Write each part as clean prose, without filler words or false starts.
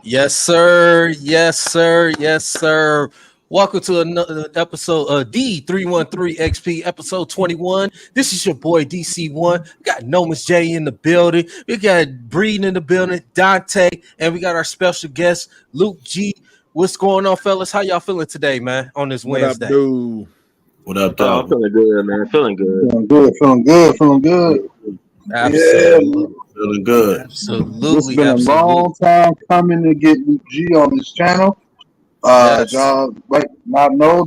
Yes, sir. Yes, sir. Yes, sir. Welcome to another episode of D313XP, episode 21. This is your boy DC1. We got Nomus J in the building. We got Breed in the building, Dante, and we got our special guest, Luke G. What's going on, fellas? How y'all feeling today, man, on this What Wednesday? up, dude? What up, I'm dog? feeling good, man. Feeling good. Feeling good. Absolutely. Feeling good. Absolutely. It's been absolutely. a long time coming to get Luke G on this channel. Yes. Y'all might not know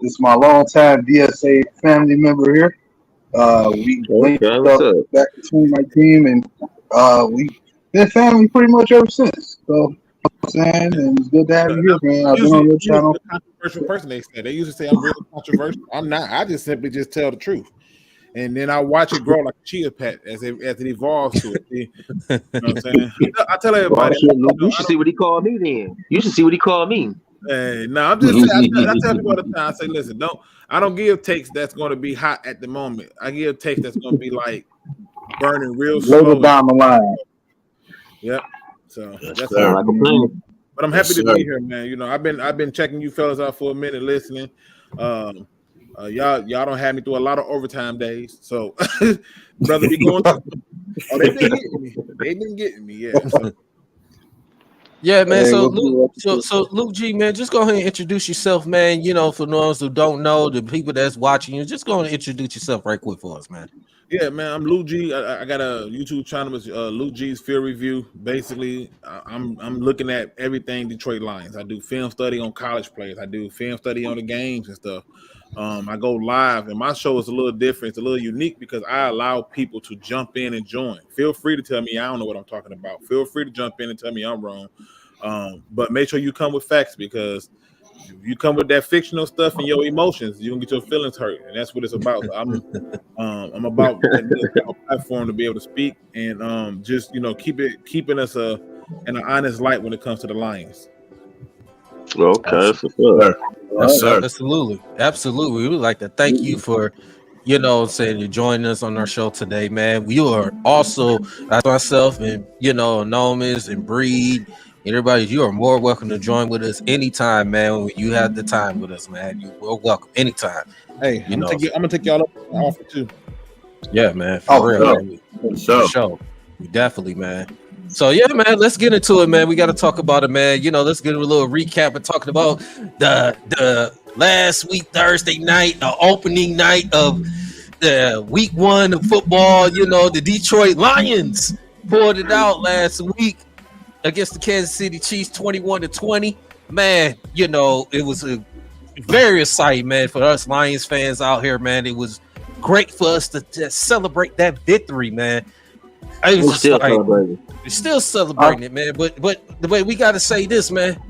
it's my longtime DSA family member here. We linked what's up? back between my team, and we been family pretty much ever since. So, I'm saying, and it's good to have you here, man. I've been on your channel. A controversial person, they used to say I'm really controversial. I'm not. I just simply just tell the truth, and then I watch it grow like a chia pet as it evolves to it. You know what I'm saying? I tell everybody. You should see what he called me then. You should see what he called me. No, I'm just saying. I tell people all the time. I say, listen, I don't give takes that's going to be hot at the moment. I give takes that's going to be like burning real slow Later down the line. Yep. So that's Sound like a plan. But I'm happy to be here, man. You know, I've been checking you fellas out for a minute, listening. Y'all don't have me through a lot of overtime days, so brother, be going. They've been getting me. They've been getting me. Yeah. So. Yeah, man. Hey, So, we'll Luke G, man, just go ahead and introduce yourself, man. You know, for those who don't know, the people that's watching you, just go ahead and introduce yourself right quick for us, man. Yeah, man. I'm Luke G. I got a YouTube channel, it's Luke G's Field Review. Basically, I'm looking at everything Detroit Lions. I do film study on college players. I do film study on the games and stuff. I go live, and my show is a little different. It's a little unique because I allow people to jump in and join. Feel free to tell me I don't know what I'm talking about. Feel free to jump in and tell me I'm wrong. But make sure you come with facts, because if you come with that fictional stuff and your emotions, you're gonna get your feelings hurt, and that's what it's about. I'm about a platform to be able to speak and just keeping us in an honest light when it comes to the Lions. Okay, that's what's up. Yes, sir. Absolutely. We would like to thank you for, saying you joining us on our show today, man. We are also, as myself and Nomus and Breed, everybody, you are more welcome to join with us anytime, man. When you have the time with us, man, you are welcome anytime. Hey, I'm gonna take y'all up on the offer too. Yeah, man. For real, man. So, Show. Definitely, man. So yeah, man, let's get into it, man. We got to talk about it, man. Let's get a little recap and talking about the last week, Thursday night, the opening night of the week 1 of football. The Detroit Lions pulled it out last week against the Kansas City Chiefs, 21-20. Man, it was a very exciting, man, for us Lions fans out here, man. It was great for us to celebrate that victory, man. We're still celebrating. We're still celebrating it, man. But the way we gotta say this, man.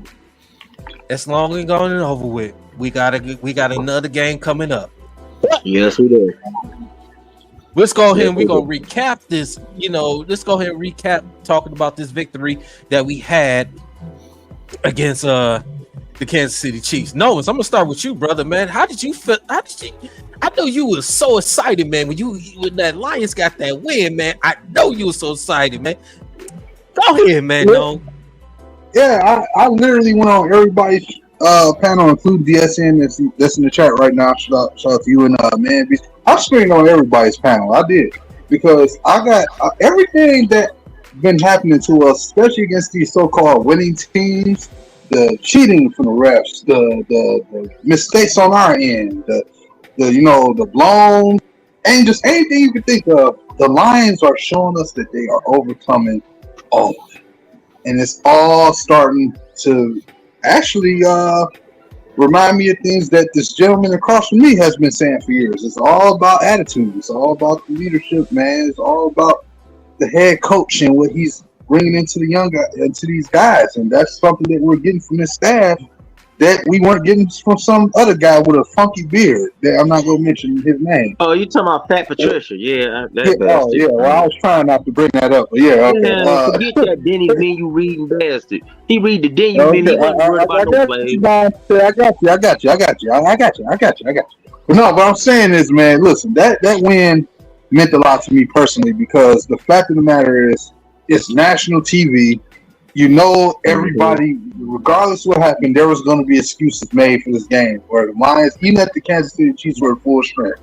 It's long and gone and over with. We got another game coming up. Yes, we do. Let's go ahead and we're gonna recap this. Let's go ahead and recap talking about this victory that we had against the Kansas City Chiefs. Noah, I'm gonna start with you, brother, man. How did you feel? I know you were so excited, man, when that Lions got that win, man. I know you were so excited, man. Go ahead, man. No. Yeah, I literally went on everybody's panel, including DSN that's in the chat right now. Shout out to you and man. I screened on everybody's panel. I did, because I got everything that been happening to us, especially against these so-called winning teams. The cheating from the refs, the mistakes on our end, the blown, and just anything you can think of. The Lions are showing us that they are overcoming all of it, and it's all starting to actually remind me of things that this gentleman across from me has been saying for years. It's all about attitude. It's all about the leadership, man. It's all about the head coach and what he's bringing into these guys, and that's something that we're getting from this staff that we weren't getting from some other guy with a funky beard. That I'm not gonna mention his name. Oh, you talking about Fat Patricia? Yeah. Well, I was trying not to bring that up, but yeah. Okay. Forget that Denny menu reading bastard. He read the Denny menu. He wasn't worried about no plays. I got you. But no, what I'm saying is, man, listen, that win meant a lot to me personally, because the fact of the matter is, it's national TV. you know, everybody, regardless of what happened, there was going to be excuses made for this game. Where the Lions, even at the Kansas City Chiefs were full strength,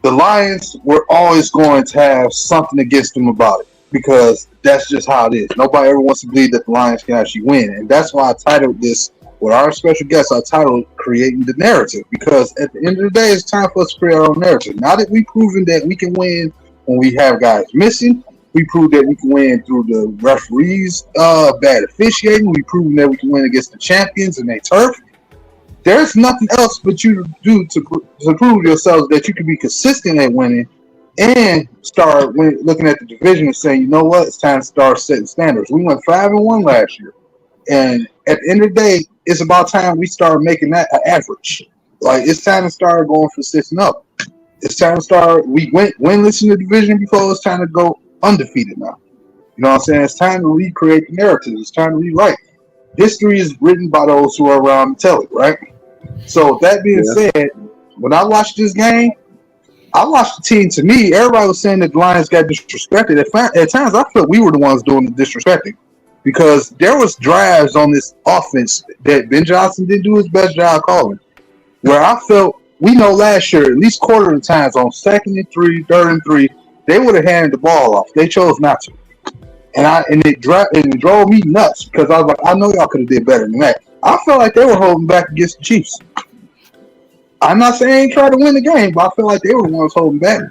the Lions were always going to have something against them about it because that's just how it is. Nobody ever wants to believe that the Lions can actually win, and that's why I titled this with our special guest. I titled "Creating the Narrative" because at the end of the day, it's time for us to create our own narrative. Now that we've proven that we can win when we have guys missing. We proved that we can win through the referees' bad officiating. We proved that we can win against the champions and their turf. There's nothing else but you to do to prove yourselves that you can be consistent at winning and start looking at the division and saying, you know what, it's time to start setting standards. We went 5-1 last year. And at the end of the day, it's about time we start making that an average. Like, it's time to start going for 6-0. It's time to start. We went winless in the division before. It's time to go undefeated now. You know what I'm saying? It's time to recreate the narrative. It's time to rewrite. History is written by those who are around to tell it, right? So that being said, when I watched this game, I watched the team. To me, everybody was saying that the Lions got disrespected. At times, I felt we were the ones doing the disrespecting because there was drives on this offense that Ben Johnson didn't do his best job calling, where I felt we know last year, at least quarter of the times on 2nd and 3, 3rd and 3, they would have handed the ball off. They chose not to, and it drove me nuts because I was like, I know y'all could have did better than that. I felt like they were holding back against the Chiefs. I'm not saying they ain't try to win the game, but I feel like they were the ones holding back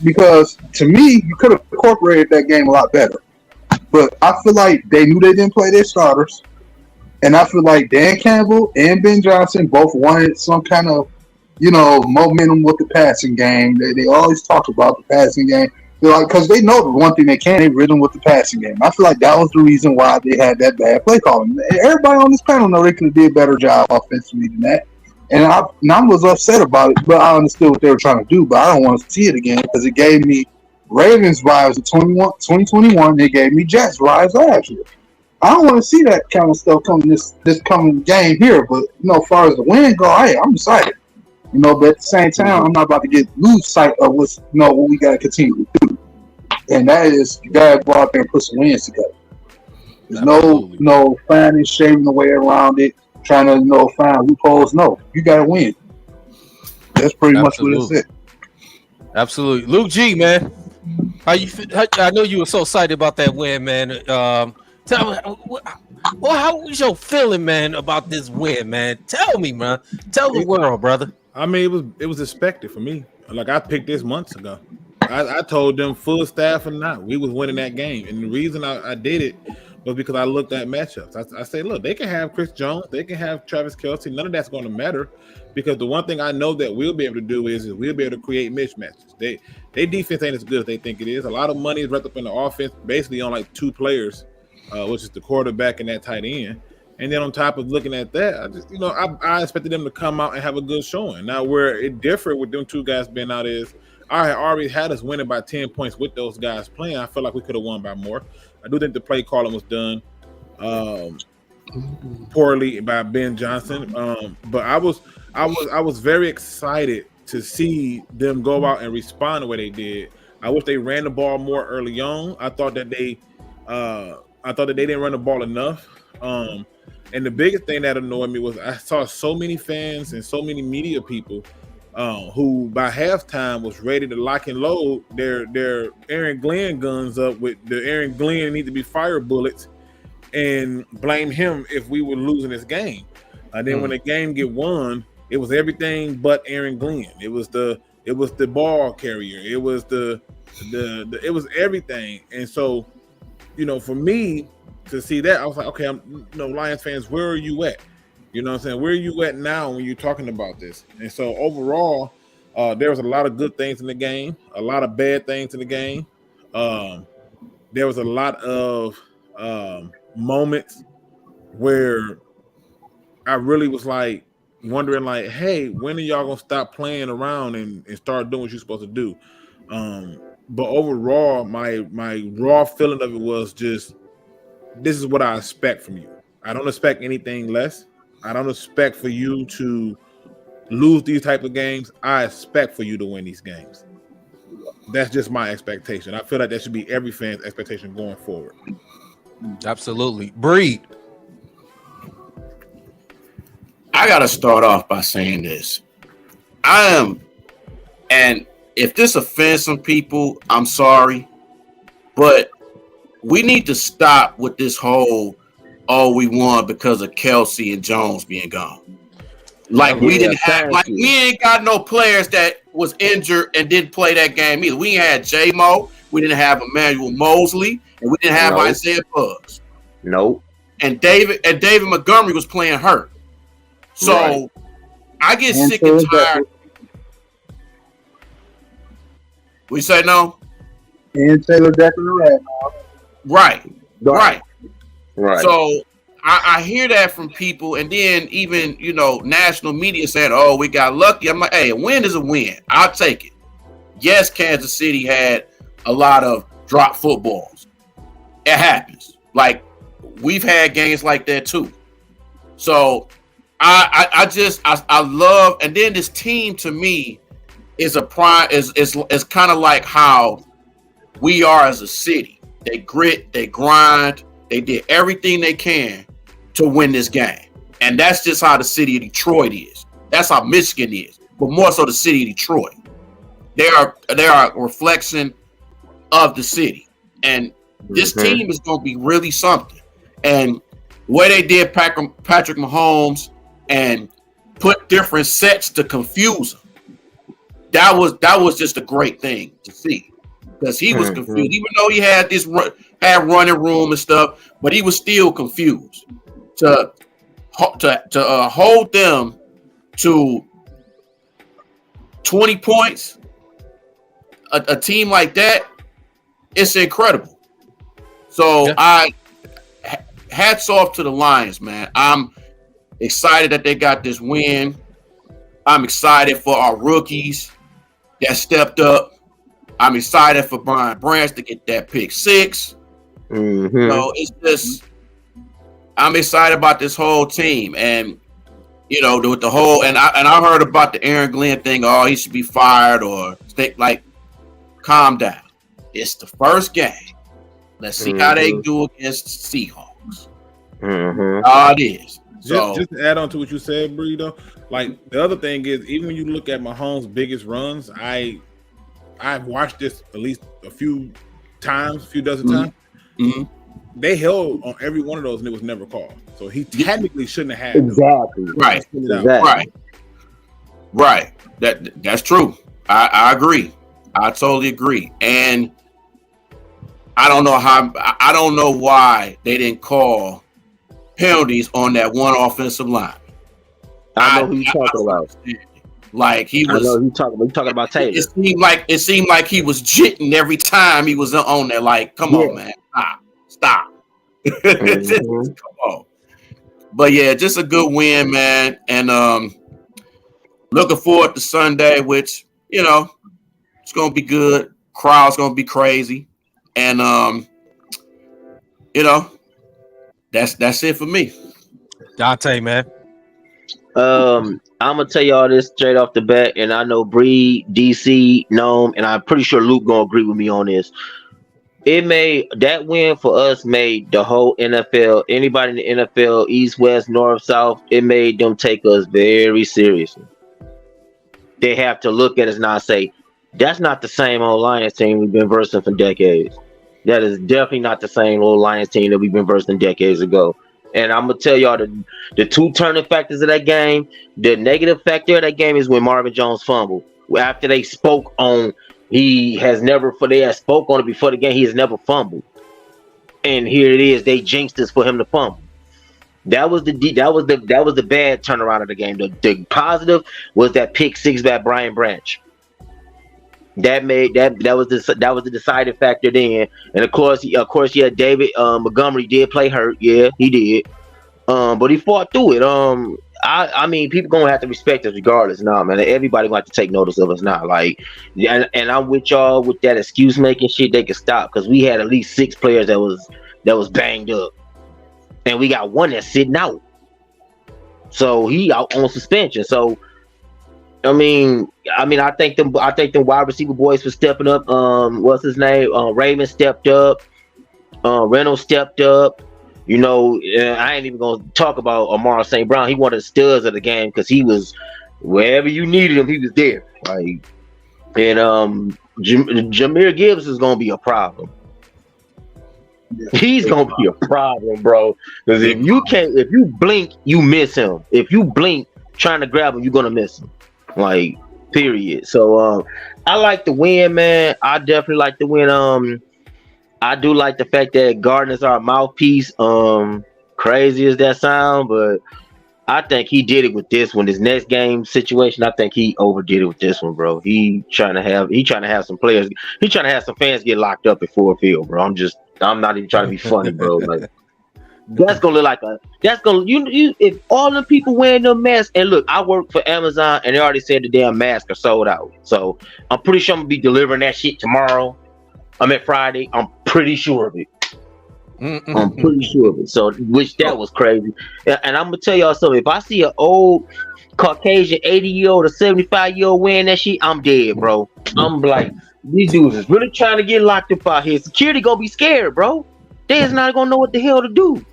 because to me, you could have incorporated that game a lot better. But I feel like they knew they didn't play their starters, and I feel like Dan Campbell and Ben Johnson both wanted some kind of momentum with the passing game. They always talk about the passing game. They're like, because they know the one thing they can, they rhythm with the passing game. I feel like that was the reason why they had that bad play calling. Everybody on this panel know they could have did a better job offensively than that. And I was upset about it, but I understood what they were trying to do. But I don't want to see it again because it gave me Ravens vibes of 2021. It gave me Jets vibes last year. I don't want to see that kind of stuff coming this coming game here. But as far as the win go, I'm excited. But at the same time, I'm not about to lose sight of what we got to continue to do, and that is you got to go out there and put some wins together. There's no finding, shaving the way around it, trying to find loopholes. No, you got to win. That's pretty much what it is. Absolutely, Luke G, man, how you? I know you were so excited about that win, man. Tell me, how was your feeling, man, about this win, man? Tell me, man. Tell the world, brother. I mean, it was expected for me. Like, I picked this months ago. I told them full staff or not, we was winning that game. And the reason I did it was because I looked at matchups. I said, look, they can have Chris Jones, they can have Travis Kelce. None of that's going to matter because the one thing I know that we'll be able to do is we'll be able to create mismatches. They defense ain't as good as they think it is. A lot of money is wrapped up in the offense, basically on like 2 players, which is the quarterback and that tight end. And then on top of looking at that, I just, I expected them to come out and have a good showing. Now, where it differed with them 2 guys being out is I already had us winning by 10 points with those guys playing. I feel like we could have won by more. I do think the play calling was done poorly by Ben Johnson. But I was very excited to see them go out and respond the way they did. I wish they ran the ball more early on. I thought that they didn't run the ball enough. And the biggest thing that annoyed me was I saw so many fans and so many media people who by halftime was ready to lock and load their Aaron Glenn guns up with the Aaron Glenn need to be fire bullets and blame him if we were losing this game. And then when the game get won, it was everything but Aaron Glenn. It was the ball carrier. It was it was everything. And so, for me, to see that, I was like, okay, Lions fans, where are you at? You know what I'm saying? Where are you at now when you're talking about this? And so overall, there was a lot of good things in the game, a lot of bad things in the game. There was a lot of moments where I really was like wondering, like, hey, when are y'all gonna stop playing around and start doing what you're supposed to do? But overall, my raw feeling of it was just, this is what I expect from you. I don't expect anything less. I don't expect for you to lose these type of games. I expect for you to win these games. That's just my expectation. I feel like that should be every fan's expectation going forward. Absolutely. Breed. I gotta start off by saying this. And if this offends some people, I'm sorry, but we need to stop with this whole we won because of Kelsey and Jones being gone. Like we ain't got no players that was injured and didn't play that game either. We had J-Mo, we didn't have Emmanuel Mosley, and we didn't have Isaiah Buggs. Nope. And David Montgomery was playing hurt. So I get sick and tired. We say no? And Taylor Decker, right. So I hear that from people, and then even national media saying, "Oh, we got lucky." I'm like, "Hey, a win is a win. I'll take it." Yes, Kansas City had a lot of drop footballs. It happens. Like we've had games like that too. So I love, and then this team to me is a prime is kind of like how we are as a city. They grit, they grind, they did everything they can to win this game. And that's just how the city of Detroit is. That's how Michigan is, but more so the city of Detroit. They are a reflection of the city. And this team is going to be really something. And where they did Patrick Mahomes and put different sets to confuse him, that was just a great thing to see, because he was confused, even though he had running room and stuff, but he was still confused. To hold them to 20 points, a team like that, it's incredible. So hats off to the Lions, man. I'm excited that they got this win. I'm excited for our rookies that stepped up. I'm excited for Brian Branch to get that pick 6. So it's just, I'm excited about this whole team, and with the whole, and I heard about the Aaron Glenn thing. Oh, he should be fired or like, calm down. It's the first game. Let's see how they do against the Seahawks. It is. Just to add on to what you said, Breeder, like the other thing is, even when you look at Mahomes' biggest runs, I've watched this at least a few dozen times. They held on every one of those and it was never called. So he technically shouldn't have had exactly. Right. That's true. I agree. I totally agree. And I don't know why they didn't call penalties on that one offensive line. I know who you're talking about. Like he was. I know who you're talking about Taylor. It seemed like he was jitting every time he was on there. Like, come on, man, stop. Come on. But yeah, just a good win, man. And looking forward to Sunday, which it's gonna be good. Crowd's gonna be crazy, and that's it for me. Dante, man. I'm gonna tell y'all this straight off the bat, and I know Bree, DC, Gnome, and I'm pretty sure Luke gonna agree with me on this. That win for us made the whole NFL, anybody in the NFL, East, West, North, South, it made them take us very seriously. They have to look at us now and say, that's not the same old Lions team we've been versing for decades. That is definitely not the same old Lions team that we've been versing decades ago. And I'm going to tell y'all the two turning factors of that game, the negative factor of that game is when Marvin Jones fumbled. After they spoke on, they had spoke on it before the game, he has never fumbled. And here it is, they jinxed us for him to fumble. That was the bad turnaround of the game. The positive was that pick 6 by Brian Branch. That was the deciding factor then. And of course, David Montgomery did play hurt. Yeah, he did. But he fought through it. I mean, people gonna have to respect us regardless now, man. Everybody gonna have to take notice of us now. Like, and I'm with y'all with that excuse making shit. They can stop, because we had at least 6 players that was banged up, and we got one that's sitting out. So he out on suspension. So I mean, I think them wide receiver boys for stepping up. What's his name? Raven stepped up. Reynolds stepped up. You know, I ain't even gonna talk about Amara St. Brown. He one of the studs of the game because he was wherever you needed him, he was there. Like, and Jahmyr Gibbs is gonna be a problem. He's gonna be a problem, bro. Because if you blink, you miss him. If you blink trying to grab him, you're gonna miss him. Like, period. So I like the win, man. I definitely like the win. I do like the fact that Gardner's our mouthpiece. Crazy as that sound, but I think he did it with this one. This next game situation, I think he overdid it with this one, bro. He trying to have some players. He trying to have some fans get locked up at Ford Field, bro. I'm not even trying to be funny, bro. Like, that's gonna look like you if all the people wearing them masks. And look, I work for Amazon, and they already said the damn masks are sold out. So I'm pretty sure I'm gonna be delivering that shit tomorrow. I'm at Friday. I'm pretty sure of it. I'm pretty sure of it. So, which that was crazy. And I'm gonna tell y'all something. If I see an old Caucasian 80-year-old or 75-year-old wearing that shit, I'm dead, bro. I'm like, these dudes is really trying to get locked up out here. Security gonna be scared, bro. They is not gonna know what the hell to do.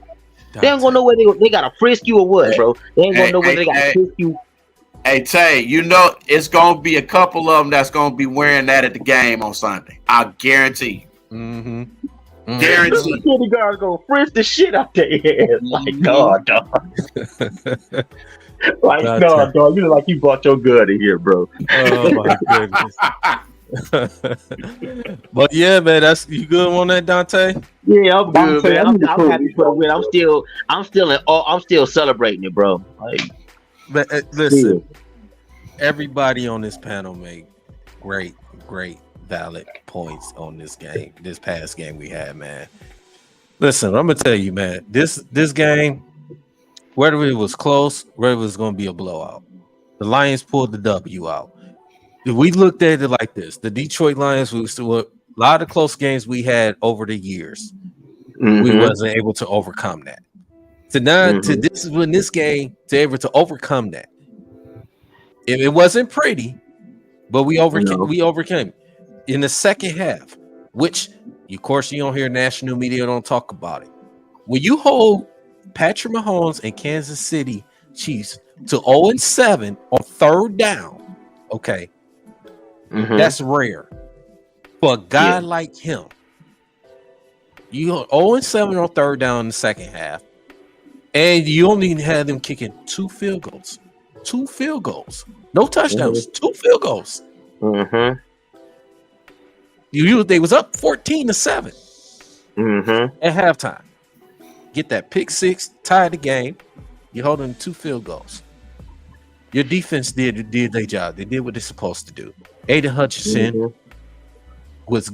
They ain't gonna know whether they gotta frisk you or what, bro. They ain't gonna know whether they gotta frisk you. Hey Tay, you know it's gonna be a couple of them that's gonna be wearing that at the game on Sunday. I guarantee. Guarantee. Security guards gonna frisk the shit out their ass. Like, dog. Like, no, dog. You look like you brought your gun in here, bro. Oh my goodness. But yeah, man, that's you good on that, Dante? Yeah, I'm good, man. I'm happy for the win. I'm still celebrating it, bro. Like, but listen, everybody on this panel made great, valid points on this game, this past game we had, man. Listen, I'm gonna tell you, man, this game, whether it was close, whether it was gonna be a blowout, the Lions pulled the W out. We looked at it like this: the Detroit Lions, a lot of close games we had over the years, we wasn't able to overcome that. To now, to this game, to able to overcome that, it wasn't pretty, but we overcame in the second half. Which, of course, you don't hear national media don't talk about it. When you hold Patrick Mahomes and Kansas City Chiefs to 0-7 on third down, okay. That's rare for a guy like him. You 0-7 on third down in the second half, and you only had them kicking 2 field goals. 2 field goals, no touchdowns, 2 field goals. They was up 14-7 at halftime. Get that pick six, tie the game. You're holding 2 field goals. Your defense did their job. They did what they're supposed to do. Aiden Hutchinson was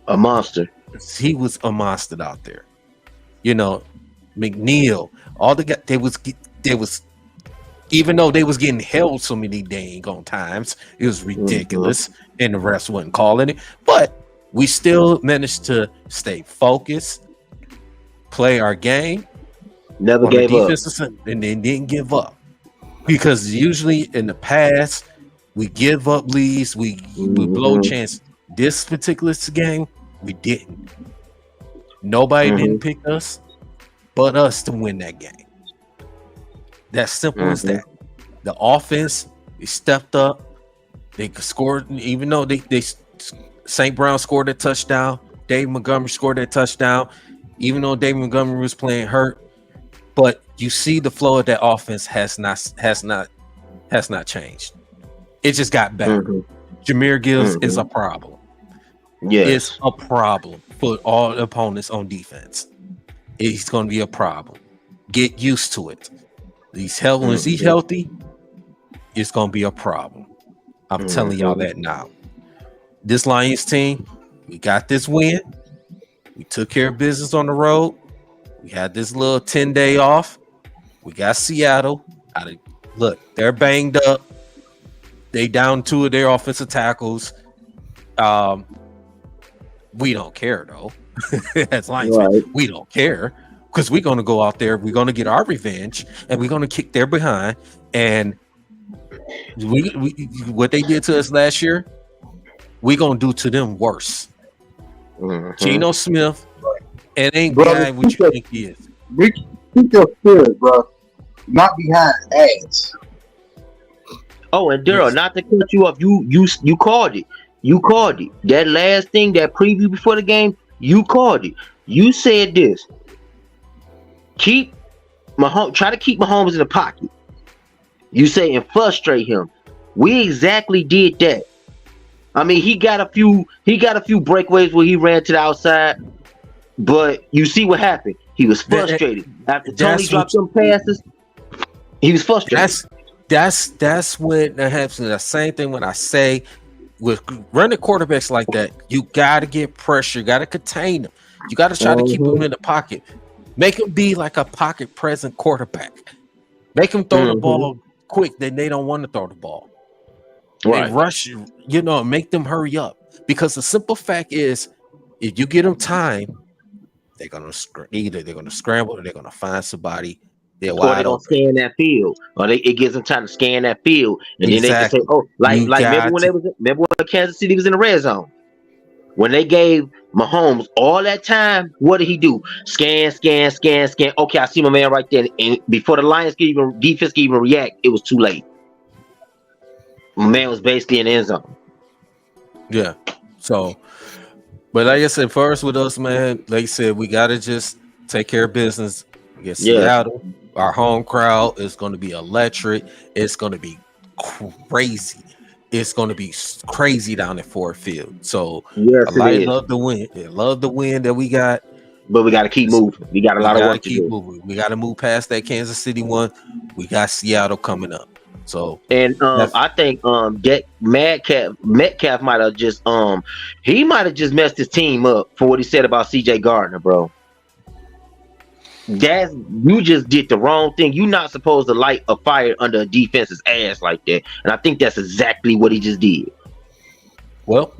a monster. He was a monster out there. You know, McNeil, all the guys, they was even though they was getting held so many dang on times, it was ridiculous, and the refs wasn't calling it. But we still managed to stay focused, play our game, never gave up, and then didn't give up. Because usually in the past, we give up leads, we blow chance. This particular game, we didn't. Nobody didn't pick us but us to win that game. That's simple as that. The offense, they stepped up. They scored, even though they St. Brown scored a touchdown. Dave Montgomery scored that touchdown, even though Dave Montgomery was playing hurt. But you see the flow of that offense has not changed. It just got better. Jahmyr Gibbs is a problem. It's a problem for all opponents on defense. He's going to be a problem. Get used to it. He's healthy, it's going to be a problem. I'm telling y'all that now. This Lions team, we got this win. We took care of business on the road. We had this little 10-day off. We got Seattle. Look, they're banged up. They down 2 of their offensive tackles. We don't care though. As Lions fans, we don't care because we're going to go out there. We're going to get our revenge, and we're going to kick their behind. And we what they did to us last year, we're going to do to them worse. Geno Smith, and ain't Brother, behind what you think he is. Keep your spirit, bro. Not behind ass. Oh, and Daryl, not to cut you off, you called it. You called it. That last thing, that preview before the game, you called it. You said this. Try to keep Mahomes in the pocket. You say and frustrate him. We exactly did that. I mean, he got a few breakaways where he ran to the outside, but you see what happened. He was frustrated after Tony dropped some passes. He was frustrated. That's when that happens. The same thing when I say with running quarterbacks like that, you got to get pressure, you got to contain them, you got to try to keep them in the pocket, make them be like a pocket present quarterback, make them throw the ball quick. Then they don't want to throw the ball. Right. They rush, make them hurry up, because the simple fact is, if you get them time, they're gonna either they're gonna scramble or they're gonna find somebody. Or they don't scan that field, or it gives them time to scan that field, and then they can say, "Oh, remember when Kansas City was in the red zone, when they gave Mahomes all that time? What did he do? Scan. Okay, I see my man right there, and before the Lions defense could even react, it was too late. My man was basically in the end zone. Yeah. So, but like I said, first with us, man, like I said, we gotta just take care of business against Seattle. Our home crowd is going to be electric. It's going to be crazy. It's going to be crazy down at Ford Field. So I love the win. I love the win that we got. But we got to keep moving. We got a lot of work to do. Moving. We got to move past that Kansas City one. We got Seattle coming up. So I think that Metcalf might have just messed his team up for what he said about CJ Gardner, bro. You just did the wrong thing. You're not supposed to light a fire under a defense's ass like that. And I think that's exactly what he just did. Well,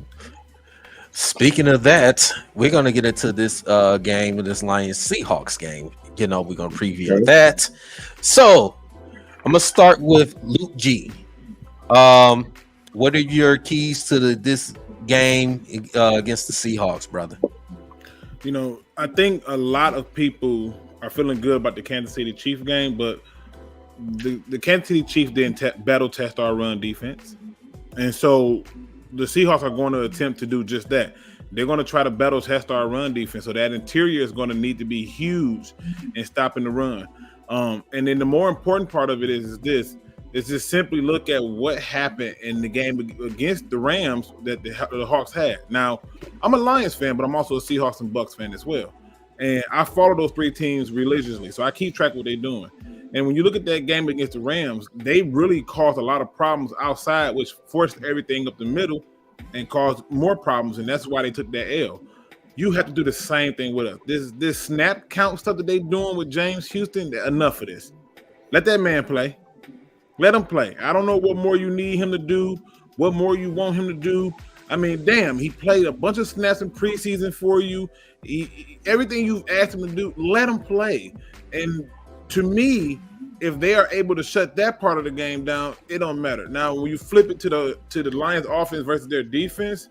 speaking of that, we're gonna get into this game, this Lions Seahawks game. We're gonna preview that. So I'm gonna start with Luke G. What are your keys to this game against the Seahawks, brother? I think a lot of people are feeling good about the Kansas City Chiefs game, but the Kansas City Chiefs didn't battle test our run defense. And so the Seahawks are going to attempt to do just that. They're going to try to battle test our run defense. So that interior is going to need to be huge in stopping the run. And then the more important part of it is just simply look at what happened in the game against the Rams that the Hawks had. Now, I'm a Lions fan, but I'm also a Seahawks and Bucks fan as well. And I follow those three teams religiously, so I keep track of what they're doing. And when you look at that game against the Rams, they really caused a lot of problems outside, which forced everything up the middle and caused more problems, and that's why they took that L. You have to do the same thing with us. This snap count stuff that they're doing with James Houston, enough of this. Let that man play. Let him play. I don't know what more you need him to do, what more you want him to do. I mean, damn, he played a bunch of snaps in preseason for you. Everything you've asked him to do, let him play. And to me, if they are able to shut that part of the game down, it don't matter. Now, when you flip it to the Lions offense versus their defense,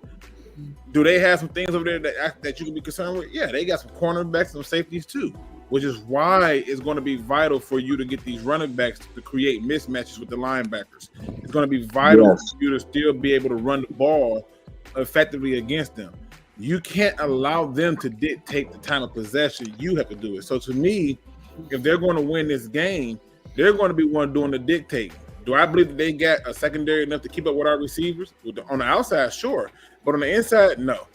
do they have some things over there that you can be concerned with? Yeah, they got some cornerbacks, some safeties too, which is why it's going to be vital for you to get these running backs to create mismatches with the linebackers. It's going to be vital for you to still be able to run the ball effectively against them. You can't allow them to dictate the time of possession. You have to do it. So to me, if they're going to win this game, they're going to be one doing the dictating. Do I believe that they got a secondary enough to keep up with our receivers? On the outside, sure. But on the inside, no.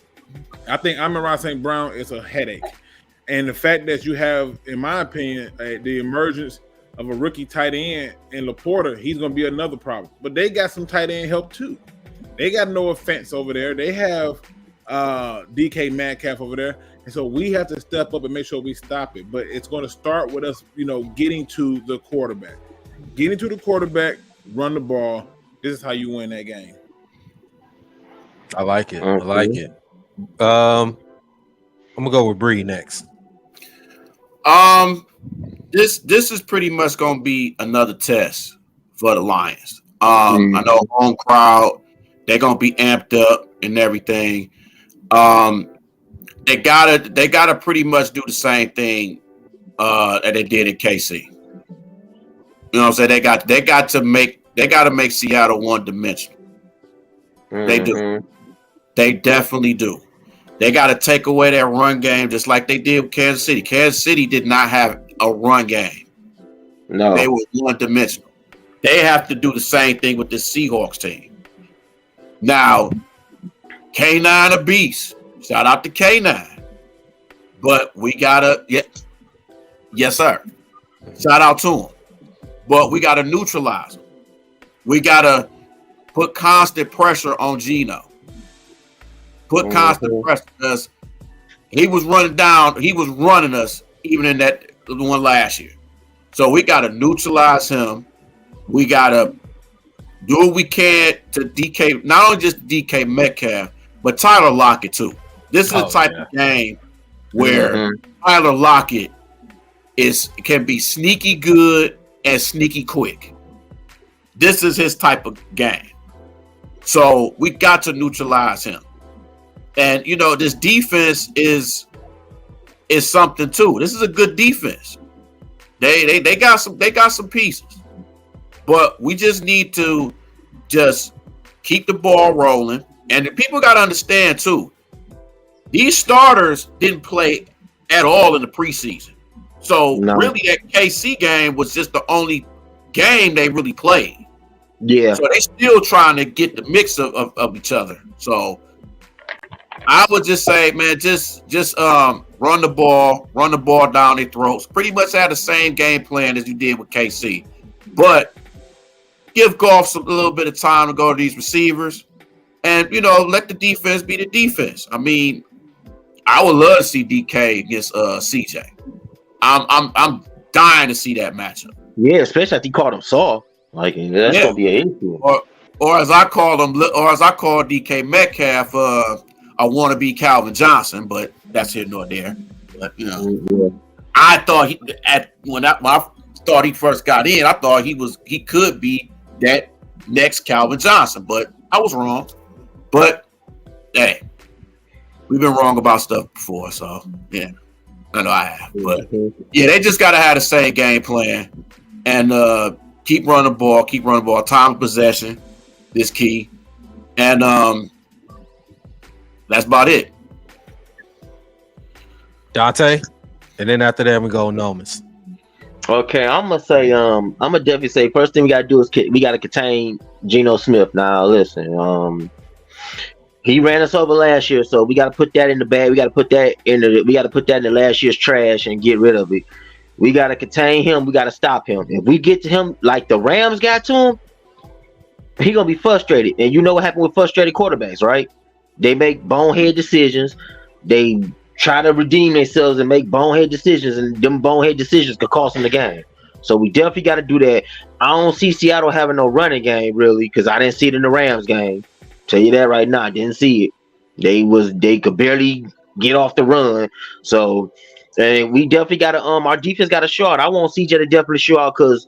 I think Amon-Ra St. Brown is a headache. And the fact that you have, in my opinion, the emergence of a rookie tight end in Laporta, he's going to be another problem. But they got some tight end help too. They got no offense over there. They have DK Metcalf over there. And so we have to step up and make sure we stop it. But it's going to start with us, getting to the quarterback. Getting to the quarterback, run the ball. This is how you win that game. I like it. I like it. I'm gonna go with Bree next. This is pretty much gonna be another test for the Lions. I know home crowd, they're gonna be amped up and everything. they gotta pretty much do the same thing that they did in KC. You know what I'm saying? They gotta make Seattle one dimensional. They do. They definitely do. They got to take away that run game just like they did with Kansas City. Kansas City did not have a run game. No. They were one-dimensional. They have to do the same thing with the Seahawks team. Now, K9 a beast. Shout out to K9. But we got to, yes, sir. Shout out to him. But we got to neutralize him. We got to put constant pressure on Geno. Put constant pressure because he was running us even in that one last year. So we got to neutralize him. We got to do what we can to DK, not only just DK Metcalf, but Tyler Lockett too. This is the type of game where Tyler Lockett can be sneaky good and sneaky quick. This is his type of game. So we got to neutralize him. And you know, this defense is something too. This is a good defense. They got some pieces. But we just need to just keep the ball rolling. And the people got to understand too, these starters didn't play at all in the preseason. So really that KC game was just the only game they really played. Yeah. So they still trying to get the mix of each other. So I would just say, man, just run the ball down their throats. Pretty much had the same game plan as you did with KC. But give Goff a little bit of time to go to these receivers. And, you know, let the defense be the defense. I mean, I would love to see DK against CJ. I'm dying to see that matchup. Yeah, especially after he called him soft. Like that's gonna be an issue. Or as I call DK Metcalf, I want to be Calvin Johnson, but that's here nor there. But you know, I thought when I thought he first got in, I thought he could be that next Calvin Johnson, but I was wrong. But hey, we've been wrong about stuff before, so yeah, I know I have. But yeah, they just gotta have the same game plan and keep running the ball. Time of possession is key, and that's about it. Dante, and then after that we go Nomas. Okay, I'm gonna definitely say first thing we gotta do is we gotta contain Geno Smith. Now listen, he ran us over last year, so we gotta put that in the bag. We gotta put that in the last year's trash and get rid of it. We gotta contain him. We gotta stop him. If we get to him like the Rams got to him, he gonna be frustrated. And you know what happened with frustrated quarterbacks, right? They make bonehead decisions. They try to redeem themselves and make bonehead decisions, and them bonehead decisions could cost them the game. So we definitely got to do that. I don't see Seattle having no running game really, because I didn't see it in the Rams game. Tell you that right now, I didn't see it. They could barely get off the run. So and we definitely got to our defense got to show out. I want CJ to definitely show out because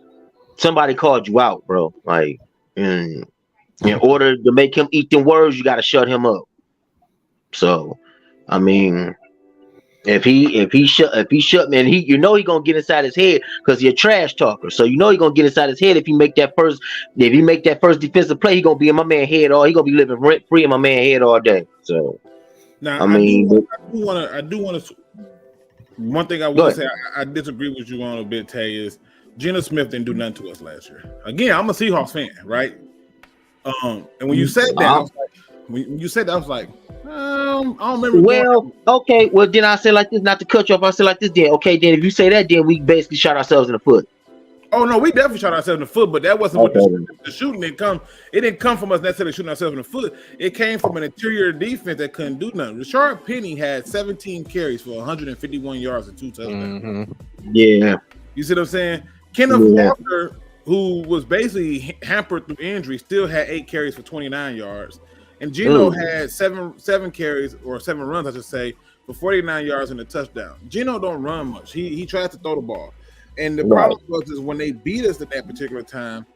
somebody called you out, bro. Like in order to make him eat them words, you got to shut him up. So I mean, if he shut man, he gonna get inside his head because he's a trash talker. So he gonna get inside his head if he make that first defensive play, he gonna be in my man head he gonna be living rent free in my man head all day. So now I do want to. One thing I will say I disagree with you on a bit, Tay, is Geno Smith didn't do nothing to us last year. Again, I'm a Seahawks fan, right? And when you said that, I was like, I don't remember. Well, okay. Well, then I say like this, not to cut you off. I say like this, then okay. Then if you say that, then we basically shot ourselves in the foot. Oh no, we definitely shot ourselves in the foot, but that wasn't what the shooting didn't come. It didn't come from us necessarily shooting ourselves in the foot. It came from an interior defense that couldn't do nothing. Rashard Penny had 17 carries for 151 yards and 2 touchdowns. Mm-hmm. Yeah, you see what I'm saying? Kenneth Walker, who was basically hampered through injury, still had 8 carries for 29 yards. And Geno had seven carries or 7 runs, I should say, for 49 yards and a touchdown. Geno don't run much. He tries to throw the ball. And the problem was when they beat us at that particular time,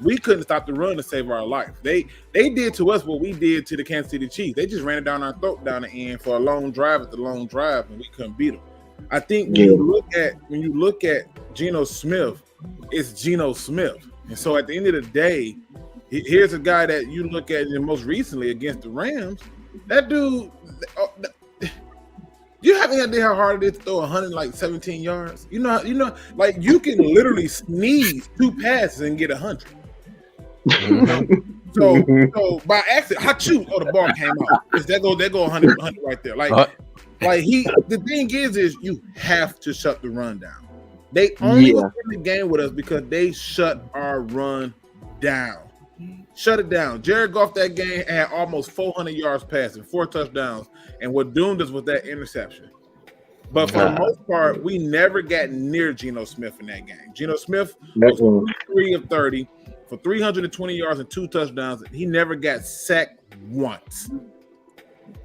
we couldn't stop the run to save our life. They did to us what we did to the Kansas City Chiefs. They just ran it down our throat down the end for a long drive after long drive, and we couldn't beat them. I think when you look at Geno Smith, it's Geno Smith, and so at the end of the day, here's a guy that you look at most recently against the Rams. That dude, you have any idea how hard it is to throw 117 yards? You know, like you can literally sneeze 2 passes and get 100. So by accident, the ball came out. That go 100 right there. The thing is you have to shut the run down. They only were in the game with us because they shut our run down. Shut it down. Jared Goff that game had almost 400 yards passing, 4 touchdowns, and what doomed us was that interception. But for the most part, we never got near Geno Smith in that game. Geno Smith was 3 of 30 for 320 yards and 2 touchdowns. He never got sacked once.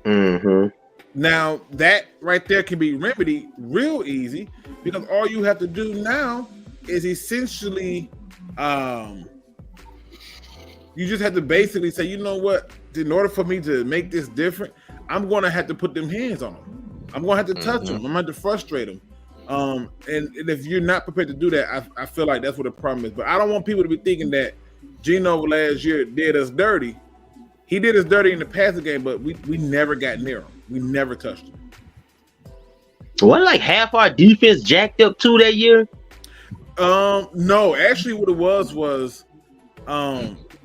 Mm-hmm. Now, that right there can be remedied real easy because all you have to do now is essentially you just have to basically say, you know what? In order for me to make this different, I'm going to have to put them hands on them. I'm going to have to touch them. I'm going to have to frustrate them. And if you're not prepared to do that, I feel like that's what the problem is. But I don't want people to be thinking that Geno last year did us dirty. He did us dirty in the passing game, but we never got near him. We never touched him. Wasn't like half our defense jacked up too that year? No, actually what it was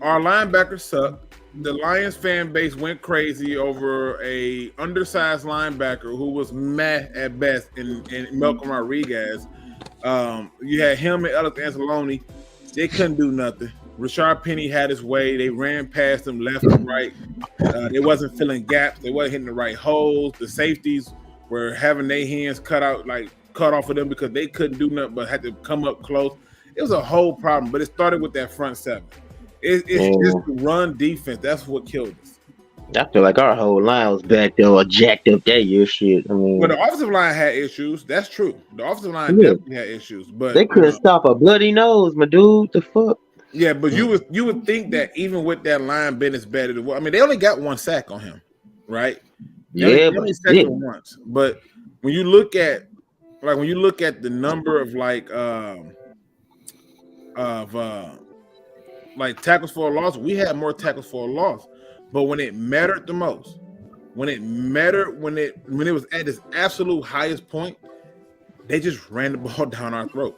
our linebackers sucked. The Lions fan base went crazy over a undersized linebacker who was meh at best in Malcolm Rodriguez. You had him and Ellis Anzalone. They couldn't do nothing. Rashard Penny had his way. They ran past him left and right. They wasn't filling gaps. They wasn't hitting the right holes. The safeties were having their hands cut off of them because they couldn't do nothing but had to come up close. It was a whole problem, but it started with that front seven. It's just the run defense. That's what killed us. I feel like our whole line was back there or jacked up that year. Shit. I mean, but the offensive line had issues. That's true. The offensive line definitely had issues, but they couldn't stop a bloody nose, my dude. The fuck. Yeah, but you would think that even with that line being as bad as it was, I mean, they only got 1 sack on him, right? They only sacked him once. But when you look at the number of tackles for a loss, we had more tackles for a loss. But when it mattered the most, when it was at its absolute highest point, they just ran the ball down our throat.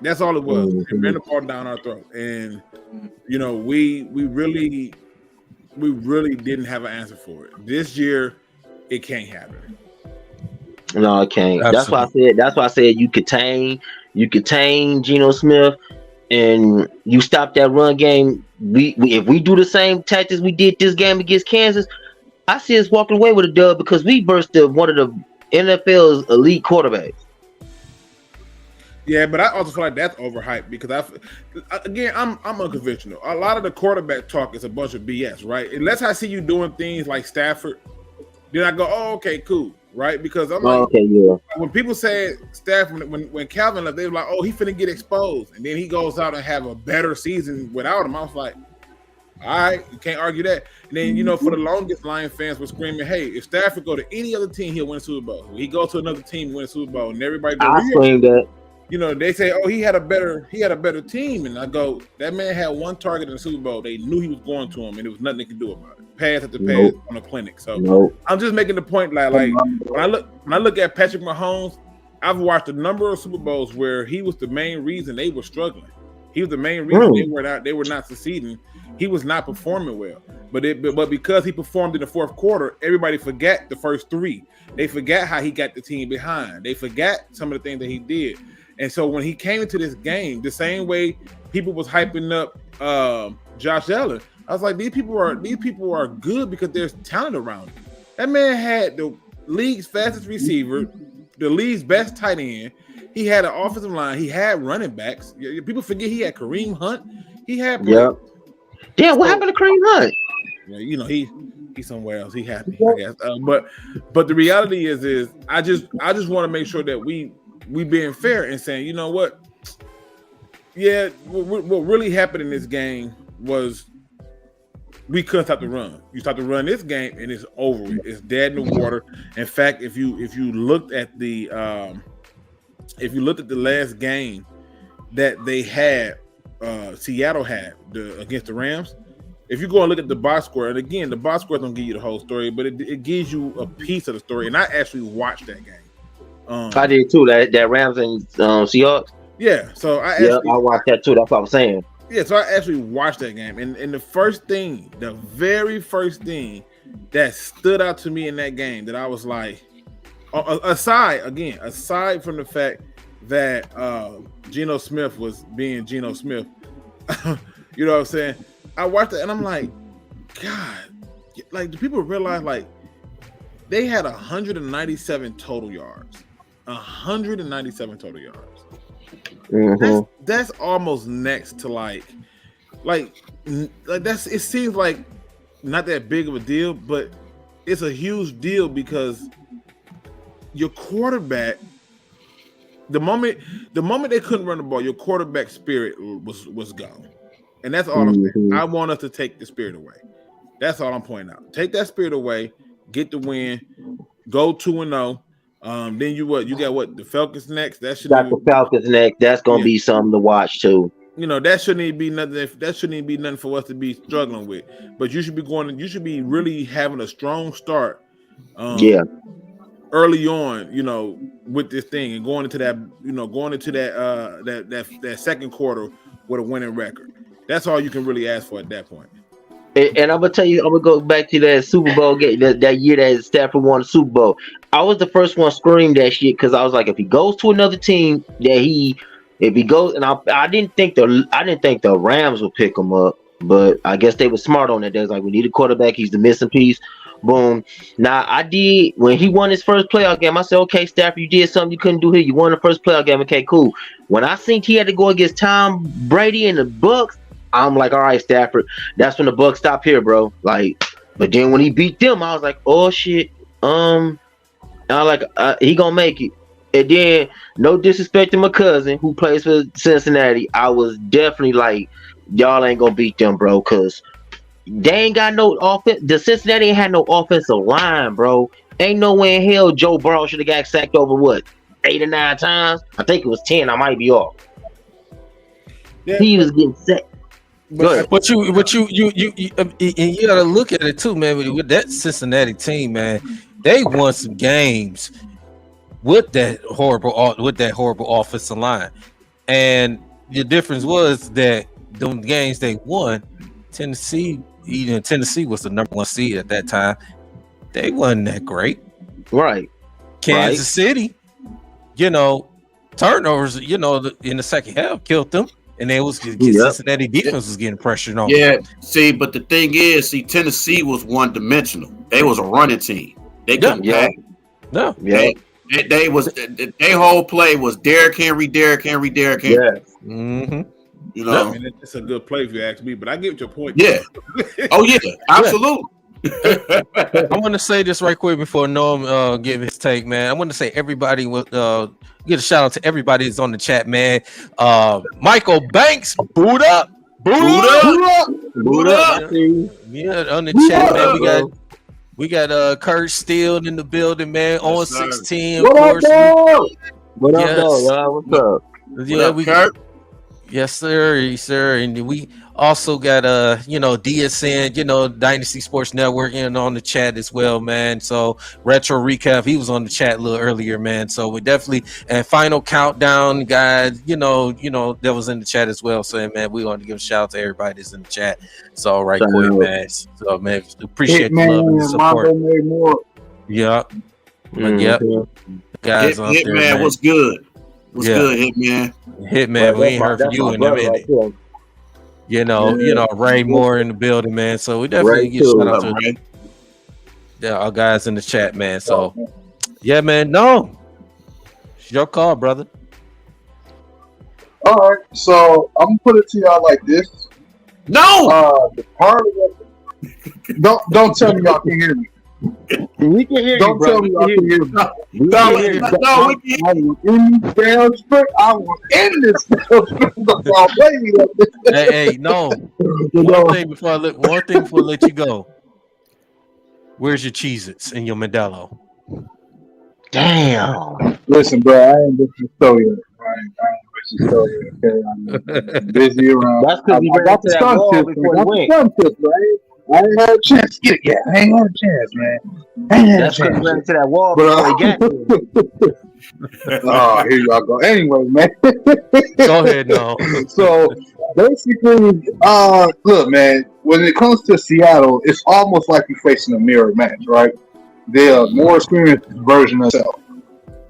That's all it was. They ran the ball down our throat, and we really didn't have an answer for it. This year, it can't happen. No, it can't. Absolutely. That's why I said you contain Geno Smith, and you stop that run game. If we do the same tactics we did this game against Kansas, I see us walking away with a dub because we bursted one of the NFL's elite quarterbacks. Yeah, but I also feel like that's overhyped because I'm unconventional. A lot of the quarterback talk is a bunch of BS, right? Unless I see you doing things like Stafford, then I go, oh, okay, cool, right? Because I'm like, when people say Stafford, when Calvin left, they were like, oh, he finna get exposed, and then he goes out and have a better season without him. I was like, all right, you can't argue that. And then, for the longest, Lion fans were screaming, hey, if Stafford go to any other team, he'll win a Super Bowl. He goes to another team, win a Super Bowl, and everybody goes, I screamed that. They say, oh, he had a better team. And I go, that man had 1 target in the Super Bowl. They knew he was going to him, and there was nothing they could do about it. Pass after pass on a clinic. So I'm just making the point like when I look at Patrick Mahomes, I've watched a number of Super Bowls where he was the main reason they were struggling. He was the main reason they were not succeeding. He was not performing well. But because he performed in the fourth quarter, everybody forgot the first 3. They forgot how he got the team behind. They forgot some of the things that he did. And so when he came into this game, the same way people was hyping up Josh Allen, I was like, these people are good because there's talent around him. That man had the league's fastest receiver, the league's best tight end. He had an offensive line. He had running backs. People forget he had Kareem Hunt. He had Damn, what happened to Kareem Hunt? Yeah, he's somewhere else. He happy, I guess. But the reality is I just want to make sure that we being fair and saying, you know what? Yeah, what really happened in this game was we couldn't stop the run. You start to run this game, and it's over with. It's dead in the water. In fact, if you looked at the last game that they had, Seattle had against the Rams. If you go and look at the box score, and again, the box score don't give you the whole story, but it gives you a piece of the story. And I actually watched that game. I did too. That Rams and Seahawks. Yeah, so I watched that too. That's what I was saying. Yeah, so I actually watched that game, and the very first thing that stood out to me in that game that I was like, aside from the fact that Geno Smith was being Geno Smith, you know what I'm saying? I watched it and I'm like, God, like, do people realize like they had 197 total yards? 197 total yards. Mm-hmm. That's almost next to like that's, it seems like not that big of a deal, but it's a huge deal because your quarterback, the moment they couldn't run the ball, your quarterback spirit was gone. And that's all I'm saying. I want us to take the spirit away. That's all I'm pointing out. Take that spirit away, get the win, go 2-0. Then you got the Falcons next. That should got the Falcons next. That's gonna be something to watch too. You know, that shouldn't even be nothing. That shouldn't even be nothing for us to be struggling with. But you should be really having a strong start. Early on, you know, with this thing and going into that second quarter with a winning record. That's all you can really ask for at that point. And I'm gonna tell you, I'm gonna go back to that Super Bowl game that year that Stafford won the Super Bowl. I was the first one screaming that shit because I was like, if he goes to another team, if he goes, and I didn't think the Rams would pick him up, but I guess they were smart on that. They was like, we need a quarterback. He's the missing piece. Boom. Now I did when he won his first playoff game. I said, okay, Stafford, you did something you couldn't do here. You won the first playoff game. Okay, cool. When I seen he had to go against Tom Brady and the Bucs, I'm like, all right, Stafford. That's when the Bucs stopped here, bro. Like, but then when he beat them, I was like, oh shit. And I like he gonna make it. And then, no disrespect to my cousin who plays for Cincinnati, I was definitely like, y'all ain't gonna beat them, bro, because they ain't got no offense. The Cincinnati ain't had no offensive line, bro. Ain't no way in hell Joe Burrow should have got sacked over what 8 or 9 times. I think it was 10. I might be off. Yeah, he was getting sacked. But you gotta look at it too, man. With that Cincinnati team, man, they won some games with that horrible offensive line, and the difference was that the games they won, Tennessee was the number 1 seed at that time. They wasn't that great, right? Kansas City, you know, turnovers, you know, in the second half killed them. And they was Cincinnati defense was getting pressured on. Yeah, see, but the thing is, Tennessee was one-dimensional. They was a running team. They couldn't pass. No, they was their whole play was Derrick Henry. Yeah. Mm-hmm. You know, I mean, it's a good play if you ask me, but I get your point. Yeah. Oh yeah, absolutely. I want to say this right quick before Noam give his take, man. I want to say everybody with get a shout out to everybody that's on the chat, man. Michael Banks, boot up. Boot up. Yeah, on the chat, man. We got Kurt Steele in the building, man. On 16, of course. What up, y'all? What's up? Yeah, we Kurt. Yes, sir. And we also got DSN, Dynasty Sports Network on the chat as well, man. So Retro Recap, he was on the chat a little earlier, man. So we definitely, and Final Countdown guys, that was in the chat as well. So man, we want to give a shout out to everybody that's in the chat. So right quick, man. So man, appreciate the love and the support. Yeah. Guys on there, man. What's good? What's good, Hitman? We ain't heard from you in a minute. Ray Moore in the building, man. So we definitely get shout out to our guys in the chat, man. So yeah, man. No, it's your call, brother. All right, so I'm gonna put it to y'all like this. No, the part of it, don't tell me y'all can hear me. We can hear you, Don't bro. tell me I can hear you. No, we can. I was in this damn sprint. I was in this damn sprint. Hey, no. One thing before I let you go. Where's your Cheez-Its and your Modelo? Damn. Listen, bro, I ain't listening to the show yet. I ain't listening to the show yet. Okay, I'm busy around. That's because I got the sun tips. I got the sun tips, right? I ain't had a chance to get it yet. I ain't had a chance, man. I ain't had a That's because chance. he ran into that wall before he got to. Oh, here y'all go. Anyway, man. Go ahead, no. So basically, look, man, when it comes to Seattle, it's almost like you're facing a mirror match, right? They're a more experienced version of yourself.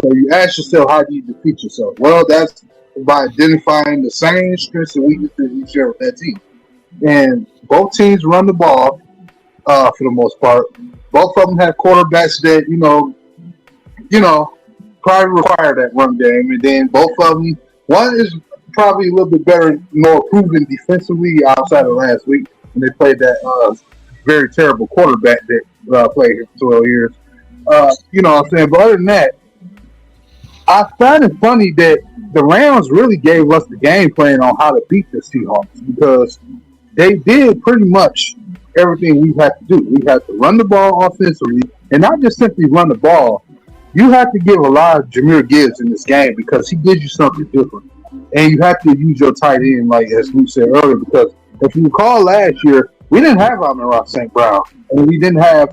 So you ask yourself, how do you defeat yourself? Well, that's by identifying the same strengths and weaknesses you share with that team. And both teams run the ball for the most part. Both of them have quarterbacks that, you know, probably require that run game. And then both of them, one is probably a little bit better, more proven defensively outside of last week when they played that very terrible quarterback that played here for 12 years. You know what I'm saying? But other than that, I find it funny that the Rams really gave us the game plan on how to beat the Seahawks because they did pretty much everything we had to do. We had to run the ball offensively and not just simply run the ball. You have to give a lot of Jahmyr Gibbs in this game because he gives you something different. And you have to use your tight end, like as Luke said earlier, because if you recall last year, we didn't have Amon-Ra St. Brown and we didn't have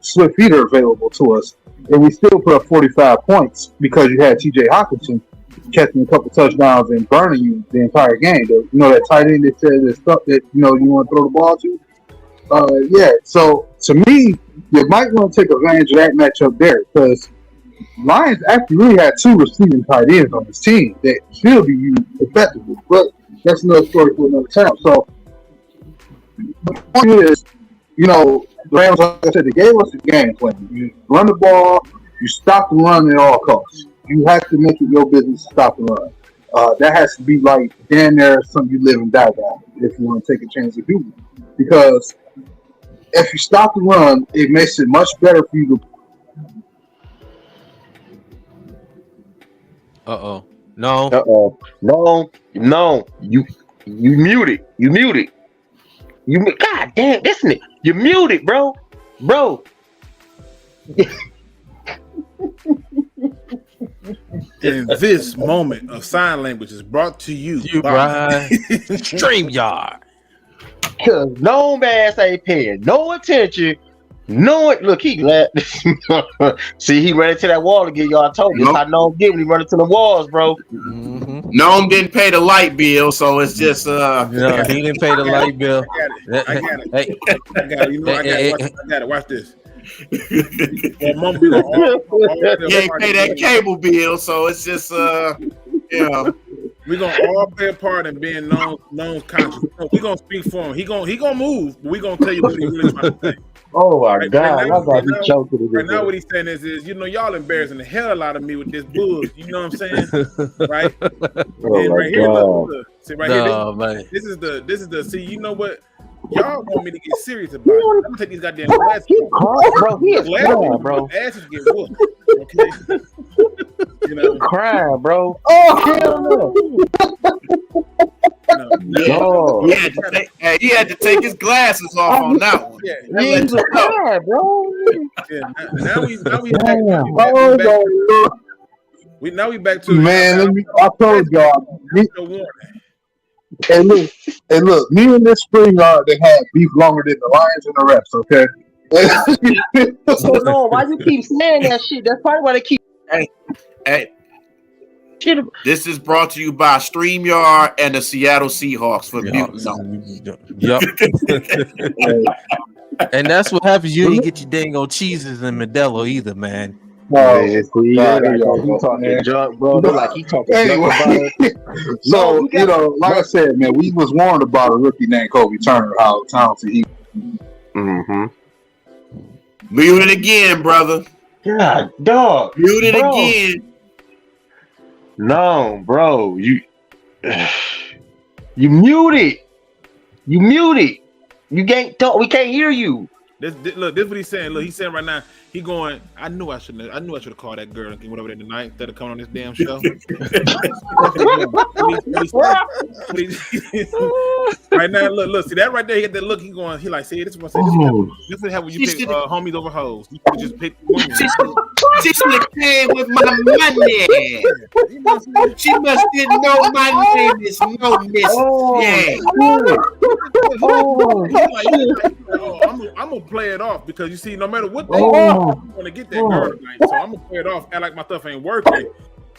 Swift Peter available to us. And we still put up 45 points because you had TJ Hawkinson catching a couple touchdowns and burning you the entire game. You know that tight end that said that stuff that you want to throw the ball to? Yeah. So to me, you might want to take advantage of that matchup there because Lions actually really had two receiving tight ends on this team that still be used effectively. But that's another story for another time. So the point is, the Rams, like I said, they gave us a game plan. You run the ball, you stop the run at all costs. You have to make it your business to stop the run. That has to be like damn near something you live and die by if you want to take a chance to do it. Because if you stop the run, it makes it much better for you to. No. You muted. God damn, listen it. You muted, bro. And this moment of sign language is brought to you by StreamYard. Cause no ass ain't paying no attention. Look, he glad. See, he ran into that wall again. Y'all told me. Nope. I know him when he run into the walls, bro. Mm-hmm. Noam didn't pay the light bill, so it's just no, he didn't pay the light bill. I got it. I got it. Watch this. He ain't pay that cable bill, so it's just we're gonna all play a part in being known conscious. We're gonna speak for him. He gonna move, but we're gonna tell you what he's really trying to say. Oh my God! Right now, what he's saying is y'all embarrassing the hell out of me with this bull. You know what I'm saying? Right? And right here, look, see right here. This is the. See, you know what? Y'all want me to get serious about it. I'm gonna take these goddamn glasses. Bro, he is crying, bro. Asses get whooped. Okay. Crying, bro. Oh hell no. He had to take his glasses off on that one. Yeah, he's crying, bro. Now we back to man. I told y'all. Hey look, me and this spring they had beef longer than the Lions and the refs, okay? So no, why you keep saying that shit? That's probably why they keep. Hey. This is brought to you by StreamYard and the Seattle Seahawks for Yep. And that's what happens. You didn't get your dang old cheeses and Modelo either, man. He talking junk, bro. Like he talking anyway. So like I said, man, we was warned about a rookie named Kobe Turner, how talented he. Mm-hmm. Mute it again, brother. God, dog. Mute it again. No, bro. You muted. You can't talk. We can't hear you. Look, this is what he's saying. Look, he's saying right now. He going. I knew I should have called that girl and went over there tonight instead of coming on this damn show. Right now, look, see that right there. He got that look. He going. He like, see, this is what I say. This is how when you pick homies over hoes. You just pick women. She should have came with my money. She must didn't know my name is no Miss. I'm gonna play it off because you see, no matter what they do, I'm gonna get that girl tonight. So I'm gonna play it off, act like my stuff ain't working.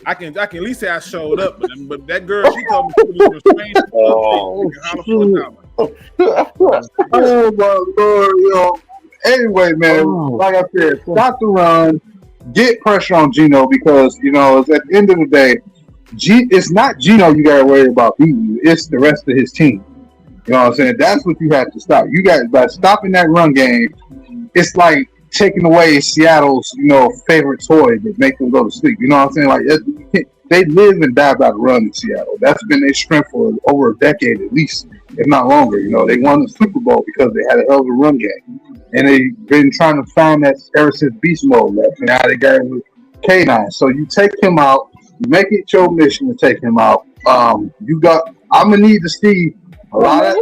I can at least say I showed up, but that girl, she told me she was restrained. Oh my Lord, yo. Anyway, man, like I said, stop the run, get pressure on Geno because it's at the end of the day, it's not Geno you gotta worry about beating you, it's the rest of his team. You know what I'm saying? That's what you have to stop. You guys, by stopping that run game, it's like taking away Seattle's, favorite toy that make them go to sleep. You know what I'm saying? Like they live and die by the run in Seattle. That's been their strength for over a decade at least, if not longer. They won the Super Bowl because they had a hell of a run game, and they've been trying to find that ever since Beast Mode left. And now they got it with K9. So you take him out. You make it your mission to take him out. I'm gonna need to see a lot of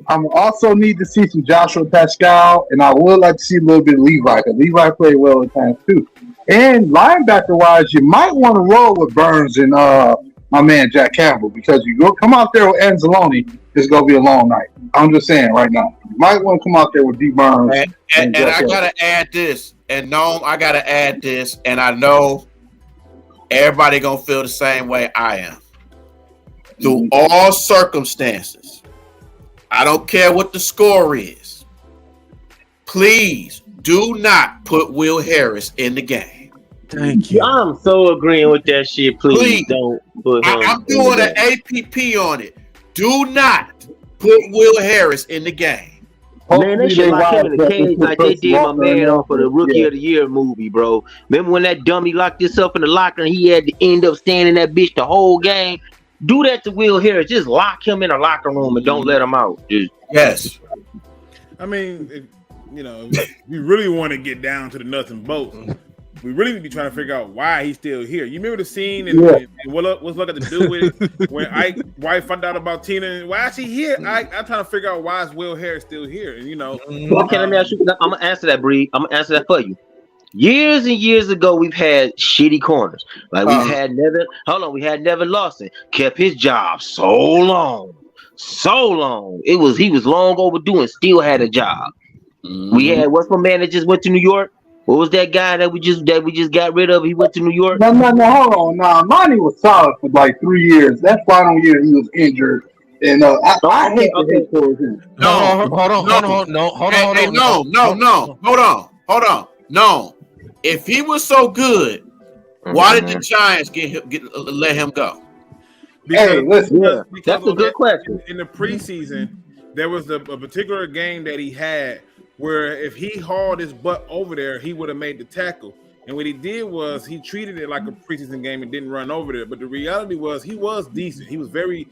I'm also need to see some Joshua Pascal, and I would like to see a little bit of Levi, because Levi played well at times too. And linebacker wise, you might want to roll with Burns and my man Jack Campbell, because you come out there with Anzalone, it's gonna be a long night. I'm just saying right now, you might want to come out there with D Burns. And I gotta add this, and I gotta add this, and I know everybody gonna feel the same way I am. Through all circumstances, I don't care what the score is, please do not put Will Harris in the game. Thank you. I'm so agreeing with that shit. Please don't put him. I'm doing an APP on it. Do not put Will Harris in the game. Man, they should lock him in the cage like they did my man off of the Rookie of the Year movie, bro. Remember when that dummy locked himself in the locker and he had to end up standing that bitch the whole game? Do that to Will Harris. Just lock him in a locker room and don't let him out. Yes. I mean, if we really want to get down to the nuts and bolts, we really need to be trying to figure out why he's still here. You remember the scene and what's got to do with it when Ike's wife found out about Tina and why is she here? I'm trying to figure out why is Will Harris still here? And okay, let me ask you. I'm gonna answer that, Bree. I'm gonna answer that for you. Years and years ago, we've had shitty corners. Like we had Nevin Lawson, kept his job so long. He was long overdue and still had a job. Mm-hmm. We had what's my man that just went to New York? What was that guy that we just got rid of? He went to New York. No, hold on. Nah, Monty was solid for like 3 years. That final year he was injured. And I hate to hate towards him. Hold on. No. If he was so good, why did the Giants let him go? Because that's a good question. In the preseason, there was a particular game that he had where if he hauled his butt over there, he would have made the tackle. And what he did was he treated it like a preseason game and didn't run over there. But the reality was he was decent. He was very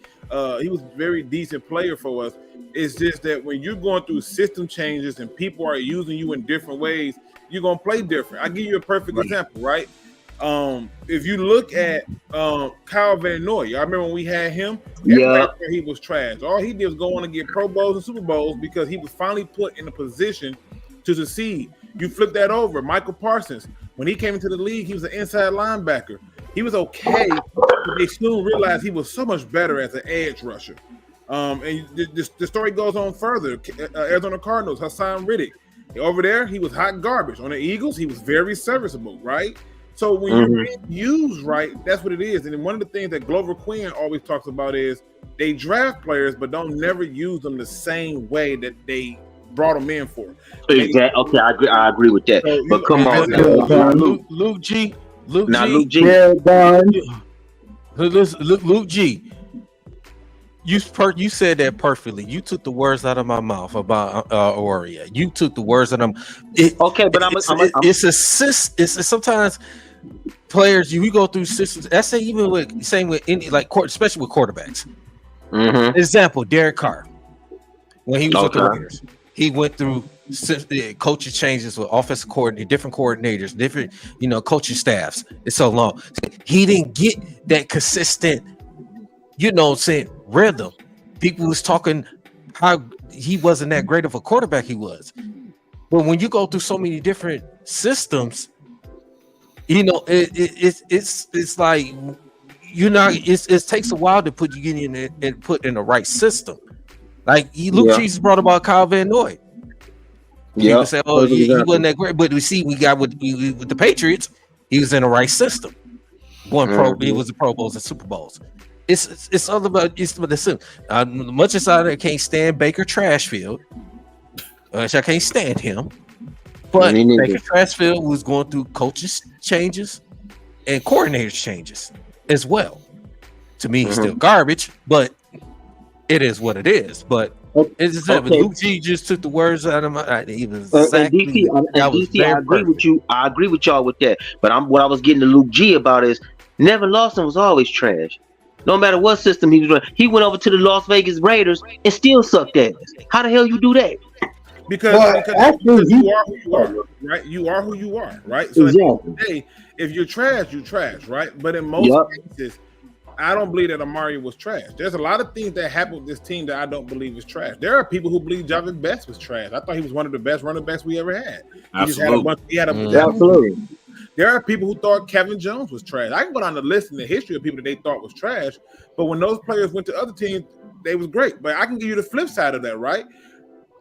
decent player for us. It's just that when you're going through system changes and people are using you in different ways, you're gonna play different. I'll give you a perfect example, right? If you look at Kyle Van Noy, I remember when we had him, he was trash. All he did was go on and get Pro Bowls and Super Bowls because he was finally put in a position to succeed. You flip that over, Michael Parsons, when he came into the league, he was an inside linebacker. He was okay, but they soon realized he was so much better as an edge rusher. And the story goes on further. Arizona Cardinals, Hassan Riddick. Over there, he was hot garbage. On the Eagles, he was very serviceable, right? So when you're being used right, that's what it is. And then one of the things that Glover Quinn always talks about is they draft players, but don't never use them the same way that they brought them in for. Exactly. Okay, I agree with that. So, but come on, Luke G. Luke G. You said that perfectly. You took the words out of my mouth about Oria. You took the words out of them. It's sometimes players you go through systems. I say even with especially with quarterbacks. Mm-hmm. Example: Derek Carr when he was with the Warriors. he went through coaching changes with offensive coordinator, different coordinators, different coaching staffs. It's so long. He didn't get that consistent, rhythm. People was talking how he wasn't that great of a quarterback he was. But when you go through so many different systems, it's like it takes a while to put you in and put in the right system. Like Luke Jesus brought about Kyle Van Noy. Yeah, you say, "Oh, he wasn't that great," but we see we got with the Patriots, he was in the right system. Won he was the Pro Bowls and Super Bowls. It's all about the system. Much as I can't stand Baker Trashfield, I can't stand him. But Baker Trashfield was going through coaches changes and coordinators changes as well. To me, he's still garbage, but it is what it is. But it's just Luke G just took the words out of my. Exactly. DC, I agree with you. I agree with y'all with that. But what I was getting to Luke G about is Nevin Lawson was always trash. No matter what system he was running, he went over to the Las Vegas Raiders and still sucked ass. How the hell you do that? Because you are who you are, right? You are who you are, right? So at the end of the day, if you're trash, you're trash, right? But in most cases, I don't believe that Amari was trash. There's a lot of things that happened with this team that I don't believe is trash. There are people who believe Javid Best was trash. I thought he was one of the best running backs we ever had. Absolutely. There are people who thought Kevin Jones was trash. I can go down the list in the history of people that they thought was trash, but when those players went to other teams, they was great. But I can give you the flip side of that, right?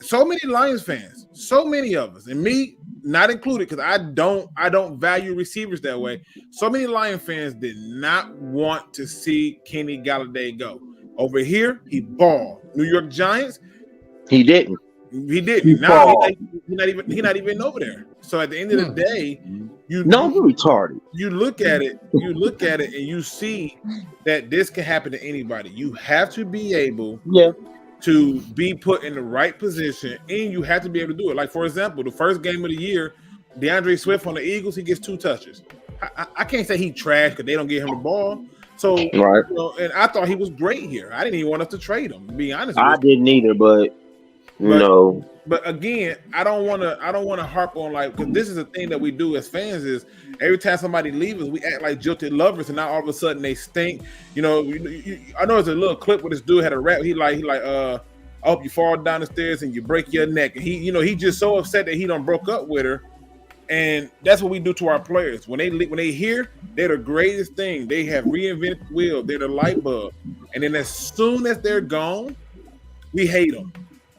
So many Lions fans, so many of us, and me not included, because I don't value receivers that way. So many Lion fans did not want to see Kenny Galladay go. Over here, he balled. New York Giants, he didn't. He didn't. Now he's not even over there. So at the end of the day, you're retarded. You look at it, and you see that this can happen to anybody. You have to be able to be put in the right position, and you have to be able to do it. Like, for example, the first game of the year, DeAndre Swift on the Eagles, he gets 2 touches. I can't say he trashed because they don't give him the ball. So, and I thought he was great here. I didn't even want us to trade him, to be honest with you. I didn't either, but no. But again, I don't want to harp on, like, because this is the thing that we do as fans is every time somebody leaves us, we act like jilted lovers, and now all of a sudden they stink. I know there's a little clip where this dude had a rap. He like, I hope you fall down the stairs and you break your neck. And he just so upset that he done broke up with her. And that's what we do to our players. When they hear they're the greatest thing, they have reinvented the wheel. They're the light bulb. And then as soon as they're gone, we hate them.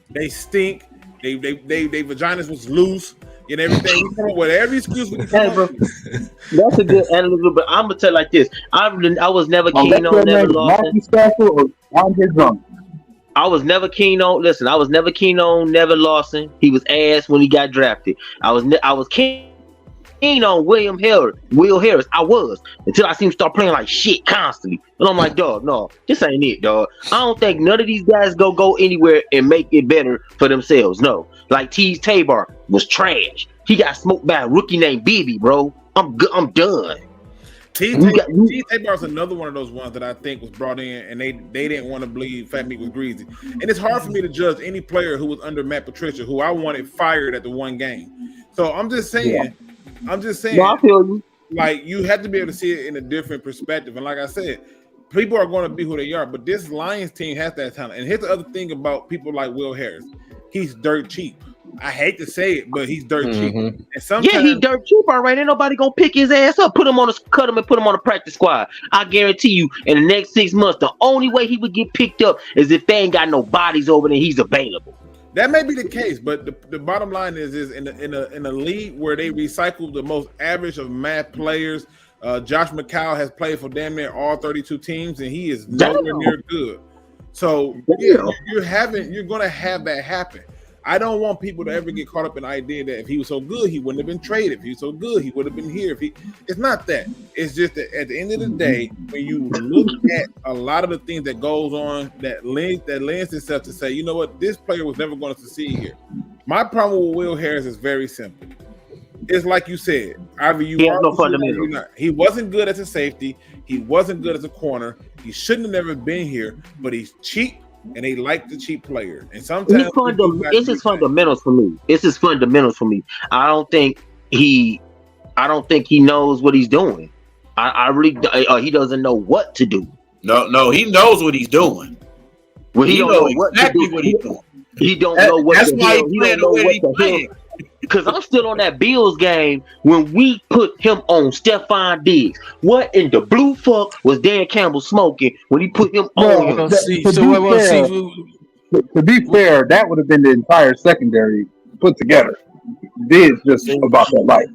They stink. They vaginas was loose and everything. We come up with every excuse we can come up with. That's a good analysis, but I'm gonna tell you like this. I was never keen on Nevin Lawson. I was never keen on Nevin Lawson. He was ass when he got drafted. I was keen on Will Harris. I was until I seen him start playing like shit constantly. And I'm like, dog, no, this ain't it, dog. I don't think none of these guys go anywhere and make it better for themselves. No, like Teez Tabor was trash. He got smoked by a rookie named Bibi, bro. I'm done. Teez Tabor is another one of those ones that I think was brought in, and they didn't want to believe Fat Meat was greasy. And it's hard for me to judge any player who was under Matt Patricia, who I wanted fired at the one game. So I'm just saying. Yeah. No, I feel you. Like, you have to be able to see it in a different perspective. And like I said, people are going to be who they are, but this Lions team has that talent. And here's the other thing about people like Will Harris. He's dirt cheap. I hate to say it, but he's dirt cheap. And sometimes, he's dirt cheap, all right. Ain't nobody gonna pick his ass up, cut him and put him on a practice squad. I guarantee you, in the next 6 months, the only way he would get picked up is if they ain't got no bodies over there. He's available. That may be the case, but the bottom line is in a league where they recycle the most average of math players. Josh McCown has played for damn near all 32 teams, and he is nowhere near good. So you're going to have that happen. I don't want people to ever get caught up in the idea that if he was so good, he wouldn't have been traded. If he was so good, he would have been here. It's not that. It's just that at the end of the day, when you look at a lot of the things that goes on, that lends itself to say, you know what, this player was never going to succeed here. My problem with Will Harris is very simple. It's like you said, either you are no fundamental. Not. He wasn't good as a safety. He wasn't good as a corner. He shouldn't have never been here, but he's cheap and they like the cheap player. And sometimes it's his fundamentals for me. It's his fundamentals for me. I don't think he knows what he's doing. I really he doesn't know what to do. No, he knows what he's doing. Well, he don't know exactly what he's doing. He don't know what that's the why hell. he playing the way he's playing. Because I'm still on that Bills game when we put him on Stephon Diggs. What in the blue fuck was Dan Campbell smoking when he put him on him? To be fair, that would have been the entire secondary put together. Diggs just about that life.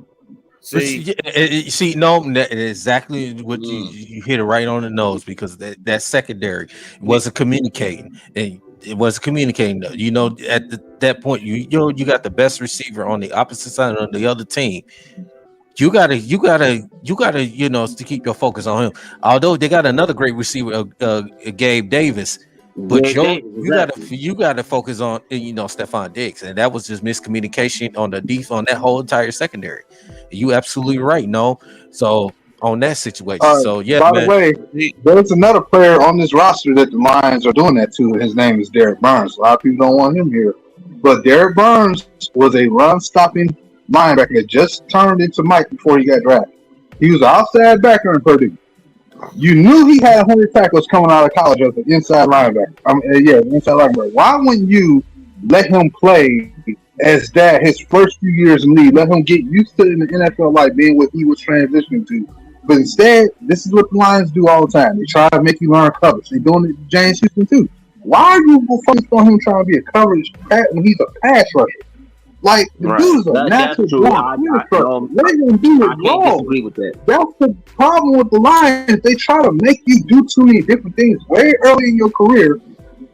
See, no, exactly what you hit it right on the nose, because that secondary wasn't communicating, and it wasn't communicating. You know, at that point, you got the best receiver on the opposite side of the other team. You gotta, to keep your focus on him. Although they got another great receiver, Gabe Davis. But you gotta focus on Stephon Diggs, and that was just miscommunication on that whole entire secondary. You absolutely right, no. So on that situation, By the way, there's another player on this roster that the Lions are doing that to. His name is Derek Burns. A lot of people don't want him here, but Derek Burns was a run-stopping linebacker that just turned into Mike before he got drafted. He was an outside backer in Purdue. You knew he had 100 tackles coming out of college as an inside linebacker. Inside linebacker. Why wouldn't you let him play as that his first few years in the league? Let him get used to in the NFL, like being what he was transitioning to. But instead, this is what the Lions do all the time. They try to make you learn coverage. They're doing it to James Houston too. Why are you focused on him trying to be a coverage when he's a pass rusher? Like, the dude is a natural born. Let him do it wrong. Disagree with that. That's the problem with the Lions. They try to make you do too many different things way early in your career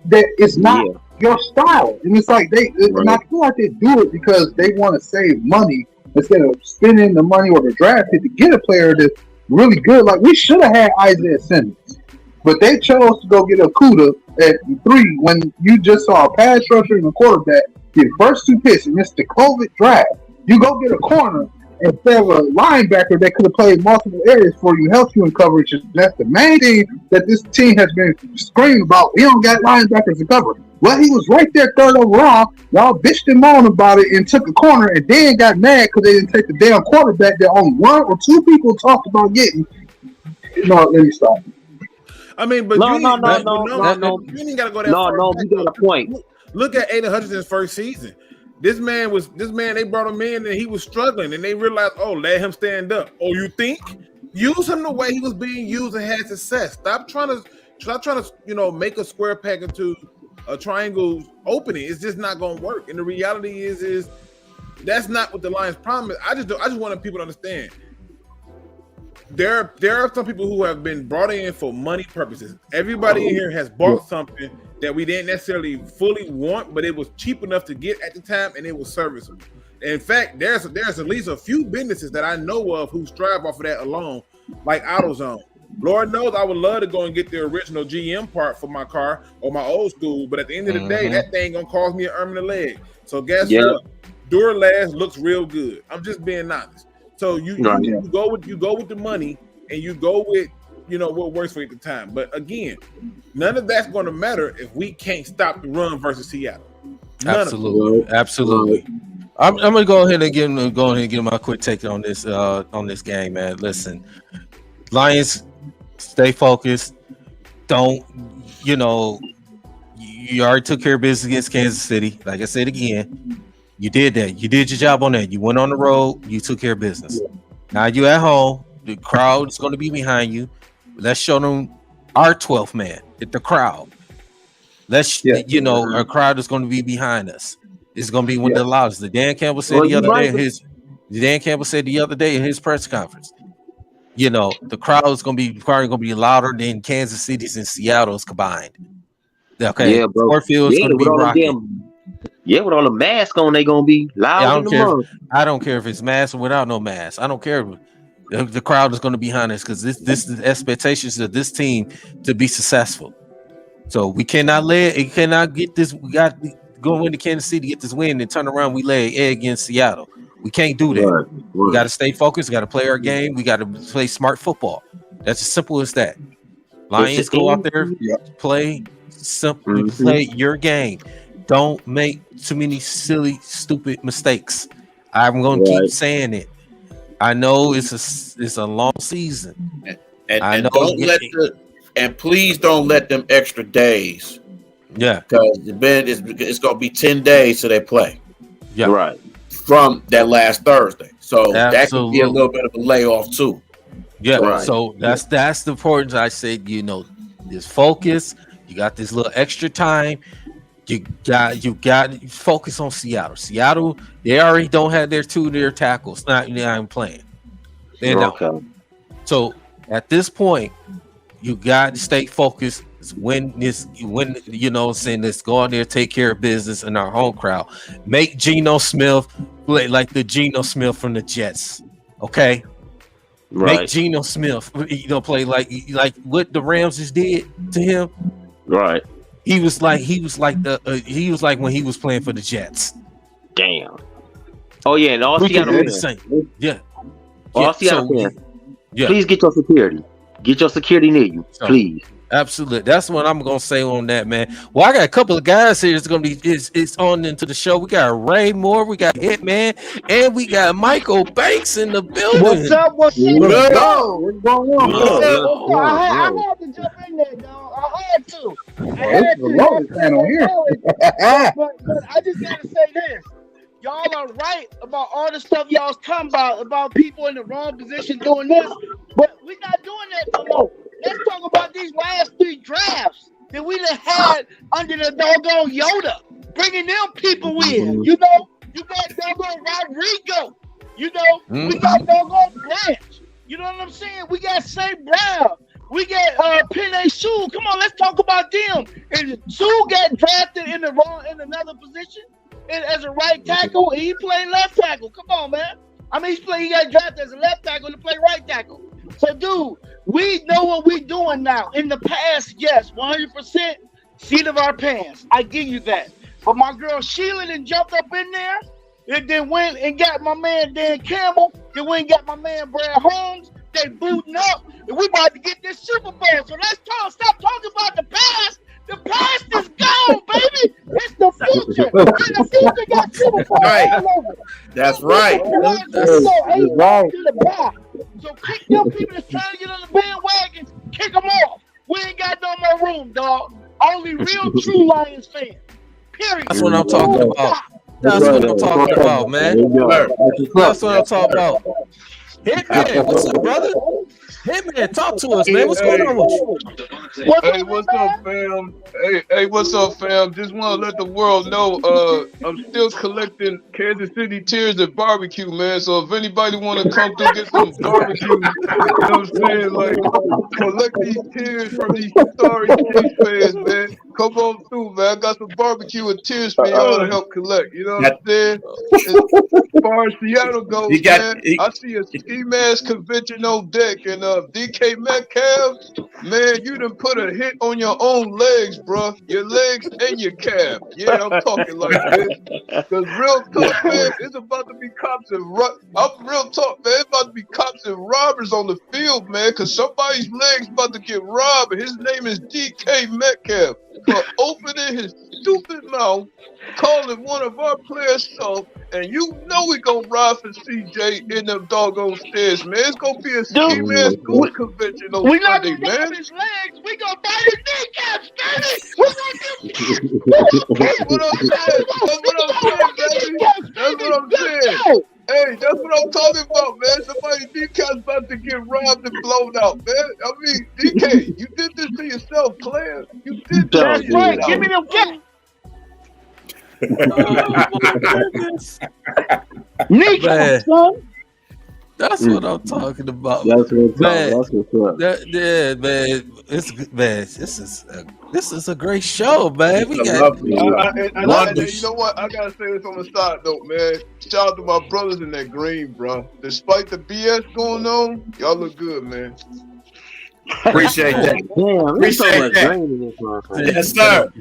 that is not your style. And it's like and I feel like they do it because they want to save money instead of spending the money or the draft pick to get a player that's really good. Like, we should have had Isaiah Simmons, but they chose to go get a Kuda at 3 when you just saw a pass rusher and a quarterback get first 2 picks and missed the COVID draft. You go get a corner instead of a linebacker that could have played multiple areas for you, help you in coverage. That's the main thing that this team has been screaming about. We don't got linebackers to cover. Well, he was right there 3rd overall. Y'all bitched him on about it and took a corner, and then got mad because they didn't take the damn quarterback that only 1 or 2 people talked about getting. No, let me stop. I mean, but you ain't got to go that far. No, you got a point. Look at Aiden Hutchinson's first season. This man, they brought him in and he was struggling, and they realized, let him stand up. Oh, you think? Use him the way he was being used and had success. Stop trying to make a square peg into a triangle opening. It's just not gonna work. And the reality is that's not what the Lions promised. I just want people to understand. There are some people who have been brought in for money purposes. Everybody in here has bought something that we didn't necessarily fully want, but it was cheap enough to get at the time, and it was serviceable. In fact, there's at least a few businesses that I know of who strive off of that alone, like AutoZone. Lord knows I would love to go and get the original GM part for my car or my old school, but at the end of the day, that thing gonna cost me an arm and a leg. So guess what? Duralast looks real good. I'm just being honest. So you go with the money, and you go with what works for you at the time. But again, none of that's going to matter if we can't stop the run versus Seattle. Absolutely. I'm gonna go ahead and give my quick take on this game, man. Listen, Lions, stay focused. Don't you already took care of business against Kansas City. Like I said again. You did that. You did your job on that. You went on the road. You took care of business. Now you at home. The crowd is going to be behind you. Let's show them our 12th man. The crowd. Our crowd is going to be behind us. It's going to be one of the loudest. Dan Campbell said the other day in his press conference. The crowd is going to be louder than Kansas City's and Seattle's combined. Okay. Yeah, bro. Sportfield's going to be rocking. Yeah, with all the masks on, they gonna be loud. I don't care if it's mask or without no mask. I don't care. The crowd is going to be behind us because this is the expectations of this team to be successful. So we cannot get this. We got to go into Kansas City, get this win, and turn around. We lay an egg against Seattle. We can't do that. Right. We got to stay focused. We got to play our game. We got to play smart football. That's as simple as that. Lions go out there, play simply play your game. Don't make too many silly, stupid mistakes. I'm gonna keep saying it. I know it's a long season, and please don't let them extra days. Yeah, because it's gonna be 10 days till they play. Yeah, right. From that last Thursday, so Absolutely. that could be a little bit of a layoff too. Yeah, Right. So that's the importance. I said, this focus. You got this little extra time. You got to focus on Seattle. Seattle, they already don't have their tackles. Not even playing. Okay. So at this point, you got to stay focused. When let's go out there, take care of business in our home crowd. Make Geno Smith play like the Geno Smith from the Jets. Okay. Right. Make Geno Smith, play like what the Rams just did to him. Right. He was like when he was playing for the Jets. Damn. Oh yeah, and all Seattle fans. Yeah. All Seattle fans. Yeah. Please get your security. Get your security near you, please. Absolutely. That's what I'm gonna say on that, man. Well, I got a couple of guys here that's gonna be it's on into the show. We got Ray Moore, we got Hitman, and we got Michael Banks in the building. What's up? What's going on? I had to jump in there, dog. I had to. But I just gotta say this. Y'all are right about all the stuff y'all's talking about people in the wrong position doing this, but we're not doing that no more. Let's talk about these last 3 drafts that we done had under the doggone Yoda, bringing them people in. You got doggone Rodrigo. We got doggone Branch. You know what I'm saying? We got St. Brown. We got Penny Sewell. Come on, let's talk about them. And Sewell got drafted in another position as a right tackle, and he played left tackle. Come on, man. I mean, he got drafted as a left tackle to play right tackle. So, dude, we know what we're doing now. In the past, yes, 100% seat of our pants. I give you that. But my girl Sheila then jumped up in there and then went and got my man Dan Campbell. Then went and got my man Brad Holmes. They booting up. And we about to get this Super Bowl. So let's stop talking about the past. The past is gone, baby. It's the future. And the future got Super Bowl all over. That's right. So kick them people that's trying to get on the bandwagon, kick them off. We ain't got no more room, dog. Only real true Lions fans. Period. That's what I'm talking about. That's what I'm talking about, man. That's what I'm talking about. Hitman, what's up, brother? Hitman, talk to us, man. What's going on with you? Hey, what's up, fam? Hey, what's up, fam? Just want to let the world know I'm still collecting Kansas City tears at barbecue, man. So if anybody want to come through get some barbecue, you know what I'm saying? Like, collect these tears from these sorry Chiefs fans, man. Come on through, man. I got some barbecue and tears for y'all to help collect. You know what I'm saying? As far as Seattle goes, I see a ski mask convention on deck, and DK Metcalf, man, you done put a hit on your own legs, bro. Your legs and your calf. Yeah, I'm talking like this. Because real talk, man, it's about to be cops and I'm real talk, man. It's about to be cops and robbers on the field, man. Because somebody's legs about to get robbed, and his name is DK Metcalf for opening his stupid mouth, calling one of our players soft, and you know we gonna ride for CJ in them doggone stairs, man. It's gonna be a ski man school convention on Sunday, man. His legs. We gonna bite his kneecaps, baby. We gonna That's what I'm saying. That's what I'm saying. Hey, that's what I'm talking about, man. Somebody's kneecap's about to get robbed and blown out, man. I mean, DK, you did this to yourself, player. You did this to yourself. Right. Give me them cats. Kneecaps, son. That's what I'm talking about. That's what's man. That's what's up. Man. This is a great show, man. We got and you know what? I gotta say this on the side note, man. Shout out to my brothers in that green, bro. Despite the BS going on, y'all look good, man. Appreciate that. Damn, Appreciate that. Yes, sir.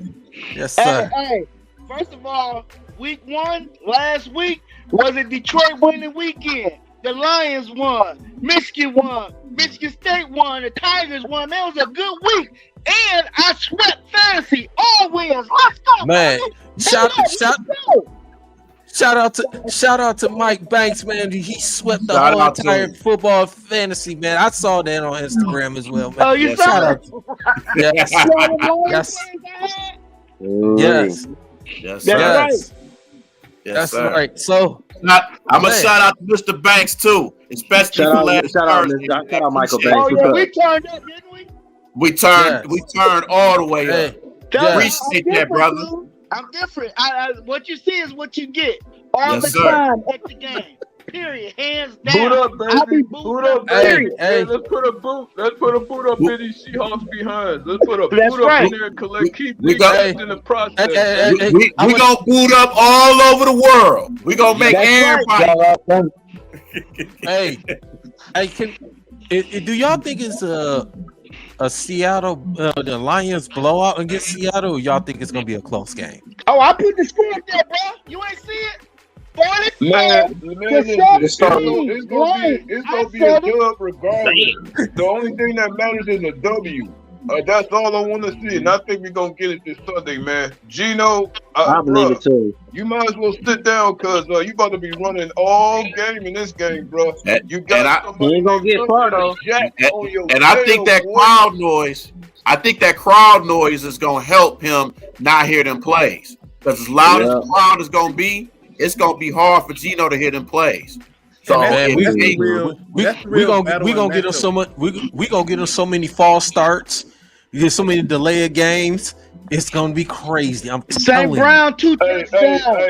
Yes, sir. Hey, first of all, week 1 last week was a Detroit winning weekend. The Lions won. Michigan won. Michigan State won. The Tigers won. Man, it was a good week. And I swept fantasy. All wins. Let's go, Man, baby. shout Let's go. out to Mike Banks, man. He swept the Shout whole out to entire him. football fantasy, man. I saw that on Instagram as well, man. Oh, you Yes, saw shout it? out. Yes. You know the Lions Yes. players I had? Yes. Yes, That's sir. right. Yes. Yes, That's sir. right. So I'm gonna Man. shout out to Mr. Banks too, especially Shout for out, last shout out, Thursday. shout out, Michael Appreciate Banks. Oh, What's yeah, up? we turned up, didn't we? We turned all the way hey, up. yes. Appreciate that, brother. Dude. I'm different. What you see is what you get all Yes, the sir. time at the game. Period. Hands down. Boot up, I'll be baby. booted Boot up, Hey, baby. hey. Man, let's put a boot up in these Seahawks behind. Let's put a That's boot up right. in there and collect keep We these got- guys in the process. Hey, hey, We I would- gonna boot up all over the world. We gonna make That's everybody. Hey, do y'all think it's a Seattle the Lions blowout against Seattle, or y'all think it's gonna be a close game? Oh, I put the score up there, bro. You ain't see it? 45. Man, listen, it's gonna be a dub regardless. The only thing that matters is a W. That's all I want to see, and I think we're gonna get it this Sunday, man. Gino, I believe bruh, it too. you might as well sit down, cause you about to be running all game in this game, bro. And- You and got I- somebody You ain't gonna get far, though. jack on your And I tail, think that boy. crowd noise is gonna help him not hear them plays. Because as loud as the crowd is gonna be, it's gonna be hard for Gino to hear them plays. So Man, if we they- we gonna get him so much. We gonna get him so many false starts. You get so many delay of games. It's gonna be crazy. I'm St. telling you. Brown, 2 Hey, touchdowns. Gerald,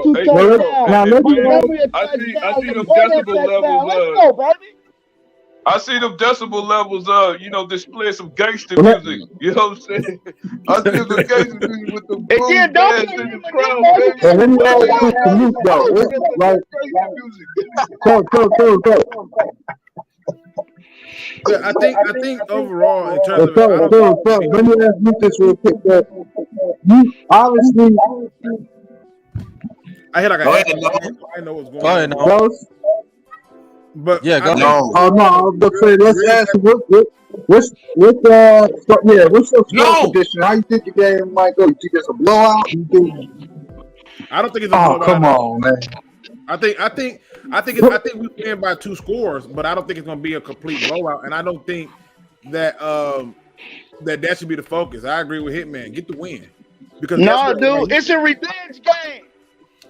Two hey, touchdowns. Gerald, Now, hey, let me man, know. I see them Boy, that decibel touchdown. levels. Let's go, baby. I see them decibel levels. Display some gangster music. You know what I'm saying? I see them gangster music with the boom then don't bands play in the him crowd, again, baby. And let me ask you some news though. Like, go. Yeah, I think overall in terms of So, let me ask you this real quick. You obviously I hear like Go ahead, I know what's going Go ahead, on. now. close. But Yeah, go I ahead. No. Oh no, I was gonna say let's ask you what's your score No. prediction? How you think the game might go? You think it's a blowout? You think? I don't think it's a Oh blowout. come on, man. I think we win by 2 scores, but I don't think it's going to be a complete blowout. And I don't think that that should be the focus. I agree with Hitman. Get the win, because No, dude, it's a revenge game.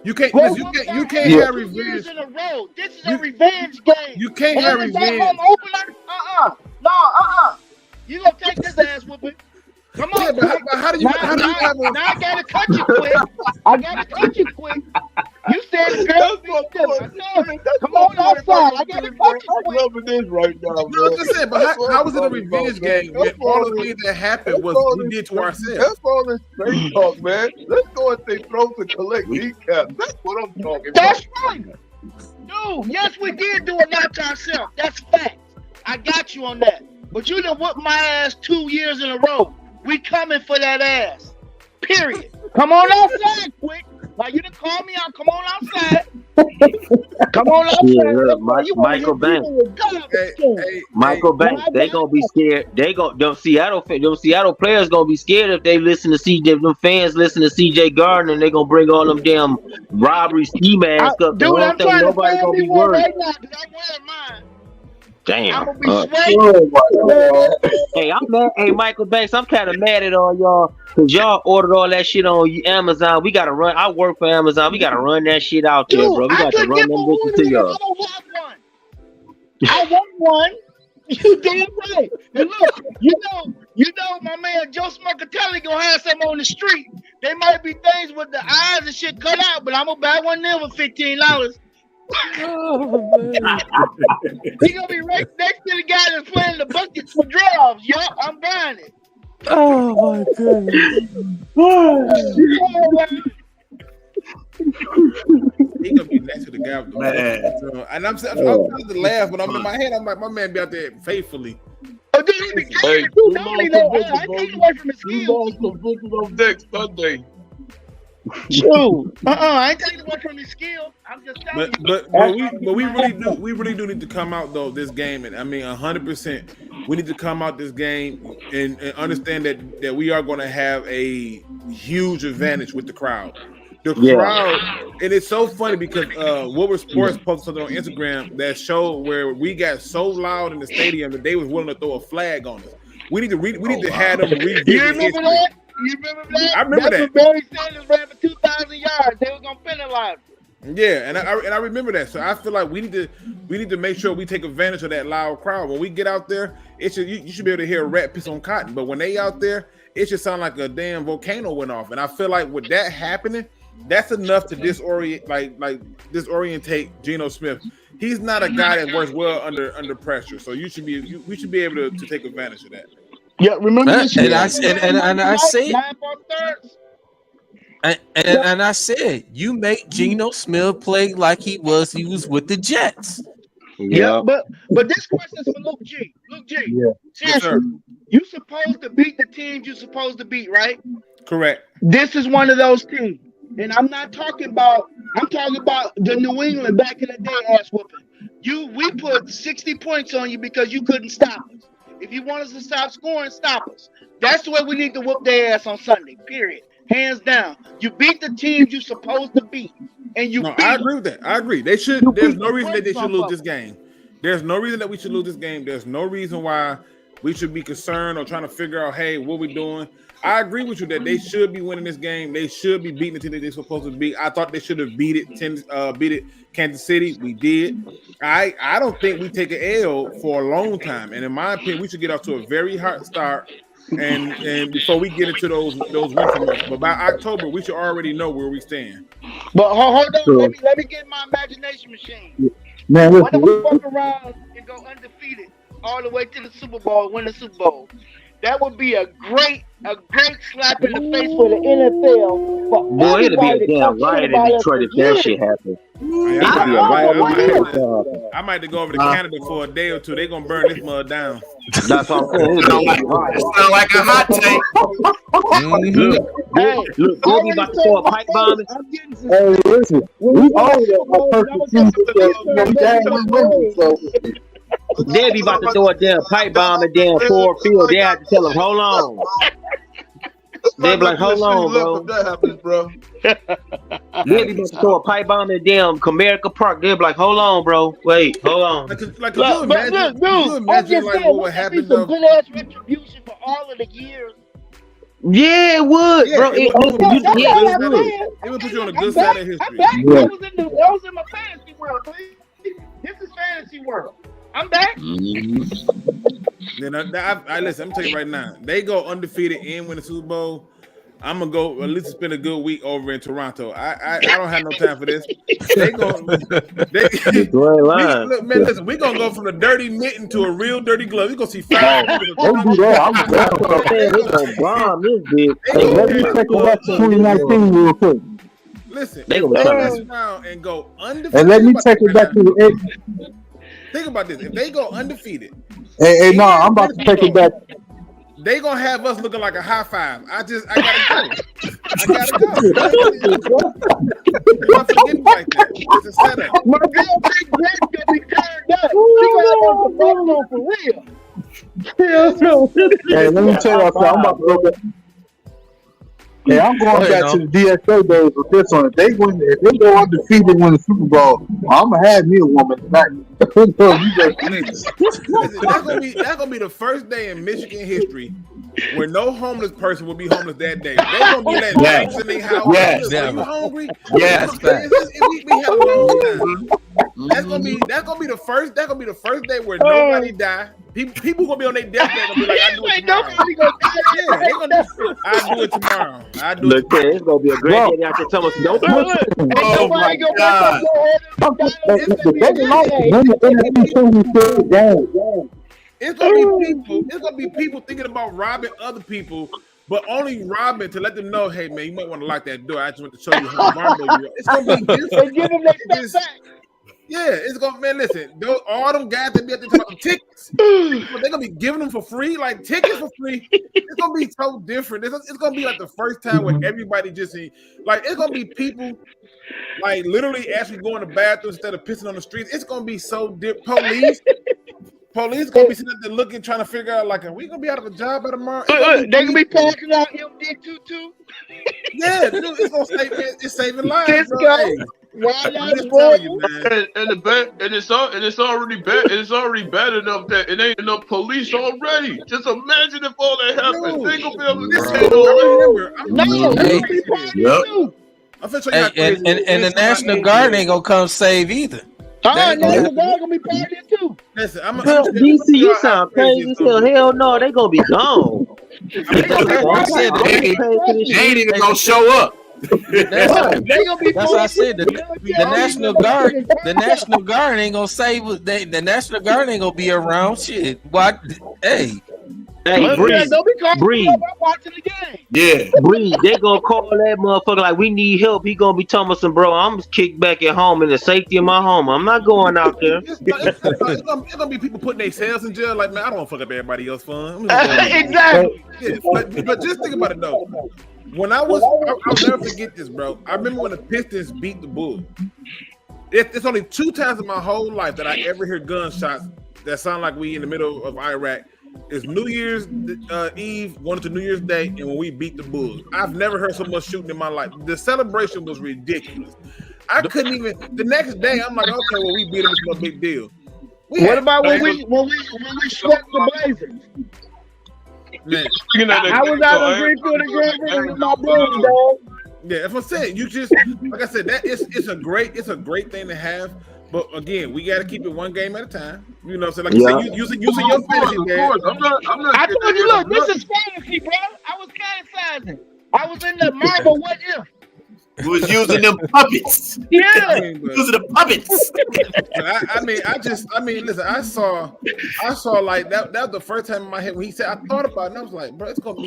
you can't Bro, you can't Yeah. have 2 years revenge. in a row. This is a revenge game. You can't have When is that revenge. home opener? No. You gonna take this ass whooping? Come on, Yeah, but how do you now have a I gotta cut you quick. You said girl, come on outside. I gotta cut you I'm quick. loving this right now, No, bro. I'm just saying, but how was it a revenge game when all the things that happened was we did to ourselves? That's all this straight talk, man. Let's go and say throw to collect kneecaps. That's what I'm talking about. That's right. Dude, yes, we did do a lot to ourselves. That's fact. I got you on that. But you done whooped my ass 2 years in a row. We coming for that ass. Period. Come on outside quick. Like you done call me out. Come on outside. Come on outside. Yeah, look, You wanna Michael hit Banks. people with guns, Hey, Michael Banks, they gonna be scared. Them Seattle players gonna be scared if they listen to CJ. Them fans listen to CJ Gardner, and they gonna bring all them damn robbery ski masks up. dude, I'm trying to Nobody find gonna me be one worried. right now because I'm wearing mine. I'm Damn. gonna be sweating. Oh my God. Hey, I'm mad. Hey, Michael Banks, I'm kind of mad at all y'all because y'all ordered all that shit on Amazon. We gotta run. I work for Amazon. We gotta run that shit out there, Dude, bro. We I got to could run get them one bitches to y'all. I don't have one. I want one. You damn right. And look, you know, my man Joe Smuckatelli gonna have some on the street. They might be things with the eyes and shit cut out, but I'm gonna buy one there for $15. He gonna be right next to the guy that's playing the buckets for drums. Yup, I'm buying it. Oh my goodness. he gonna be next to the guy with the Man. so, and I'm trying to laugh, but I'm in my head. I'm like, my man be out there faithfully. Oh, dude, he be Hey, too. Don't he know? I can't get away from his you skills. lost conviction on next Sunday. True. I ain't taking away from his skill. I'm just telling you. But we really do need to come out though this game, and I mean 100%. We need to come out this game and understand that we are going to have a huge advantage with the crowd. The crowd, and it's so funny because What Were Sports posted something on Instagram that showed where we got so loud in the stadium that they was willing to throw a flag on us. We need to have them revisit You remember history. that? You remember that? I remember That's that. when Barry Sanders ran for 2,000 yards. They were gonna penalize him. Yeah, and I remember that. So I feel like we need to make sure we take advantage of that loud crowd. When we get out there, you should be able to hear a rat piss on cotton. But when they out there, it should sound like a damn volcano went off. And I feel like with that happening, that's enough to disorientate Geno Smith. He's not a guy that works well under pressure. So we should be able to take advantage of that. Yeah, remember this year? And I said, you make Geno Smith play like he was with the Jets. Yeah, but this question is for Luke G. Luke G. Yeah. Seriously, you supposed to beat the teams you're supposed to beat, right? Correct. This is one of those teams. And I'm talking about the New England back in the day ass whooping. We put 60 points on you because you couldn't stop us. If you want us to stop scoring, stop us. That's the way we need to whoop their ass on Sunday, period. Hands down. You beat the teams you're supposed to beat. And you beat I agree with that. I agree. There's no reason that they should lose this game. There's no reason that we should lose this game. There's no reason why we should be concerned or trying to figure out, hey, what we doing? I agree with you that they should be winning this game. They should be beating the team that they're supposed to beat. I thought they should have beat it Kansas City. We did. I don't think we take an L for a long time. And in my opinion, we should get off to a very hot start and before we get into those win promotions. But by October, we should already know where we stand. But hold on, let me get my imagination machine. Man, Why don't we walk around and go undefeated all the way to the Super Bowl, win the Super Bowl? That would be a great slap in the face for the NFL. For Boy, it'd be a damn riot in Detroit if that shit happened. I might have to go over to Canada for a day or two. They're gonna burn this mud down. That's what I'm saying. It sounds like a hot take. Look, Boogie about to throw a pipe bomb. Hey, listen, we always have a perfect team so They'll be about to throw a damn pipe bomb and damn Ford Field. They have to tell them, hold on. They'll be like, hold on, bro. That happens, bro. They'll be about to throw a pipe bomb in damn Comerica Park. They'll be like, hold on, bro. Wait, hold on. Could you imagine like what would happen though? Good ass retribution for all of the years. Yeah, it would, bro. It would put you on a good side of history. That was in my fantasy world, please. This is fantasy world. I'm back. Then I listen. I'm telling you right now. They go undefeated and win the Super Bowl. I'm gonna go at least spend a good week over in Toronto. I don't have no time for this. Look, man, listen. We're gonna go from a dirty mitten to a real dirty glove. You're gonna see 5 don't do that. Bomb this bitch. Hey, let me take it back to 2019 real quick. Listen, They if gonna they try mess that. around and go undefeated. And let me take it back to the Think about this. If they go undefeated, no, I'm about to take it back. they gonna have us looking like a high five. I gotta go. I'm not forgetting like that. It's a setup. My girl Big Black gonna be turned up. She got a for real. Hey, let me tell y'all something. I'm about to go back. Hey, I'm going back to the DSO days with this one. If they go undefeated and win the Super Bowl, I'm gonna have me a woman tonight. Listen, that's gonna be the first day in Michigan history where no homeless person will be homeless that day. They're gonna be letting drinks in their house. Yes. Are you hungry? Yes, fact. We have a long time. That's gonna be the first day where nobody die. People gonna be on their deathbed and be like, I do it tomorrow. I do it tomorrow. Look, it's gonna be a great day after Thomas. Don't Oh my God. It's gonna be people thinking about robbing other people, but only robbing to let them know, hey man, you might want to lock that door. I just want to show you how vulnerable you are. It's gonna be different. Give them that step back. Yeah, it's gonna man. Listen, all them guys that be at the top of tickets, they're gonna be giving them for free, like tickets for free. It's gonna be so different. It's gonna be like the first time where everybody just like it's gonna be people like literally actually going to the bathroom instead of pissing on the streets. It's gonna be so different. Police gonna be sitting there looking, trying to figure out like, are we gonna be out of a job by tomorrow? They gonna be parking out MD22. Yeah, dude, it's gonna save. It's saving lives, bro. Hey, Why not? And it's already bad. It's already bad enough that it ain't enough police already. Just imagine if all that happened. They gonna be able to and the National Guard ain't gonna come save either. National Guard gonna be partying too. Listen, DC, you sound crazy still. Hell no, they gonna be gone. They ain't even gonna show up. That's what I said. The National Guard, ain't gonna save. The National Guard ain't gonna be around. Shit. What? Hey, Breeze. Watching the game. Yeah, Breeze. They gonna call that motherfucker like we need help. He gonna be telling us, bro, I'm kicked back at home in the safety of my home. I'm not going out there. It's gonna be people putting themselves in jail. Like, man, I don't want to fuck up everybody else's fun. Exactly. Yeah, but just think about it though. When I'll never forget this, bro. I remember when the Pistons beat the Bulls. It's only 2 times in my whole life that I ever hear gunshots that sound like we in the middle of Iraq. It's New Year's Eve going into New Year's Day, and when we beat the Bulls. I've never heard so much shooting in my life. The celebration was ridiculous. I couldn't even. The next day, I'm like, okay, well, we beat them. It's no big deal. What about when we swept the Blazers? Man, I was out on Greenfield and Grand River with my brother, dog. Yeah, that's what I'm saying. You just like I said, that it's a great thing to have. But again, we got to keep it one game at a time. You know what I'm saying? Like you said, using your fantasy, man. I'm not. I told you, look, this is fantasy, bro. I was fantasizing. I was in the Marvel What If. You was using them puppets. Yeah, using the puppets. Listen, I saw like that was the first time in my head when he said, I thought about it and I was like, bro, it's gonna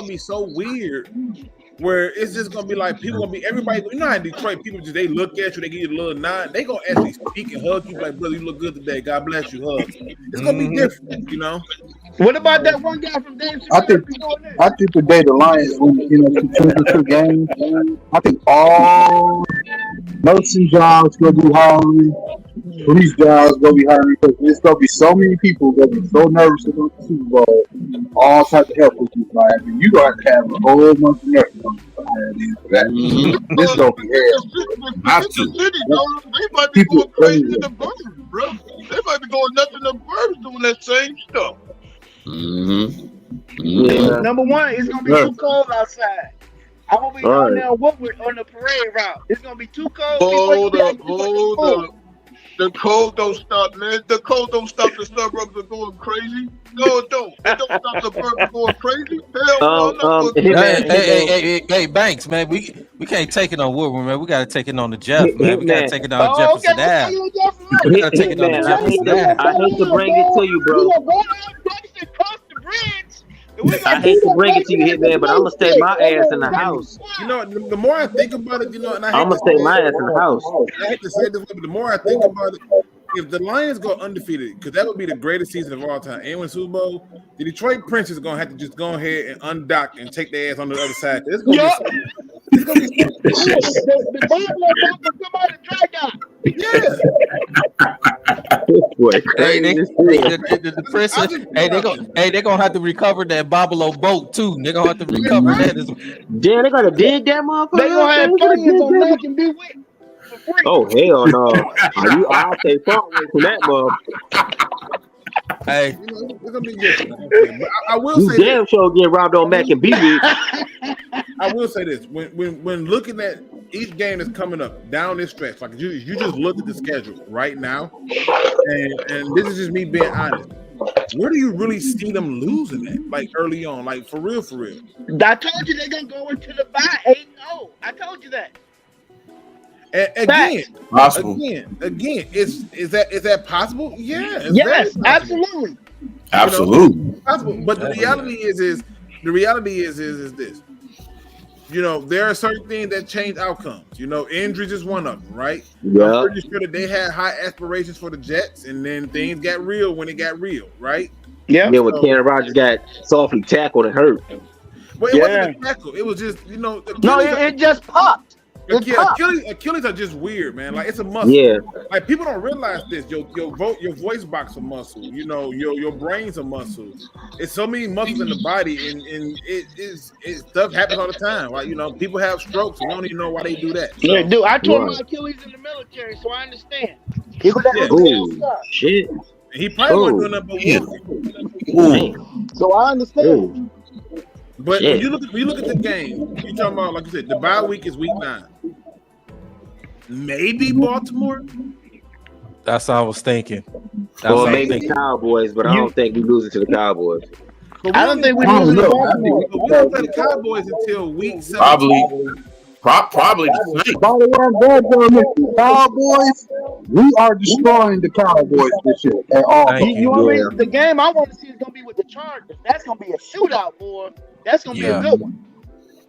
be so weird. Where it's just gonna be like people gonna be everybody. You know how in Detroit people just they look at you, they give you a little nod, they gonna actually speak and hug you like, brother, you look good today. God bless you, hug. It's gonna be different, you know. What about that one guy from Dave? I think the day the Lions win, two games, I think all nursing jobs gonna be hiring, police jobs gonna be hiring because there's gonna be so many people gonna be so nervous about the Super Bowl. All types of help with you, Miami. You gonna have a whole bunch of nurses for that. This gonna be hell. They might be going crazy in the birds, bro. They might be going nuts in the birds doing that same stuff. Yeah. Number one, it's gonna be too cold outside. I'm gonna be down there on the parade route. It's gonna be too cold. Hold up. The cold don't stop, man. The cold don't stop the suburbs from going crazy. No, it don't. It don't stop the suburbs from going crazy. Hell no. Hey, Banks, man, we can't take it on Woodward, man. We gotta take it on the Jeff, man. We gotta take it on Jefferson Ave. We gotta take it on the Jefferson Ave. I hate to bring it to you, bro. I hate to bring it to you, Hitman, but I'm gonna stay my ass in the house. You know, the more I think about it, you know, and I'm gonna stay my ass in the house. I hate to say this, but the more I think about it, if the Lions go undefeated, because that would be the greatest season of all time, and win Super Bowl, the Detroit Princes are gonna have to just go ahead and undock and take their ass on the other side. It's gonna be the Bible about to come out and drag out. Yeah. The Princes, they're gonna have to recover that Bobolo boat too. They're gonna have to recover that. Damn, they gotta dig that motherfucker. They gonna have friends on that can be with. Oh hell no! I'll stay far away from that motherfucker. Hey, it's gonna be different. But I will say damn sure get robbed on Mac and BB. I will say this: when looking at each game that's coming up down this stretch, like you just look at the schedule right now, and this is just me being honest. Where do you really see them losing at? Like early on, like for real, for real. I told you they're gonna go into the bye 8-0. I told you that. Again, is that possible? Yeah. Yes, absolutely. Absolutely. Possible. But the reality is this: you know, there are certain things that change outcomes. You know, injuries is one of them, right? Yeah. I'm pretty sure that they had high aspirations for the Jets, and then things got real when it got real, right? Yeah. And then when Karen Rodgers got softly tackled and hurt. But it wasn't a tackle. It was just, you know, No, it just popped. Achilles are just weird, man. Like, it's a muscle. Yeah. Like, people don't realize this. Your voice box a muscle. You know, your brain's a muscle. It's so many muscles in the body, and it stuff happens all the time. Like, you know, people have strokes and don't even know why they do that. So, Yeah, dude, I tore my Achilles in the military, so I understand. Shit. He probably wasn't doing nothing but So I understand. But when you look at the game, you talking about, like you said, the bye week is week 9. Maybe Baltimore. That's what I was thinking. Or maybe the Cowboys, but I don't think we losing to the Cowboys. I don't think we losing to Baltimore. We don't play the Cowboys until week 7. Probably the same. By the way, Cowboys, we are destroying the Cowboys this year at all. The game I want to see is going to be with the Chargers. That's going to be a shootout, boy. That's going to be a good one.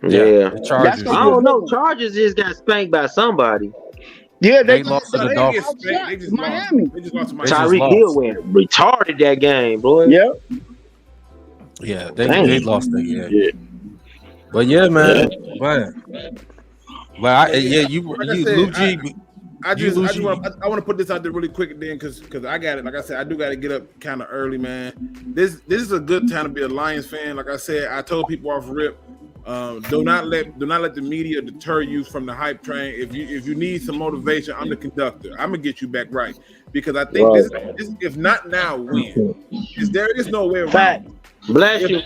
Yeah. The Chargers. I don't know. Chargers just got spanked by somebody. Yeah, they lost to the Dolphins. They just Miami. lost to Miami. Tyreek Hill went retarded that game, boy. Yeah, they lost that game. Yeah. But yeah, man. But Luke G. I want to put this out there really quick then, because I got it. Like I said, I do got to get up kind of early, man. This is a good time to be a Lions fan. Like I said, I told people off rip, do not let the media deter you from the hype train. If you need some motivation, I'm the conductor. I'm gonna get you back right, because I think this if not now, when? There is no way around. Bless you.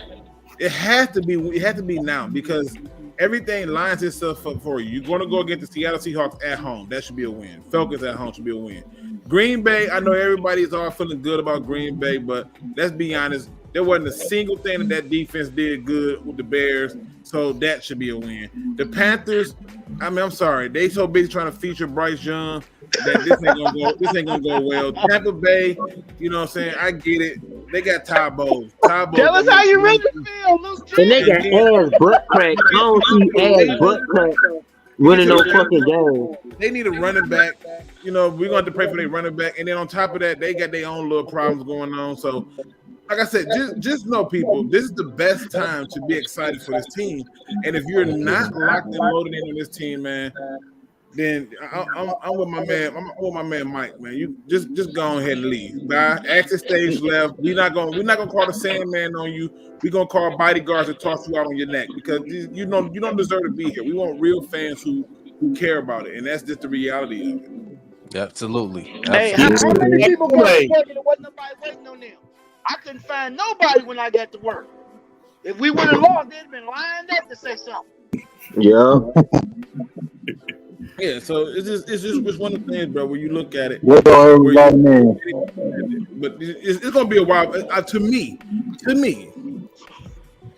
It has to be now, because everything lines itself up for you. You're going to go against the Seattle Seahawks at home. That should be a win. Falcons at home should be a win. Green Bay, I know everybody's all feeling good about Green Bay, but let's be honest, there wasn't a single thing that defense did good with the Bears, so that should be a win. The Panthers, I'm sorry, they so busy trying to feature Bryce Young that this ain't gonna go well. Tampa Bay, you know what I'm saying? I get it. They got Ty Bowles. Tell us how you really feel, Luke G. And they got ass butt crack. I don't see ass butt crack winning no fucking game. They need a running back. You know, we're going to have to pray for their running back. And then on top of that, they got their own little problems going on. So, like I said, just know, people, this is the best time to be excited for this team. And if you're not locked and loaded in on this team, man, then I'm with my man. I'm with my man Mike, man. You just go ahead and leave. Bye. Exit stage left. We're not gonna call the Sandman on you. We're gonna call bodyguards to toss you out on your neck, because you don't deserve to be here. We want real fans who care about it, and that's just the reality of it. Absolutely. Hey, how many people got to work and there wasn't nobody waiting on them? I couldn't find nobody when I got to work. If we would have lost, they'd have been lined up to say something. Yeah. Yeah, so it's just one of the things, bro, where you look at it. But it's gonna be a while. To me,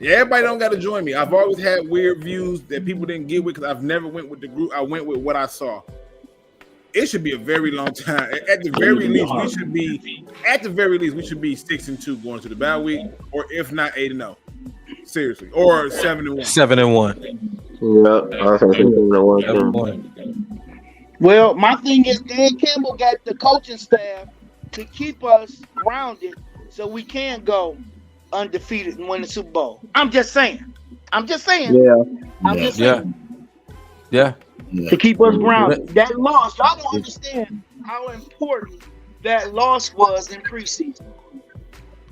yeah, everybody don't got to join me. I've always had weird views that people didn't get with, because I've never went with the group. I went with what I saw. It should be a very long time. At the very least, we should be 6-2 going to the bye week, or if not 8-0. Seriously, or 7-1. 7-1. Well, my thing is, Dan Campbell got the coaching staff to keep us grounded so we can go undefeated and win the Super Bowl. I'm just saying. Yeah. To keep us grounded. That loss, y'all don't understand how important that loss was in preseason.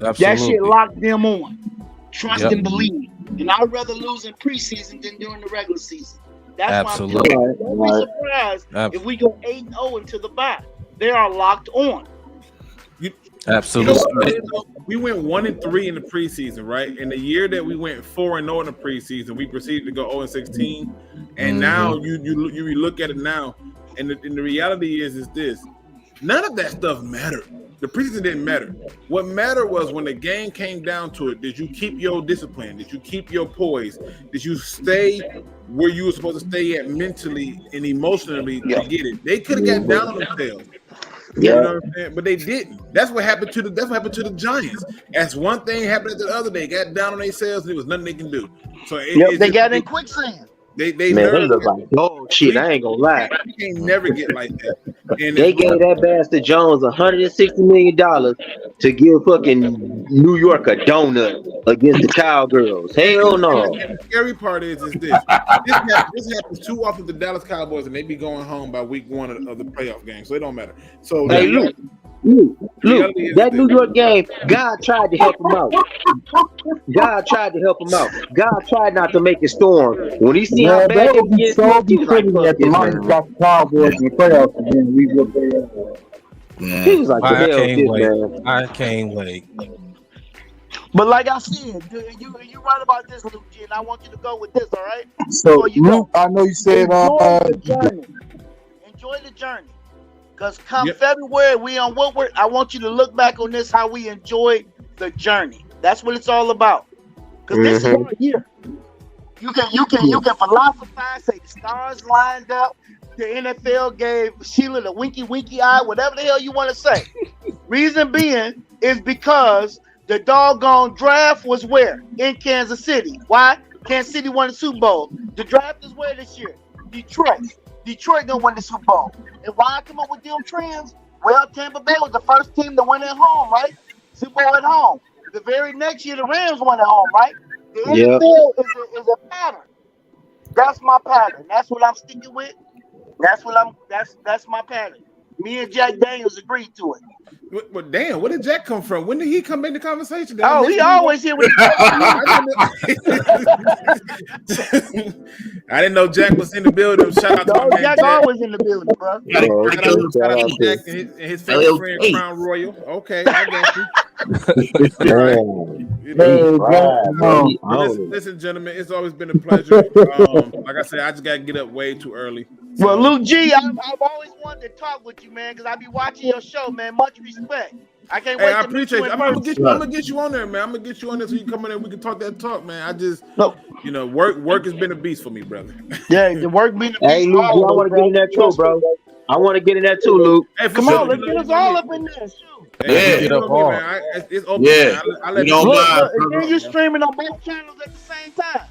Absolutely. That shit locked them on. Trust and believe. And I'd rather lose in preseason than during the regular season. That's absolutely. why I'm don't be surprised if we go 8-0 into the bye. They are locked on. Absolutely. You know, we went 1-3 in the preseason, right? And the year that we went 4-0 in the preseason, we proceeded to go 0-16. And now you look at it now, and the reality is this: none of that stuff mattered. The preseason didn't matter. What mattered was when the game came down to it, did you keep your discipline? Did you keep your poise? Did you stay where you were supposed to stay at mentally and emotionally to get it? They could have got down on themselves. You know what I'm saying? But they didn't. That's what happened to the Giants. That's one thing happened the other day. Got down on themselves and there was nothing they can do. So they got in quicksand. They Man, they nerves. look like dog shit. I ain't gonna lie. You can't never get like that. And They gave that bastard Jones $160 million to give fucking New York a donut against the Cowgirls. Hell no. and the scary part is this. This happens too often to the Dallas Cowboys, and they be going home by week 1 of the playoff game, so it don't matter. So Hey, Luke, that New York game, God tried to help him out. God tried to help him out. God tried not to make it storm. When he see how bad it gets, he was like, fuck this, man. Got the Cowboys in the playoffs again. We will be. He was like, I hell can't this, wait. man. I can't wait. But like I said, you right about this, Luke G, and I want you to go with this, all right? So, you Luke, I know you said enjoy the journey. Because come February, I want you to look back on this, how we enjoyed the journey. That's what it's all about. Because this is our year. You can philosophize, say the stars lined up, the NFL gave Sheila the winky eye, whatever the hell you want to say. Reason being is because the doggone draft was where? In Kansas City. Why? Kansas City won the Super Bowl. The draft is where this year? Detroit. Detroit gonna win the Super Bowl. And why I come up with them trends? Well, Tampa Bay was the first team to win at home, right? Super Bowl at home. The very next year, the Rams won at home, right? The NFL is a pattern. That's my pattern. That's what I'm sticking with. That's my pattern. Me and Jack Daniels agreed to it. But damn, where did Jack come from? When did he come into conversation? Oh, he always here with I didn't know Jack was in the building. Shout out to my man Jack. Always in the building, bro. Shout out to Jack and his favorite friend, Crown Royal. Okay, I got you. Listen, gentlemen, it's always been a pleasure. Like I said, I just gotta get up way too early. So. Well, Luke G, I've always wanted to talk with you, man, because I be watching your show, man. Much respect. I can't wait. I to appreciate meet you. I'm gonna get you on there, man. I'm gonna get you on there so you come in and we can talk that talk, man. I just, work has been a beast for me, brother. Yeah, the work been a beast. Hey, Luke, I want to get in that too, bro. I want to get in that too, Luke. Hey, come on, let's get us all up in there. Hey, it's open. Yeah, I let and then you streaming on both channels at the same time.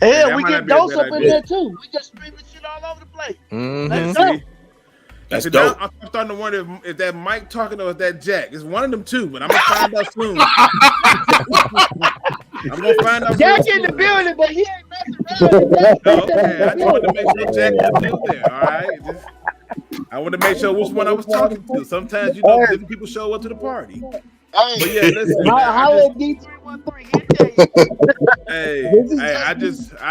Hell, we get Dose up in there too. We just streaming shit all over the place. Let's go. That's dope. I'm starting to wonder if that Mike talking or if that Jack. It's one of them two, but I'm gonna find out soon. I'm gonna find out. Jack in the building, but he ain't messing around. Okay, I just wanted to make sure Jack is still there. All right. I want to make sure which one I was talking to. Sometimes different people show up to the party. Hey, but yeah, listen. How at D313? Hey, I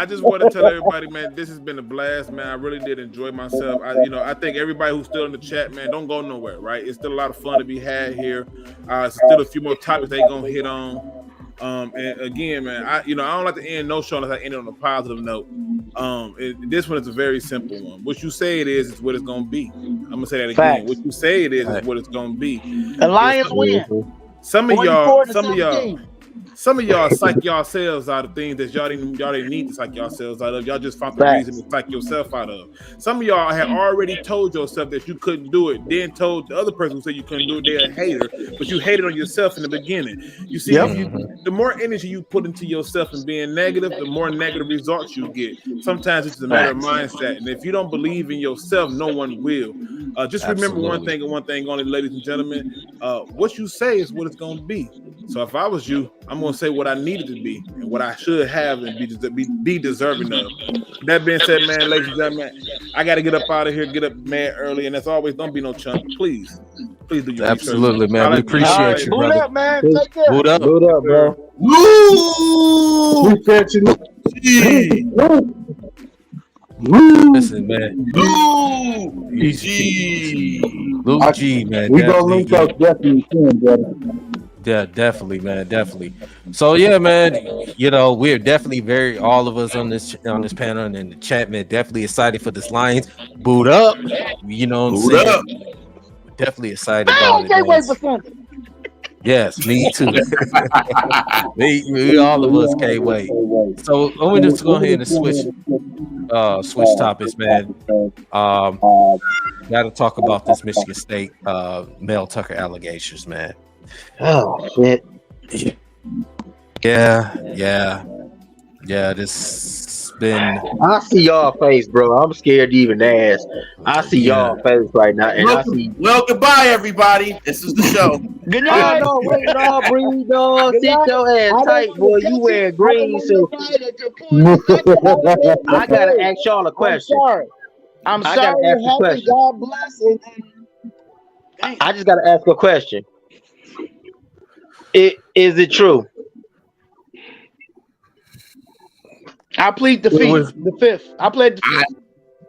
just want to tell everybody, man, this has been a blast, man. I really did enjoy myself. I think everybody who's still in the chat, man, don't go nowhere, right? It's still a lot of fun to be had here. Still a few more topics they gonna hit on. And again, man, I don't like to end no show unless I end it on a positive note. This one is a very simple one. What you say it is what it's gonna be. I'm gonna say that again. Facts. What you say it is what it's gonna be. Alliance win. Some of y'all psych yourselves out of things that y'all didn't need to psych yourselves out of. Y'all just found the reason to psych yourself out of. Some of y'all have already told yourself that you couldn't do it, then told the other person who said you couldn't do it, they're a hater, but you hated on yourself in the beginning. You see, the more energy you put into yourself and being negative, the more negative results you get. Sometimes it's a matter of mindset, and if you don't believe in yourself, no one will. Just remember one thing and one thing only, ladies and gentlemen. What you say is what it's going to be. So if I was you, I'm going to say what I needed to be and what I should have and be deserving of. That being said, man, ladies and gentlemen, I got to get up out of here, get up mad early, and as always, don't be no chump. Please do your absolutely, man. We appreciate you, brother. Boot up, man. Take care. Boot up, bro. Woo! Listen, man. Luke G, man. We gonna link up definitely soon, brother. Yeah, definitely, man, definitely. So yeah, man, we're definitely all of us on this panel and in the chat, man, definitely excited for this Lions. Boot up, you know what I'm saying? Definitely excited about it. Can't wait for Sunday. Yes, me too. we all of us can't wait. So I'm gonna just go ahead and switch topics, man. Got to talk about this Michigan State Mel Tucker allegations, man. Oh shit. Yeah. Yeah, this been I see y'all face, bro. I'm scared to even ask. I see yeah. y'all face right now, and I see. Well, goodbye, everybody. This is the show. Good Oh night. no, wait, no, breathe, dog. Good Sit night. your ass I don't tight, want boy. to You touch it. wearing I don't green, want so nobody to pull this up. I gotta ask y'all a question. I'm I sorry gotta ask it a happened. question. God bless. And I just gotta ask a question. Is it true? I plead the It fifth. was The fifth. I played the fifth.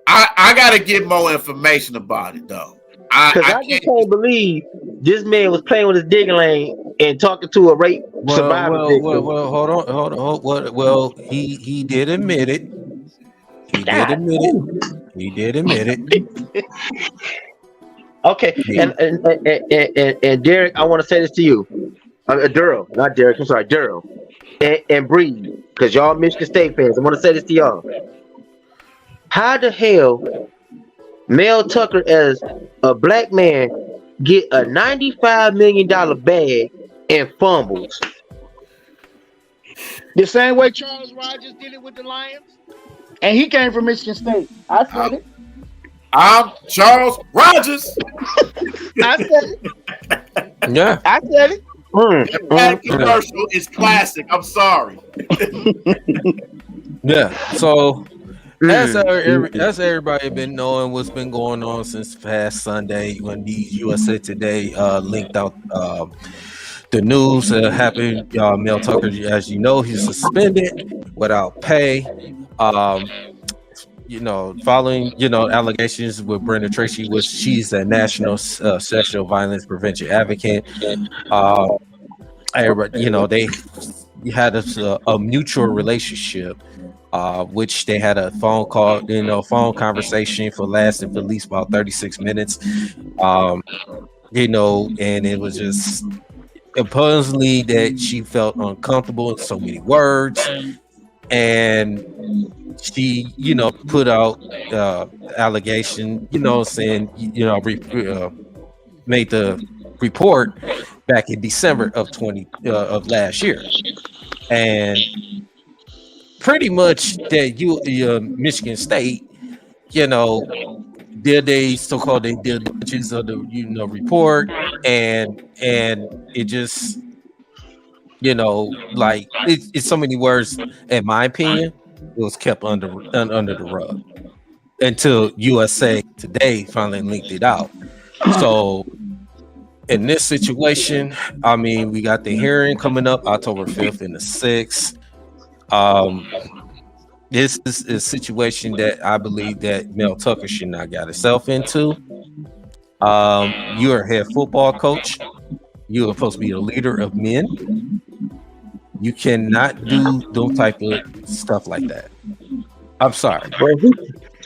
I gotta get more information about it though. Because I I just can't. can't believe this man was playing with his digging lane and talking to a rape survivor victim. hold on. Well, he did admit it. He did God, admit it. He did admit it. okay, Yeah. and Derek, I want to say this to you, Daryl, not Derek. I'm sorry, Daryl, and Breed, because y'all Michigan State fans. I want to say this to y'all. How the hell Mel Tucker, as a black man, get a $95 million bag and fumbles? The same way Charles Rogers did it with the Lions, and he came from Michigan State. I said it. I'm Charles Rogers. I said it. Yeah. I said it. That commercial is classic. I'm sorry. Yeah. So as everybody been knowing what's been going on since past Sunday when the USA Today linked out the news that happened. Mel Tucker, as you know, he's suspended without pay. Following allegations with Brenda Tracy, which she's a national sexual violence prevention advocate. They had a mutual relationship, which they had a phone conversation lasted for at least about 36 minutes. And it was just supposedly that she felt uncomfortable in so many words, and she put out allegation, saying made the report back in December of last year, and pretty much that Michigan State did they so-called due diligence of the report, and it just it's so many words. In my opinion, it was kept under the rug until USA Today finally linked it out. So in this situation, I mean, we got the hearing coming up October 5th and the 6th. This is a situation that I believe that Mel Tucker should not got himself into. You're a head football coach. You're supposed to be a leader of men. You cannot do those type of stuff like that. I'm sorry. Well,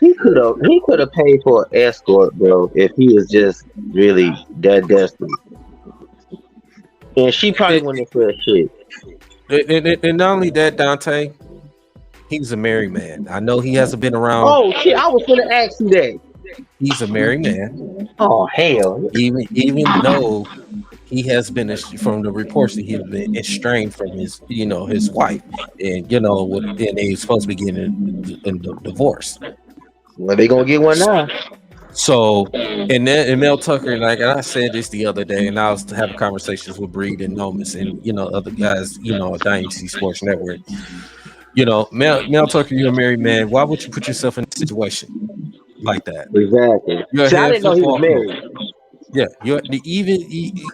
he could have paid for an escort, bro, if he was just really that desperate. And she probably wouldn't have said shit. And not only that, Dante, he's a married man. I know he hasn't been around. Oh shit! I was gonna ask you that. He's a married man. Oh hell! Even though he has been, from the reports, that he's been estranged from his wife, and and they're supposed to be getting a divorce. Well, they gonna get one now. So, and Mel Tucker, like I said this the other day, and I was having conversations with Breed and Nomis and other guys, at Dynasty Sports Network. Mel Tucker, you're a married man. Why would you put yourself in a situation like that? Exactly. See, I didn't know he was married. Yeah, even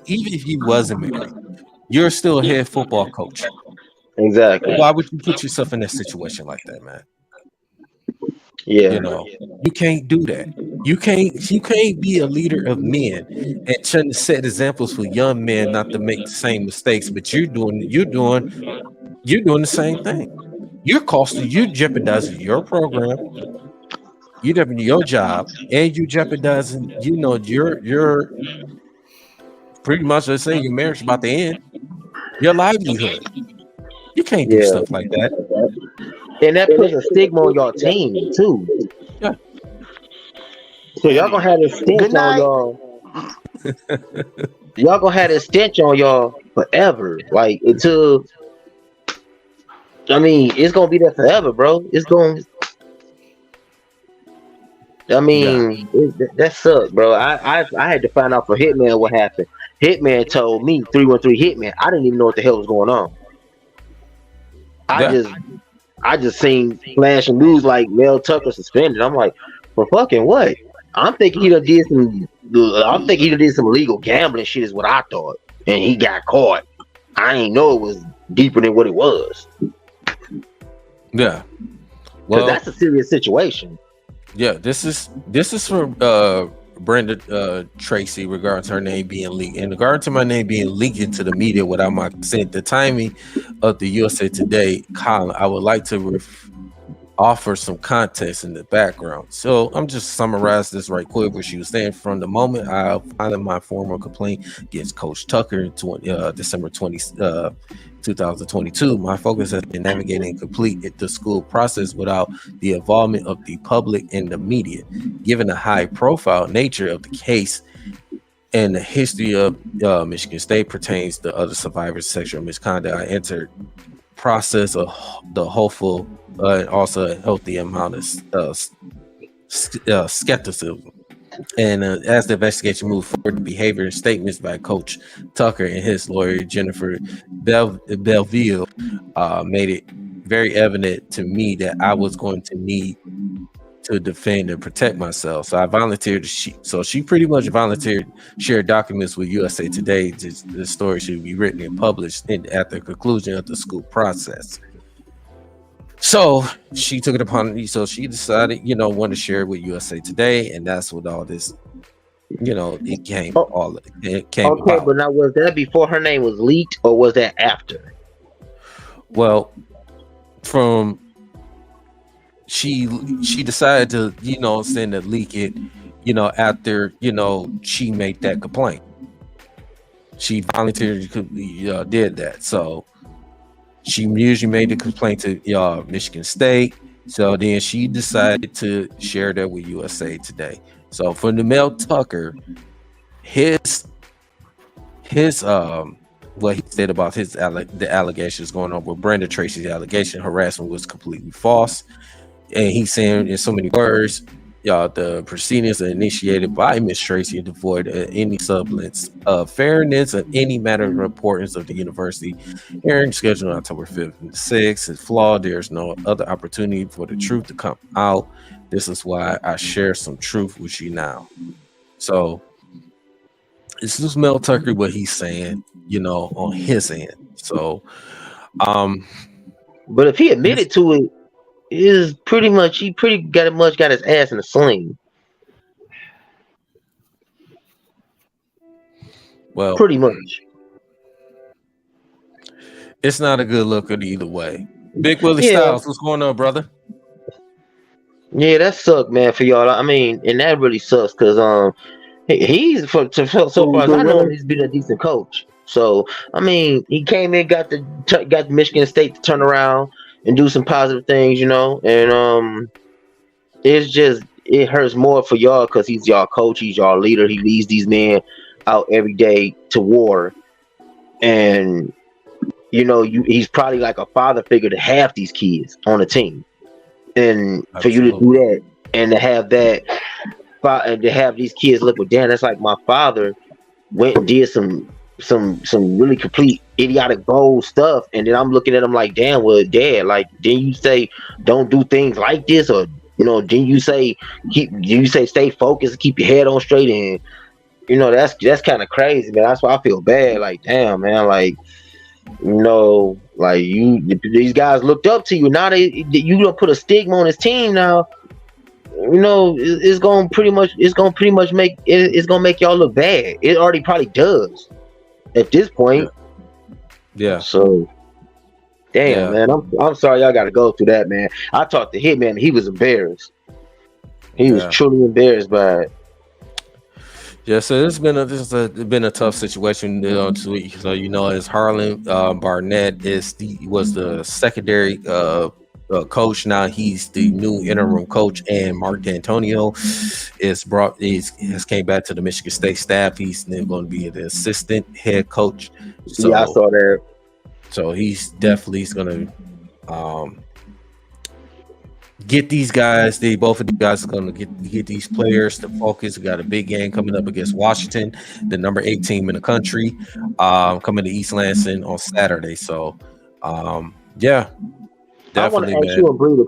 if he wasn't married, you're still a head football coach. Exactly. Why would you put yourself in that situation like that, man? Yeah. You can't do that. You can't be a leader of men and trying to set examples for young men not to make the same mistakes, but you're doing the same thing. You're jeopardizing your program, you're jeopardizing your job, and you jeopardizing, your pretty much, let's say your marriage about to end, your livelihood. You can't do stuff like that. And that puts a stigma on your team too. Yeah. So y'all gonna have this stench on y'all. Y'all gonna have this stench on y'all forever, like until I mean, it's gonna be there forever, bro. It's going. I mean, that sucks, bro. I had to find out for Hitman what happened. Hitman told me 313 Hitman. I didn't even know what the hell was going on. I just seen flash and news like Mel Tucker suspended. I'm like, for fucking what? I'm thinking he done did some illegal gambling shit is what I thought, and he got caught. I ain't know it was deeper than what it was. Yeah, well, that's a serious situation. Yeah, this is for Brenda Tracy regards her name being leaked. In regard to my name being leaked into the media without my consent, the timing of the USA Today column, I would like to offer some context in the background. So I'm just summarize this right quick. What she was saying: from the moment I filed my formal complaint against Coach Tucker in December 2022, my focus has been navigating and complete the school process without the involvement of the public and the media. Given the high profile nature of the case and the history of Michigan State pertains to other survivors of sexual misconduct, I entered process of the hopeful and also a healthy amount of skepticism. And as the investigation moved forward, the behavior and statements by Coach Tucker and his lawyer, Jennifer Belleville, made it very evident to me that I was going to need to defend and protect myself. So I volunteered. She pretty much volunteered, shared documents with USA Today. The story should be written and published at the conclusion of the school process. So she took it upon me. So she decided, wanted to share it with USA Today, and that's what all this, it came. It came. Okay, about. But now was that before her name was leaked, or was that after? Well, she decided to, send a leak it, after she made that complaint. She voluntarily did that. So she usually made the complaint to Michigan State. So then she decided to share that with USA Today. So for the Mel Tucker, his what he said about the allegations going on with Brenda Tracy's allegation harassment was completely false. And he's saying in so many words, the proceedings are initiated by Miss Tracy and devoid of any semblance of fairness of any matter of importance of the university. Hearing scheduled on October 5th and 6th is flawed. There's no other opportunity for the truth to come out. This is why I share some truth with you now. So this is Mel Tucker, what he's saying, on his end. So, but if he admitted to it, is pretty much he got his ass in a sling. Well, pretty much. It's not a good look at either way. Big Willie Styles, what's going on, brother? Yeah, that sucked, man, for y'all. I mean, and that really sucks because he's so far as I know, he's been a decent coach. So I mean, he came in, got Michigan State to turn around and do some positive things, and it hurts more for y'all because he's y'all coach, he's y'all leader, he leads these men out every day to war, and he's probably like a father figure to half these kids on the team, and for you to do that and to have that and to have these kids look, well, damn, that's like my father went and did some really complete idiotic bold stuff, and then I'm looking at him like, damn, well, Dad, like, didn't you say don't do things like this, or didn't you say stay focused, keep your head on straight, and that's kind of crazy, man. That's why I feel bad. Like, damn, man, like, like these guys looked up to you. Now you don't put a stigma on his team now. It's gonna pretty much make y'all look bad. It already probably does at this point. Yeah. So, damn, man, I'm sorry y'all got to go through that, man. I talked to Hitman, and he was embarrassed. He was truly embarrassed by it. Yeah, so this has been a tough situation. So as Harlan Barnett was the secondary coach. Now he's the new interim coach, and Mark D'Antonio has came back to the Michigan State staff. He's then going to be the assistant head coach. So, yeah, I saw that. So he's definitely going to Get these guys. Both of these guys are going to get these players to focus. We got a big game coming up against Washington, the number 8 team in the country, coming to East Lansing on Saturday. So, yeah, definitely. I want to ask you and Bree the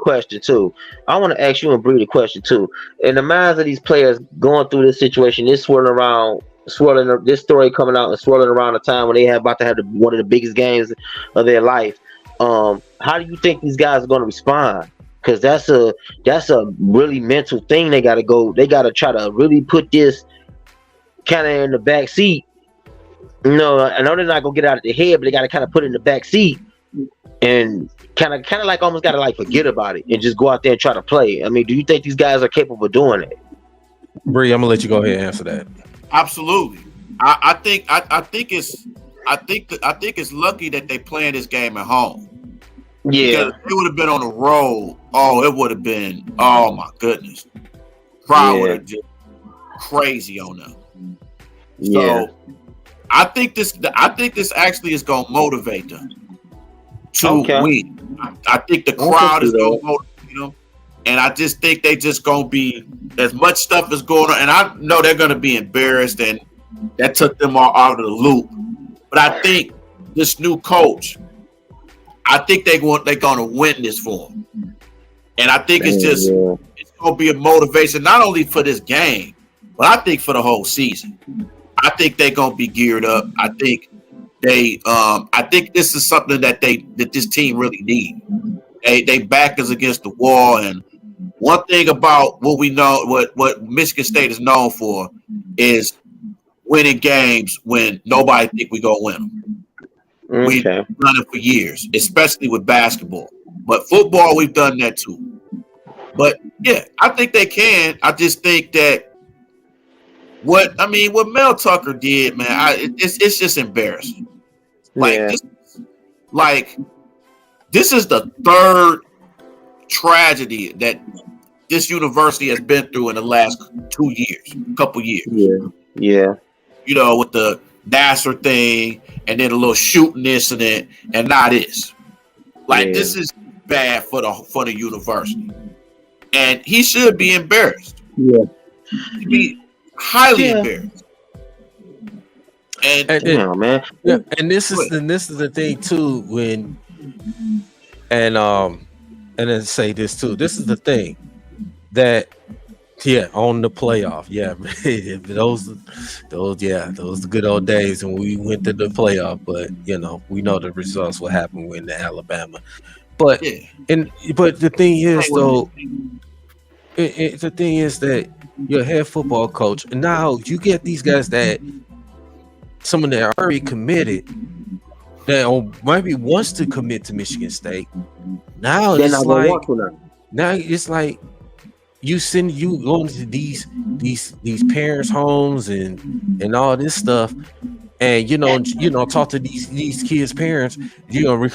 question too. In the minds of these players going through this situation, this this story coming out and swirling around the time when they about to have one of the biggest games of their life. How do you think these guys are going to respond? Because that's a really mental thing. They got to try to really put this kind of in the back seat. I know they're not gonna get out of their head, but they got to kind of put it in the back seat and kind of like almost got to like forget about it and just go out there and try to play. I mean, do you think these guys are capable of doing it? Bree, I'm gonna let you go ahead and answer that. Absolutely. I think it's lucky that they playing this game at home. Yeah, because it would have been on the road. Oh, it would have been. Oh my goodness, crowd would have just crazy on them. So I think this actually is going to motivate them to win. I think the crowd is going to motivate them, and I just think they just going to be as much stuff is going on, and I know they're going to be embarrassed, and that took them all out of the loop. But I think this new coach. I think they're going to win this for them. And I think it's going to be a motivation, not only for this game, but I think for the whole season. I think they're going to be geared up. I think I think this is something that this team really needs. They back us against the wall. And one thing about what we know, what Michigan State is known for is winning games when nobody think we're going to win them. We've done it for years, especially with basketball. But football, we've done that too. But yeah, I think they can. I just think that what Mel Tucker did, man, it's just embarrassing. This is the third tragedy that this university has been through in the last couple years. Yeah. With the Nassar thing, and then a little shooting incident, and now this. This is bad for the university, and he should be embarrassed. Yeah, he'd be highly embarrassed. And man. Yeah, and this is the thing too. And then say this too. This is the thing that. Yeah, on the playoff. Yeah, those the good old days when we went to the playoff. But we know the results. What happened when the Alabama. But the thing is though, the thing is that you're a head football coach, and now you get these guys that some of them are already committed, that maybe wants to commit to Michigan State. Now it's like. You going to these parents' homes and all this stuff, and talk to these kids' parents. Talk,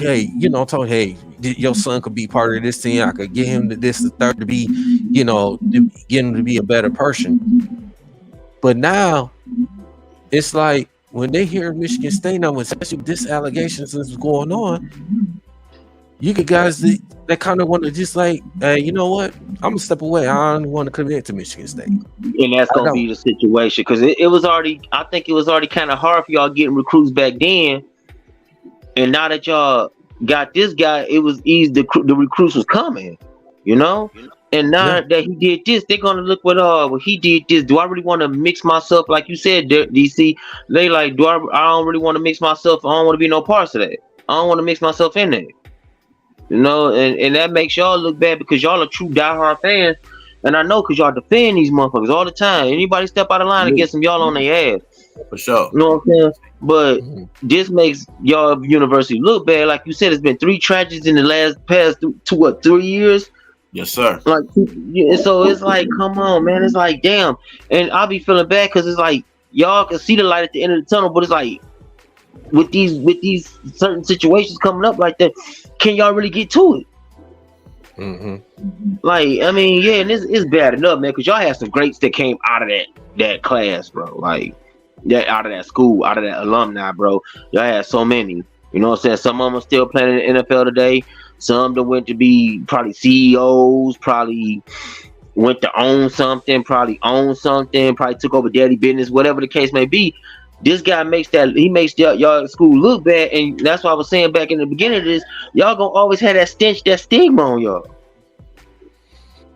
hey, your son could be part of this team. I could get him to this, the third, to be, get him to be a better person. But now it's like when they hear Michigan State now, especially with this allegations that's going on. You get guys that kind of want to just like, you know what? I'm gonna step away. I don't want to commit to Michigan State, and that's gonna be the situation because it was already. I think it was already kind of hard for y'all getting recruits back then, and now that y'all got this guy, it was easy. The recruits was coming, And now that he did this, they're gonna look well, he did this. Do I really want to mix myself, like you said, DC? They like, I don't really want to mix myself. I don't want to be no parts of that. I don't want to mix myself in there. And that makes y'all look bad because y'all are true diehard fans, and I know because y'all defend these motherfuckers all the time. Anybody step out of line against them, y'all on their ass. For sure. You know what I'm saying? But this makes y'all university look bad. Like you said, it's been 3 tragedies in the past 3 years. Yes, sir. So it's like, come on, man. It's like, damn. And I'll be feeling bad because it's like y'all can see the light at the end of the tunnel, but it's like with these certain situations coming up like that, can y'all really get to it? Like, I mean, and it's bad enough, man, because y'all had some greats that came out of that class, bro. Like, that out of that school, out of that alumni, bro. Y'all had so many. You know what I'm saying? Some of them are still playing in the NFL today. Some that went to be probably CEOs, probably went to own something, probably took over daddy business, whatever the case may be. This guy makes y'all school look bad, and that's why I was saying back in the beginning of this, y'all gonna always have that stench, that stigma on y'all.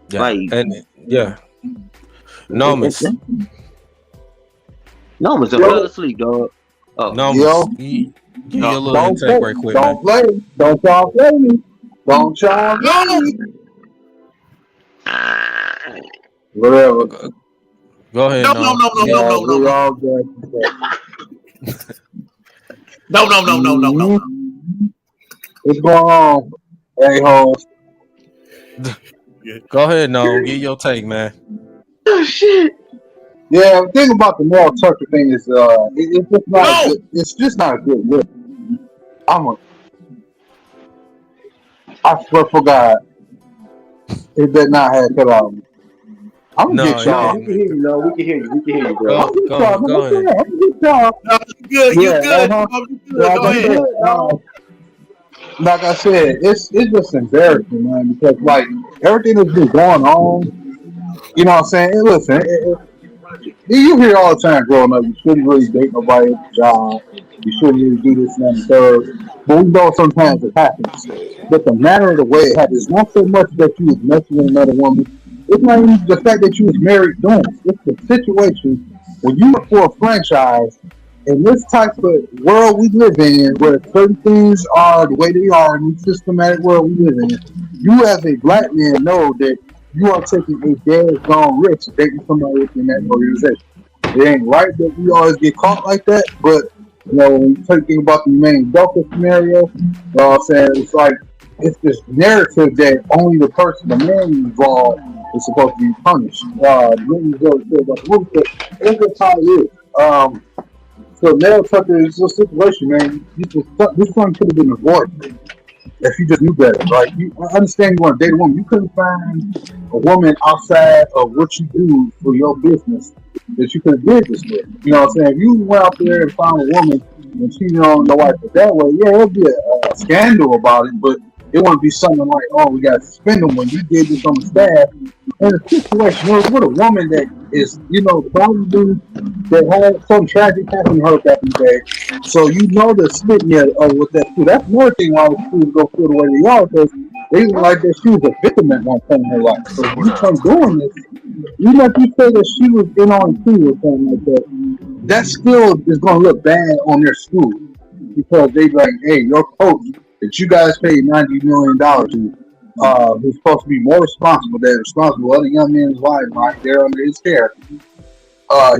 Yeah, Like, and yeah, Nomus, fell asleep, dog. Oh, Nomus, give you a little intake right quick, don't man. play. Don't y'all play me. Don't y'all play me. Whatever. Go ahead. No. What's going on, a-holes? Go ahead, no. Get your take, man. Oh shit. Yeah, the thing about the Mel Tucker thing is, it's just not. No! It's just not a good look. I swear for God, it did not have cut out. I'm gonna get y'all. We can hear you, no. We can hear you, bro. Go ahead. I'm gonna get y'all. No, you good. Go ahead. Like I said, it's just embarrassing, man, because like everything that's been going on, you know what I'm saying? And listen, you hear all the time growing up, you shouldn't really date nobody at the job, you shouldn't really do this and that and third. But we know sometimes it happens. But the manner of the way it happens, not so much that you was messing with another woman, it's not even the fact that you was married doing it. It's the situation when you work for a franchise. In this type of world we live in, where certain things are the way they are in the systematic world we live in, you as a black man know that you are taking a daggone risk dating somebody within that organization. It ain't right that we always get caught like that, but you know, when you think about the main Delta scenario, you know what I'm saying, it's like it's this narrative that only the person, the man involved, is supposed to be punished. It's just how it is. So Mel Tucker is a situation, man. This one could have been avoided if you just knew better. Like, I understand you want to date a woman. You couldn't find a woman outside of what you do for your business that you could have did this with. You know what I'm saying? If you went out there and found a woman and cheated on your wife that way, yeah, it'll be a scandal about it, but it wouldn't be something like, oh, we got to suspend them when you did this on the staff. And the situation was with a woman that is, you know, probably that had some tragic happen to her back in the day. So you know the stigma of what that too. That's another thing why the schools go feel the way they are, because they look like that she was a victim at one point in her life. So you come doing this, even if you say that she was in on too or something like that, that still is going to look bad on their school, because they like, hey, your coach that you guys paid $90 million to, who's supposed to be more responsible than responsible other young man's life right there under his care.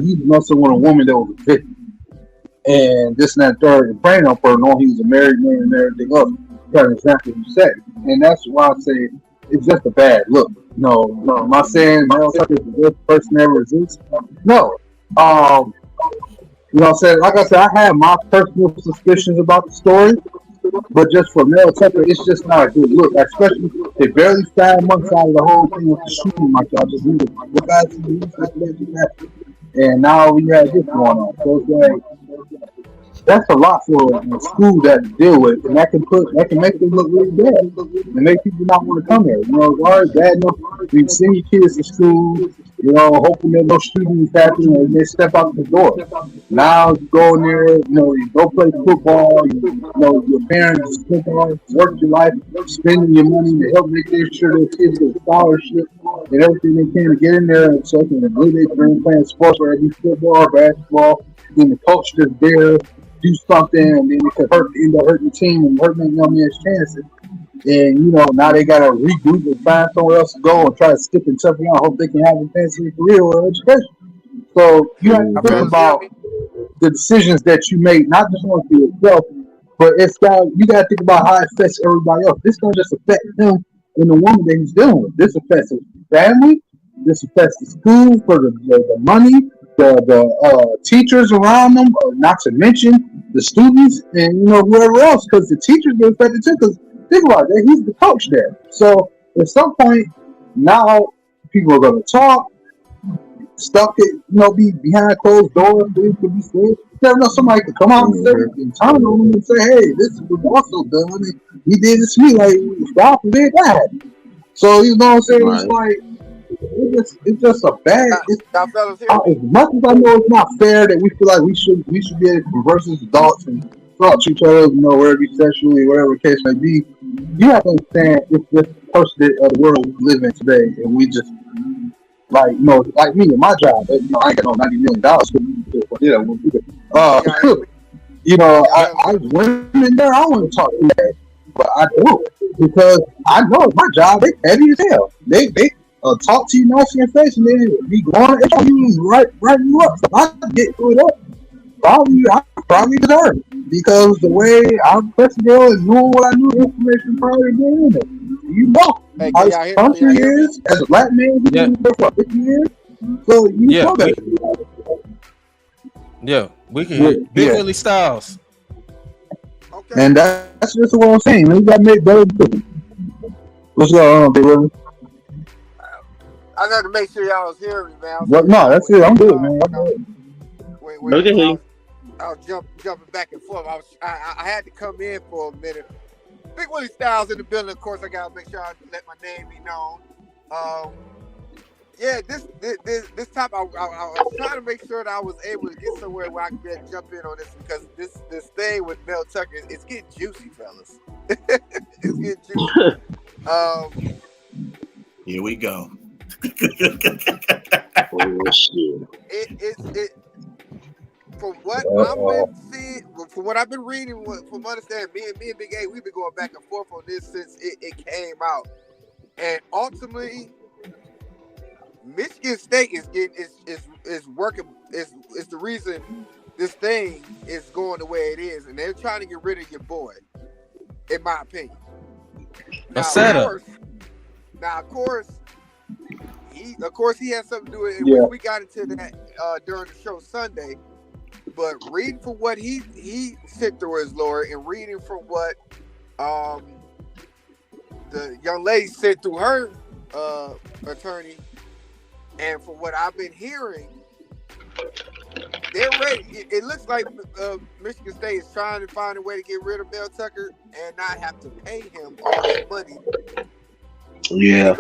He's messing with a woman that was a victim, and this and that third, and praying on her, knowing he was a married man and everything else. That's exactly what you said, and that's why I say it's just a bad look. No, am I saying Mel Tucker is the worst person ever exists? No. You know what I'm saying? Like I said, I have my personal suspicions about the story. But just for Mel Tucker, it's just not a good look. Especially, they barely 5 months out of the whole thing with the shooting, like y'all just knew. And now we have this going on. So it's like, that's a lot for a school that to deal with, and that can make them look really bad and make people not want to come here. You know, it's already bad enough. You send your kids to school, you know, hoping that no shootings happen and they step out the door. Now you go in there, you know, you go play football, you know, your parents work your life, spending your money to help make sure their kids get a scholarship and everything they can to get in there and so they can live their dream playing sports, whether it be football or basketball. Then the coach just there, do something, and then it could end up hurting the team and hurting that young man's chances. And you know, now they gotta regroup and find somewhere else to go and try to stick in something out, hope they can have a fancy career or education. So you have to think about the decisions that you make, not just only for yourself, but you gotta think about how it affects everybody else. This don't just affect him and the woman that he's dealing with. This affects his family, this affects the school for the money, the teachers around them, not to mention the students and, you know, whoever else, because the teachers get affected too, because think about it, he's the coach there. So at some point, now people are going to talk, stuff could, be behind closed doors, things could be said. You never know, somebody could come out and say and turn on them and say, "Hey, this was also done, and he did this to me." Like, God forbid that happened. So you know what I'm saying? Right. It's like it's just a bad. Now, fellas, here. As much as I know it's not fair that we feel like we should be able to converse as adults and talk to each other, wherever sexually, whatever the case may be. You have to understand it's just the person of the world we live in today, and we just like like me and my job. I ain't got no $90 million. I went in there. I want to talk to that, but I don't because I know my job. They heavy as hell. They talk to you nice in your face and then be going at you right you up. So I get screwed up. I probably deserve it because the way I'm pressing girl and knowing what I knew information prior to doing it. You know how this country is as a black man. We've been there for 50 years. So you know that. Yeah, we can hear Big Willie Styles. Okay. And that's just what I'm saying. We got to make better decisions. What's going on, Big Willie? I got to make sure y'all was hearing me, man. No, that's it. I'm good, man. I'm good. I was jumping back and forth. I had to come in for a minute. Big Willie Styles in the building. Of course, I gotta make sure I let my name be known. This time I was trying to make sure that I was able to get somewhere where I could be able to jump in on this because this thing with Mel Tucker, it's getting juicy, fellas. It's getting juicy. Here we go. Oh shit! From what I've been seeing, from what I've been reading, from understanding, me and Big A, we've been going back and forth on this since it came out, and ultimately, Michigan State is working is the reason this thing is going the way it is, and they're trying to get rid of your boy, in my opinion. Now, of course, he has something to do with it. Yeah. We got into that during the show Sunday. But reading from what he sent through his lawyer and reading from what the young lady sent through her attorney, and from what I've been hearing, they're ready. It looks like Michigan State is trying to find a way to get rid of Mel Tucker and not have to pay him all that money. Yeah, it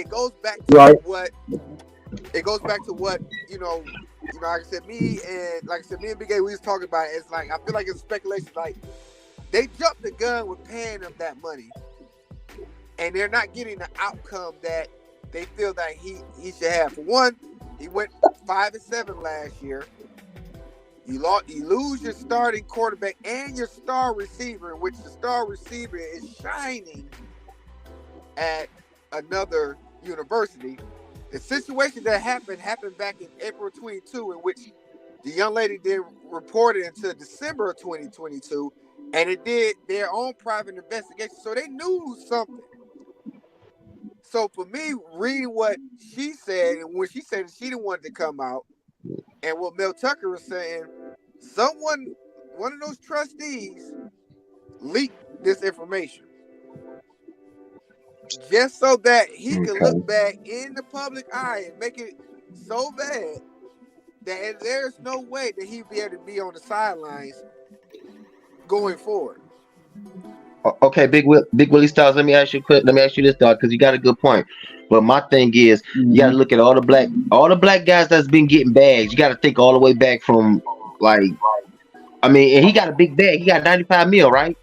goes back to what like I said, me and Big A, we was talking about it. It's like I feel like it's speculation. Like they jumped the gun with paying him that money, and they're not getting the outcome that they feel that he should have. For one, he went 5-7 last year. You lose your starting quarterback and your star receiver, in which the star receiver is shining at another university. The situation that happened back in April 22, in which the young lady did report it until December of 2022, and it did their own private investigation, so they knew something. So for me, reading what she said, and when she said she didn't want it to come out, and what Mel Tucker was saying, one of those trustees leaked this information. Just so that he can look back in the public eye and make it so bad that there's no way that he'd be able to be on the sidelines going forward. Okay, Big Willie Styles. Let me ask you this, dog, because you got a good point. But my thing is, you got to look at all the black guys that's been getting bags. You got to think all the way back from and he got a big bag. He got 95 mil, right?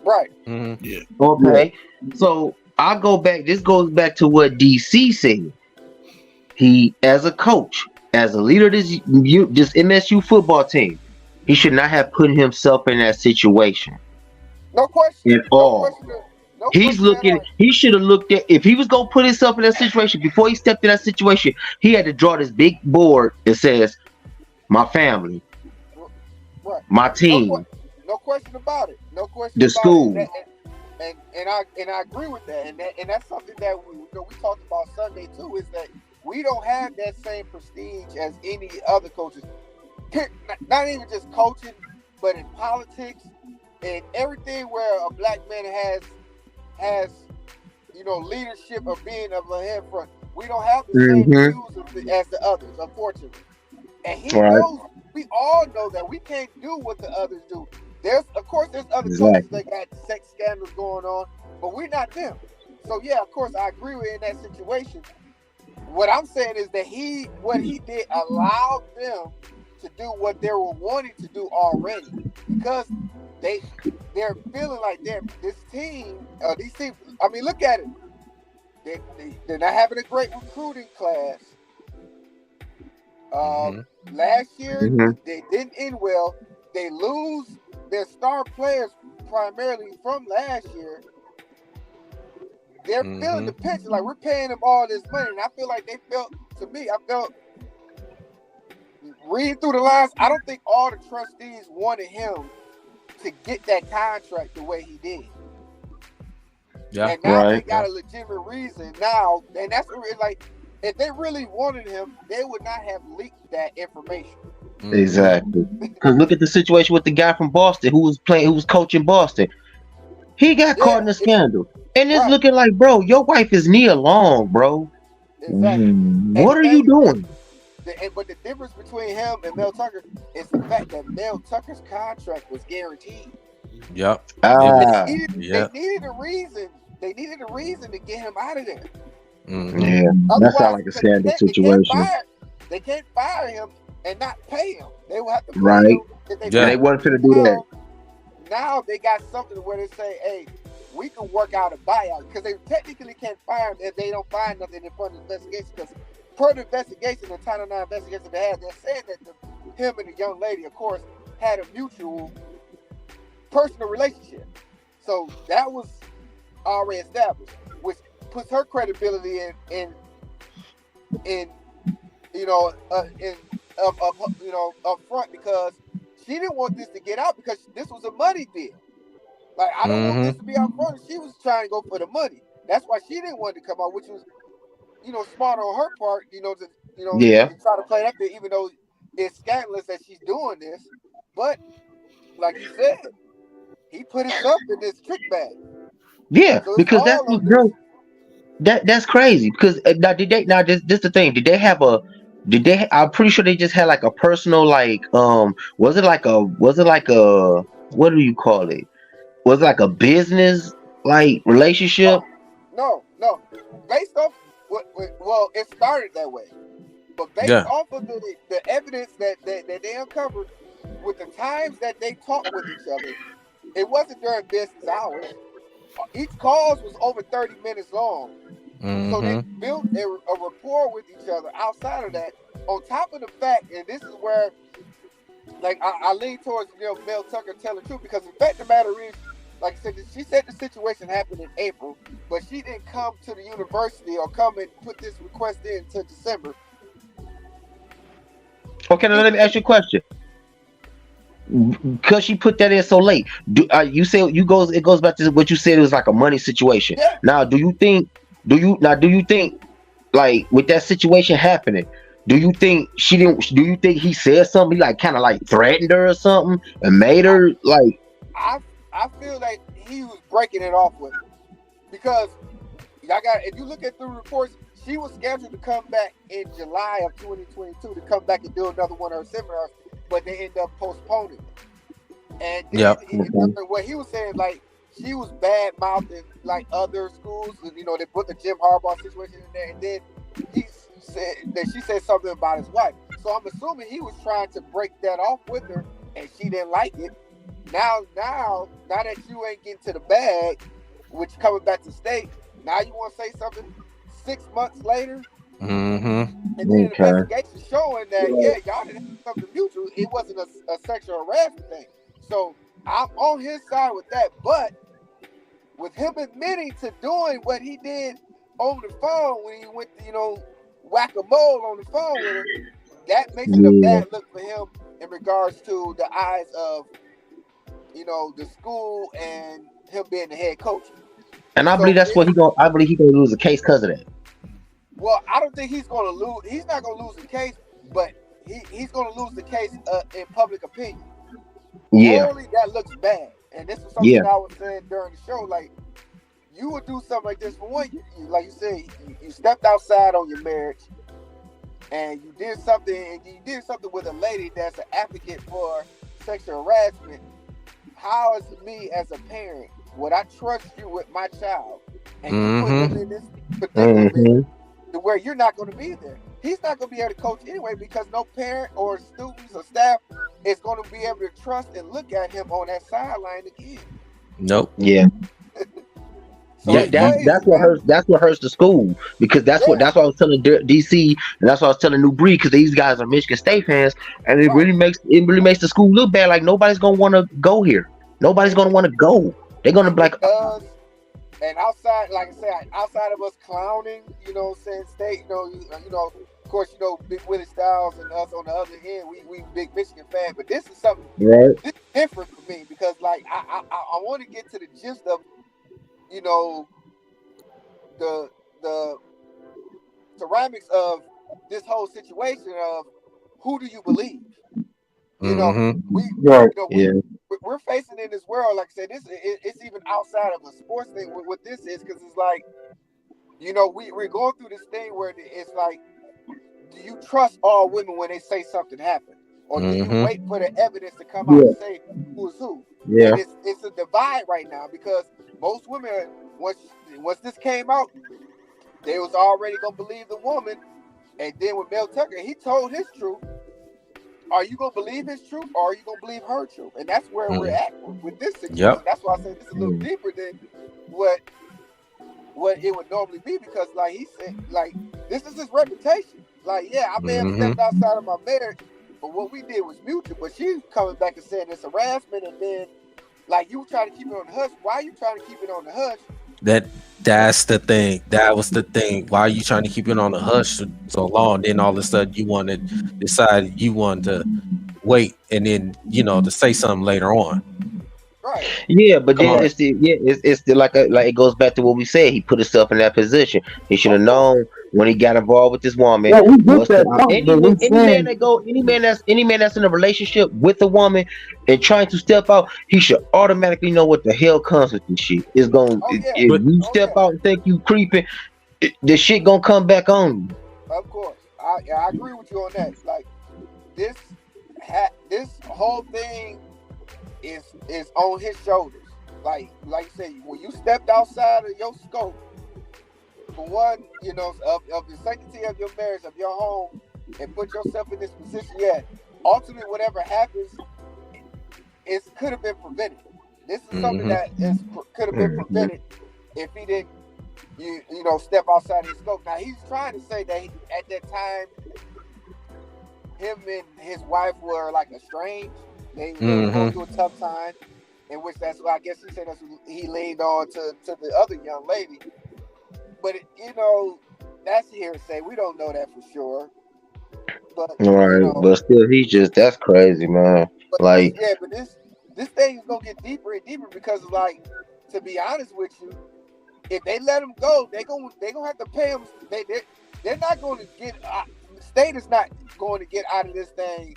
Right. Mm-hmm. Yeah. Okay. So I go back. This goes back to what DC said. He, as a coach, as a leader of this MSU football team, he should not have put himself in that situation. No question. At all. He should have looked at, if he was gonna put himself in that situation before he stepped in that situation, he had to draw this big board that says, "My family, my team." No question about it. No question. The school. And I agree with that. And that's something that we talked about Sunday too. Is that we don't have that same prestige as any other coaches. Not even just coaching, but in politics and everything where a black man has leadership of being of a head front. We don't have the same Mm-hmm. views as the others, unfortunately. And he Right. knows, we all know that we can't do what the others do. Of course, there's other coaches Exactly. that got sex scandals going on, but we're not them. So yeah, of course, I agree with you in that situation. What I'm saying is that what he did allowed them to do what they were wanting to do already, because they're feeling like these teams. I mean, look at it. They're not having a great recruiting class. Last year, they didn't end well. They lose their star players primarily from last year. They're feeling the pinch. Like, we're paying them all this money. And I feel like I felt reading through the lines, I don't think all the trustees wanted him to get that contract the way he did. Yeah. And now they got a legitimate reason now. And that's like, if they really wanted him, they would not have leaked that information. Exactly. Because look at the situation with the guy from Boston who was coaching Boston. He got caught in a scandal. And it's looking like, bro, your wife is Nia Long, bro. Exactly. What are you doing? But the difference between him and Mel Tucker is the fact that Mel Tucker's contract was guaranteed. Yep. They needed a reason. They needed a reason to get him out of there. Yeah, that sounds like a scandal situation. They can't fire him and not pay him. They will have to pay him. They wasn't going to do that. Now they got something where they say, hey, we can work out a buyout, because they technically can't fire him if they don't find nothing in front of the investigation. Because per the investigation, the Title IX investigation they had, they're saying that him and the young lady, of course, had a mutual personal relationship. So that was already established, which puts her credibility up front, because she didn't want this to get out, because this was a money deal. Like, I don't want this to be out front. She was trying to go for the money. That's why she didn't want it to come out, which was, smart on her part, to try to play that bit, even though it's scandalous that she's doing this. But like you said, he put himself in this trick bag. Yeah, So because that's crazy. Because this the thing. I'm pretty sure they just had like a personal, like, was it like a what do you call it? Was it like a business like relationship? No. Based off it started that way, but based off of the evidence that they uncovered with the times that they talked with each other, it wasn't during business hours. Each call was over 30 minutes long. So they built a rapport with each other outside of that. On top of the fact, and this is where, like, I lean towards Mel Tucker telling the truth, because the fact of the matter is, like I said, she said the situation happened in April, but she didn't come to the university or come and put this request in until December. Okay, now let me ask you a question. Because she put that in so late, you say it goes back to what you said, it was like a money situation. Yeah. Now, do you think, like, with that situation happening, do you think he said something, like, kind of like threatened her or something and made her like? I feel like he was breaking it off with her, because if you look at the reports, she was scheduled to come back in July of 2022 to come back and do another one of her seminars, but they ended up postponing it. And what he was saying, like, she was bad mouthing like other schools, they put the Jim Harbaugh situation in there, and then he said that she said something about his wife. So I'm assuming he was trying to break that off with her, and she didn't like it. Now that you ain't getting to the bag, which coming back to state, now you want to say something 6 months later, and then the investigation showing that y'all didn't have something mutual. It wasn't a sexual harassment thing. So I'm on his side with that, but with him admitting to doing what he did over the phone when he went to, whack-a-mole on the phone with her, that makes it a bad look for him in regards to the eyes of, the school and him being the head coach. And I believe that's what I believe he's gonna lose a case because of that. Well, I don't think he's gonna lose. He's not gonna lose the case, but he's gonna lose the case in public opinion. Yeah. Morally, that looks bad. And this is something I was saying during the show. Like, you would do something like this for one. Like you said, you stepped outside on your marriage, and you did something with a lady that's an advocate for sexual harassment. How is me as a parent would I trust you with my child, and you put him in this predicament to where you're not going to be there? He's not going to be able to coach anyway, because no parent or students or staff is going to be able to trust and look at him on that sideline again. Nope. Yeah. So that's what hurts. That's what hurts the school, because that's what I was telling DC, and that's what I was telling New Breed, because these guys are Michigan State fans, and it really makes the school look bad. Like nobody's gonna want to go here. Nobody's gonna want to go. They're gonna be like. And outside, like I said, outside of us clowning, you know, saying State, you know, of course, Big Willie Styles and us on the other end, we big Michigan fan, but this is something this is different for me, because like I want to get to the gist of, you know, the ceramics of this whole situation of who do you believe? You know, we're facing in this world, like I said, it's even outside of a sports thing. What this is, because it's like, you know, we're going through this thing where it's like, do you trust all women when they say something happened, or do you wait for the evidence to come out and say who's who? Yeah, and it's a divide right now, because most women, once this came out, they was already gonna believe the woman, and then with Mel Tucker, he told his truth. Are you gonna believe his truth, or are you gonna believe her truth? And that's where we're at with this situation. Yep. That's why I say this is a little deeper than what it would normally be, because like he said, like this is his reputation. Like, yeah, I may have stepped outside of my marriage, but what we did was mutual. But she's coming back and saying it's harassment, and then like you trying to keep it on the hush. Why are you trying to keep it on the hush? That's the thing. That was the thing. Why are you trying to keep it on the hush so long? Then all of a sudden you want to decide you want to wait, and then to say something later on. Right. Yeah, but then it's still like it goes back to what we said. He put himself in that position. He should have known when he got involved with this woman. Yeah, we get that. Any man that's in a relationship with a woman and trying to step out, he should automatically know what the hell comes with this shit. It's going if you step out and think you creeping, the shit gonna come back on you. Of course, I agree with you on that. Like this whole thing is on his shoulders. Like you said, when you stepped outside of your scope, for one, of the sanctity of your marriage, of your home, and put yourself in this position, ultimately whatever happens, it could have been prevented. This is something that could have been prevented if he didn't step outside his scope. Now he's trying to say that at that time him and his wife were like estranged. They were going through a tough time, in which that's why I guess he said he leaned on to the other young lady. But that's hearsay. We don't know that for sure. But but still, that's crazy, man. But this thing is gonna get deeper and deeper, because like, to be honest with you, if they let him go, they gonna have to pay him. They're not going to get. The state is not going to get out of this thing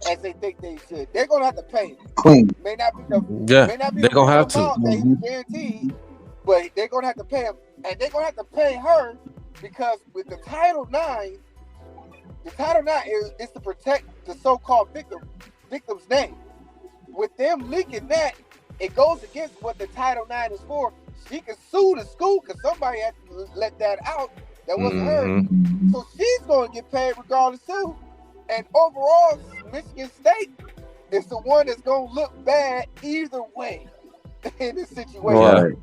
as they think they should. They're gonna have to pay him. May not be they're gonna have to. That he's guaranteed, but they're gonna have to pay him, and they're gonna have to pay her, because with the Title IX, is to protect the so-called victim's name. With them leaking that, it goes against what the Title IX is for. She can sue the school because somebody had to let that out. That wasn't her. So she's going to get paid regardless too. And overall, Michigan State is the one that's going to look bad either way in this situation. Right.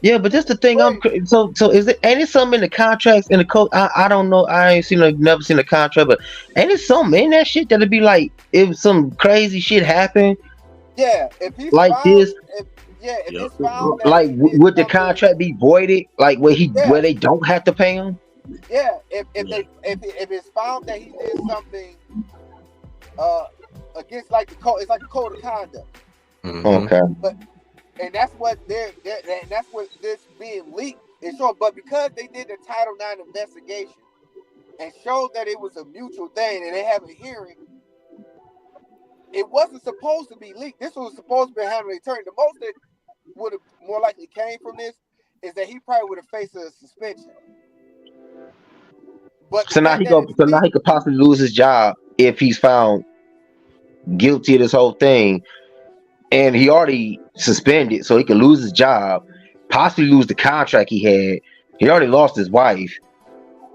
Yeah, but just the thing. So is it? Ain't it something in the contracts in the code? I don't know. I ain't never seen a contract, but ain't it something in that shit that'd be like if some crazy shit happened? Yeah, if he's like found, this. If he's found, like would the contract be voided? Like where they don't have to pay him? Yeah, if it's found that he did something against like the code, it's like a code of conduct. Okay. And that's what that's what this being leaked is showing. But because they did the Title IX investigation and showed that it was a mutual thing, and they have a hearing, it wasn't supposed to be leaked. This was supposed to be handled attorney. The most that would have more likely came from this is that he probably would have faced a suspension. But So now he could possibly lose his job if he's found guilty of this whole thing, and he already suspended, so he could lose his job, possibly lose the contract he had. He already lost his wife.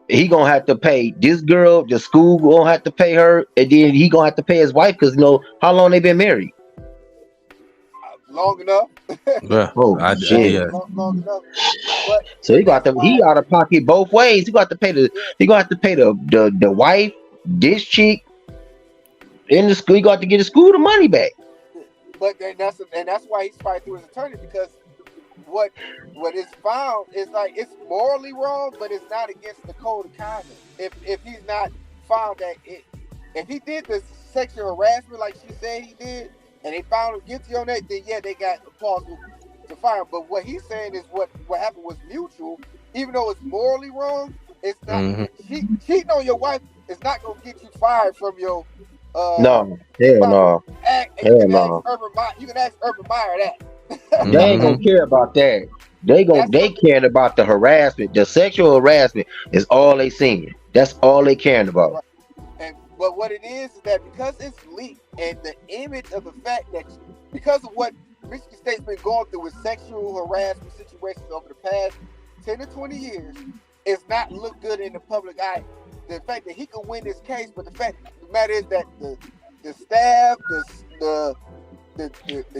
He gonna have to pay this girl. The school gonna have to pay her, and then he gonna have to pay his wife because how long they been married? Long enough. Yeah. Shit. Yeah. Long enough. But So he out of pocket both ways. He got to pay the wife, this chick in the school. He got to get the school the money back. But that's why he's fighting through his attorney, because what is found is like it's morally wrong, but it's not against the code of conduct. If he's not found that if he did the sexual harassment like she said he did, and they found him guilty on that, then yeah, they got a plausible to fire him. But what he's saying is what happened was mutual, even though it's morally wrong. It's not cheating on your wife is not gonna get you fired from your. No, hell no. You can ask Urban Meyer that. They ain't gonna care about that. They caring about the harassment. The sexual harassment is all they seeing. That's all they caring about. Right. But what it is that because it's leaked and the image of the fact that because of what Michigan State's been going through with sexual harassment situations over the past 10 to 20 years, it's not looked good in the public eye. The fact that he could win this case, but the matter is that the staff, the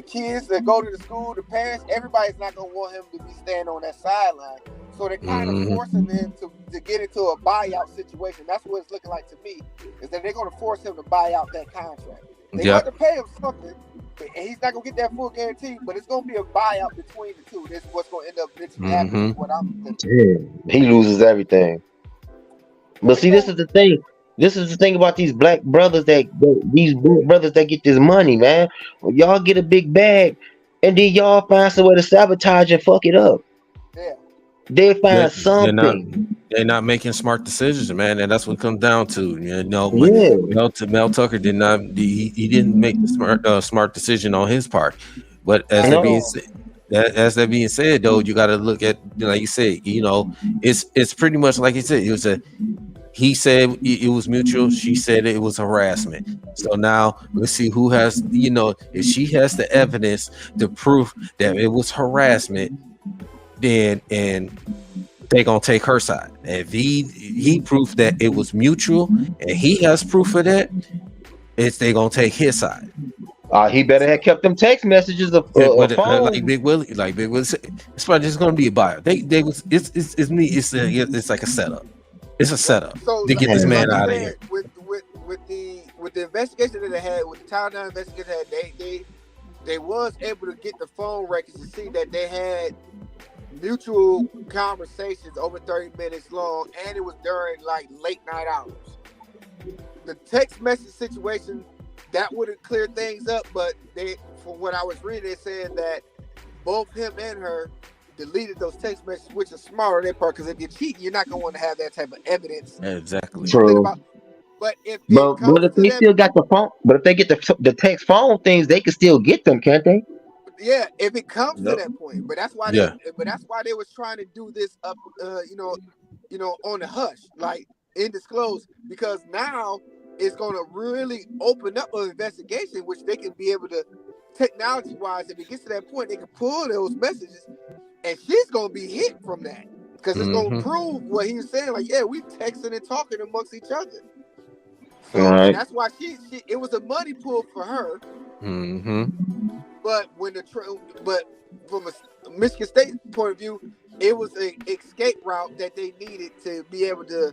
kids that go to the school, the parents, everybody's not gonna want him to be standing on that sideline. So they're kind of forcing him to get into a buyout situation. That's what it's looking like to me, is that they're gonna force him to buy out that contract. They have to pay him something, and he's not gonna get that full guarantee, but it's gonna be a buyout between the two. This is what's gonna end up eventually happening. What I'm thinking. Yeah, he loses everything. But see, this is the thing. This is the thing about these black brothers that get this money, man. Y'all get a big bag, and then y'all find some way to sabotage and fuck it up. Yeah. They find something. They're not making smart decisions, man, and that's what it comes down to. Mel Tucker did not. He didn't make the smart decision on his part. But as that being said, though, you got to look at, like you said, it's pretty much like he said. He said it was mutual. She said it was harassment. So now let's see who has, if she has the evidence to prove that it was harassment, then they're gonna take her side. If he proved that it was mutual and he has proof of that, they gonna take his side. He better have kept them text messages of like Big Willie said, it's probably just gonna be a buyer. It's like a setup. It's a setup to get this man out of here. With the investigation that they had, with the Town Down investigation they was able to get the phone records to see that they had mutual conversations over 30 minutes long, and it was during like late night hours. The text message situation that would have cleared things up, but from what I was reading, they said that both him and her deleted those text messages, which is smart on their part, because if you're cheating, you're not going to want to have that type of evidence. Exactly. True. But if they still got the phone, but if they get the text phone things, they can still get them, can't they? Yeah, if it comes to that point. But that's why they was trying to do this up, on the hush, like undisclosed, because now it's going to really open up an investigation, which they can be able to, technology-wise, if it gets to that point, they can pull those messages. And she's gonna be hit from that, because it's gonna prove what he was saying. Like, yeah, we texting and talking amongst each other. So and that's why she it was a money pull for her. But from a Michigan State point of view, it was an escape route that they needed to be able to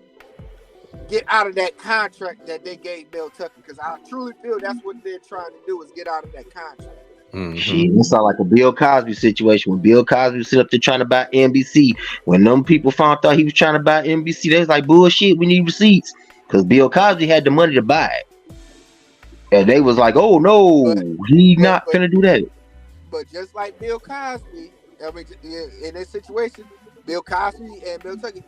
get out of that contract that they gave Mel Tucker. Because I truly feel that's what they're trying to do, is get out of that contract. It sounds like a Bill Cosby situation. When Bill Cosby was sitting up there trying to buy NBC, when them people found out he was trying to buy NBC, they was like, bullshit, we need receipts, because Bill Cosby had the money to buy it, and they was like, oh no, he's not gonna do that. But just like Bill Cosby, I mean, in this situation, Bill Cosby and Bill Tucker,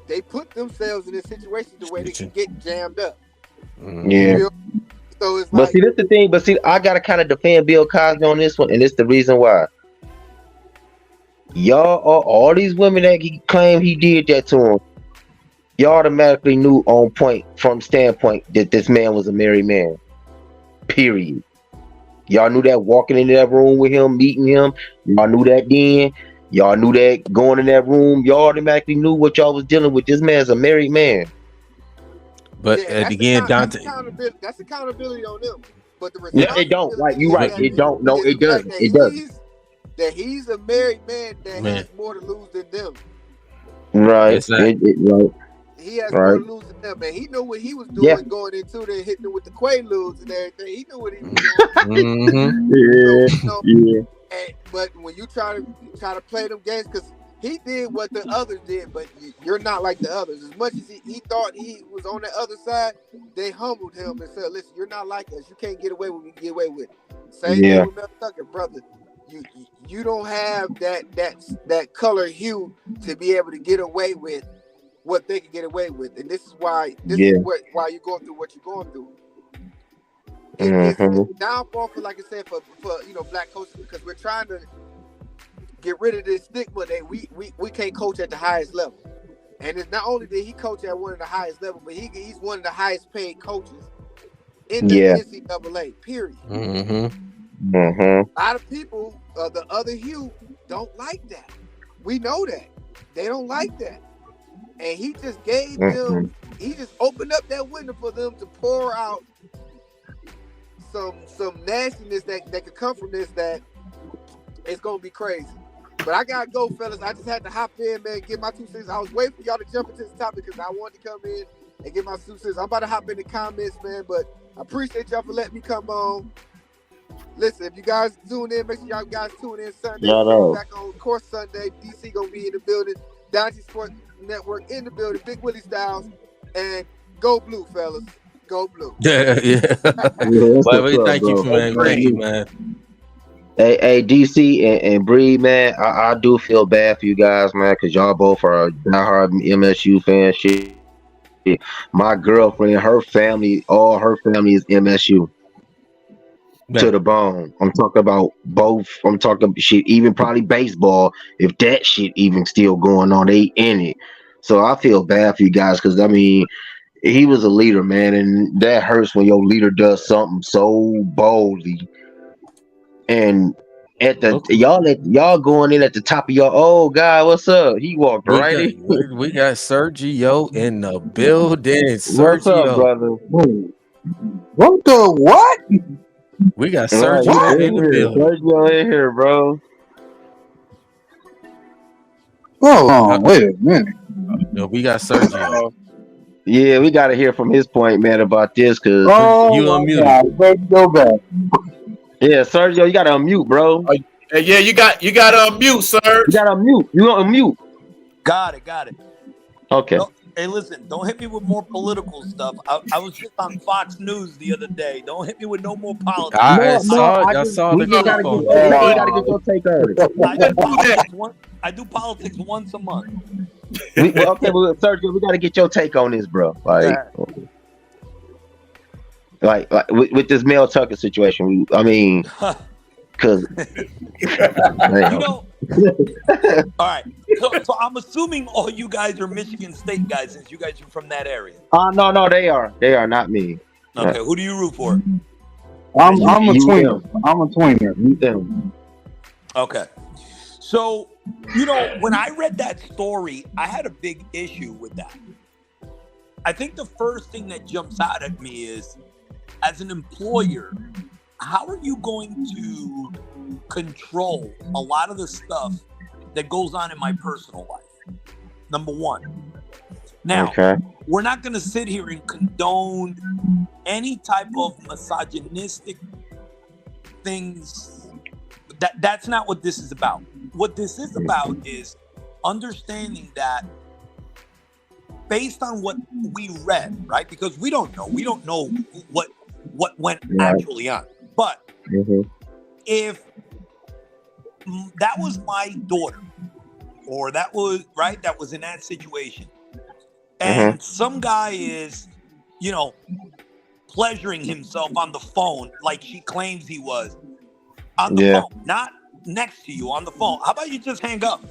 they put themselves in this situation the way they can get jammed up. Yeah. So it's but see, that's the thing. But see, I gotta kind of defend Bill Cosby on this one, and it's the reason why. y'all, all these women that he claimed he did that to him, y'all automatically knew on point from standpoint that this man was a married man. Period. Y'all knew that walking into that room with him, meeting him. Y'all knew that then. Y'all knew that going in that room. Y'all automatically knew what y'all was dealing with. This man's a married man. But Yeah, again, Dante. that's accountability on them. But the Yeah, it don't. Right, you is right. that- It don't. No, is it the fact doesn't. It doesn't. that he's a married man that Man. has more to lose than them. Right. Exactly. Right. He has Right. more to lose than them, man. He knew what he was doing Yeah. going into there, hitting them with the Quaaludes and everything. He knew what he was doing. Mm-hmm. Yeah. So, Yeah. but when you try to play them games, because he did what the others did, but you're not like the others. As much as he thought he was on the other side, they humbled him and said, "Listen, you're not like us. You can't get away with what we get away with." Same Yeah. thing with Mel Tucker, brother. You don't have that color hue to be able to get away with what they can get away with, and this is why why you're going through what you're going through. It's a downfall for, like I said, for black coaches, because we're trying to get rid of this stigma that we can't coach at the highest level. And it's not only did he coach at one of the highest level, but he's one of the highest paid coaches in the NCAA. Period. Mm-hmm. A lot of people, the other hue, don't like that. We know that they don't like that, and he just gave them. He just opened up that window for them to pour out some nastiness that could come from this. That it's gonna be crazy. But I gotta go, fellas. I just had to hop in, man, get my 2 cents. I was waiting for y'all to jump into this topic because I wanted to come in and get my 2 cents. I'm about to hop in the comments, man, but I appreciate y'all for letting me come on. Listen, if you guys tune in, make sure y'all guys tune in Sunday. We'll be back on course Sunday. DC gonna be in the building. Dynasty Sports Network in the building. Big Willie Styles, and go blue, fellas. Go blue. Yeah. Well, thank you, man. Thank you, man. Hey, DC and Bree, man, I do feel bad for you guys, man, because y'all both are diehard MSU fans. Shit. My girlfriend, her family, all her family is MSU to the bone. I'm talking about both. I'm talking shit, even probably baseball, if that shit even still going on, they in it. So I feel bad for you guys because, I mean, he was a leader, man, and that hurts when your leader does something so boldly. And at the y'all going in at the top of your God, what's up? He walked right in. We got Sergio in the building. Sergio, what's up, brother? What the what? We got Sergio in the building. Sergio in here, bro. Oh, wait a minute. No, we got Sergio. Yeah, we got to hear from his point, man, about this because you unmuted. Go back. Yeah, Sergio, you got to unmute, bro. Yeah, you got to unmute, sir. You got to unmute. You unmute. Got it. Okay. Hey, listen, don't hit me with more political stuff. I was just on Fox News the other day. Don't hit me with no more politics. I saw the clip on that. We got to get your take on it. I do politics once a month. Sergio, we got to get your take on this, bro. Like with this Mel Tucker situation. Because all right. So I'm assuming all you guys are Michigan State guys, since you guys are from that area. No, they are not me. Okay, who do you root for? I'm a tweener. Okay. So, when I read that story, I had a big issue with that. I think the first thing that jumps out at me is, as an employer, how are you going to control a lot of the stuff that goes on in my personal life? Number one. Now, we're not going to sit here and condone any type of misogynistic things. That's not what this is about. What this is about is understanding that based on what we read, right? Because we don't know what went actually on. But if that was my daughter, or that was in that situation, and some guy is, pleasuring himself on the phone like she claims he was on the phone, not next to you on the phone. How about you just hang up?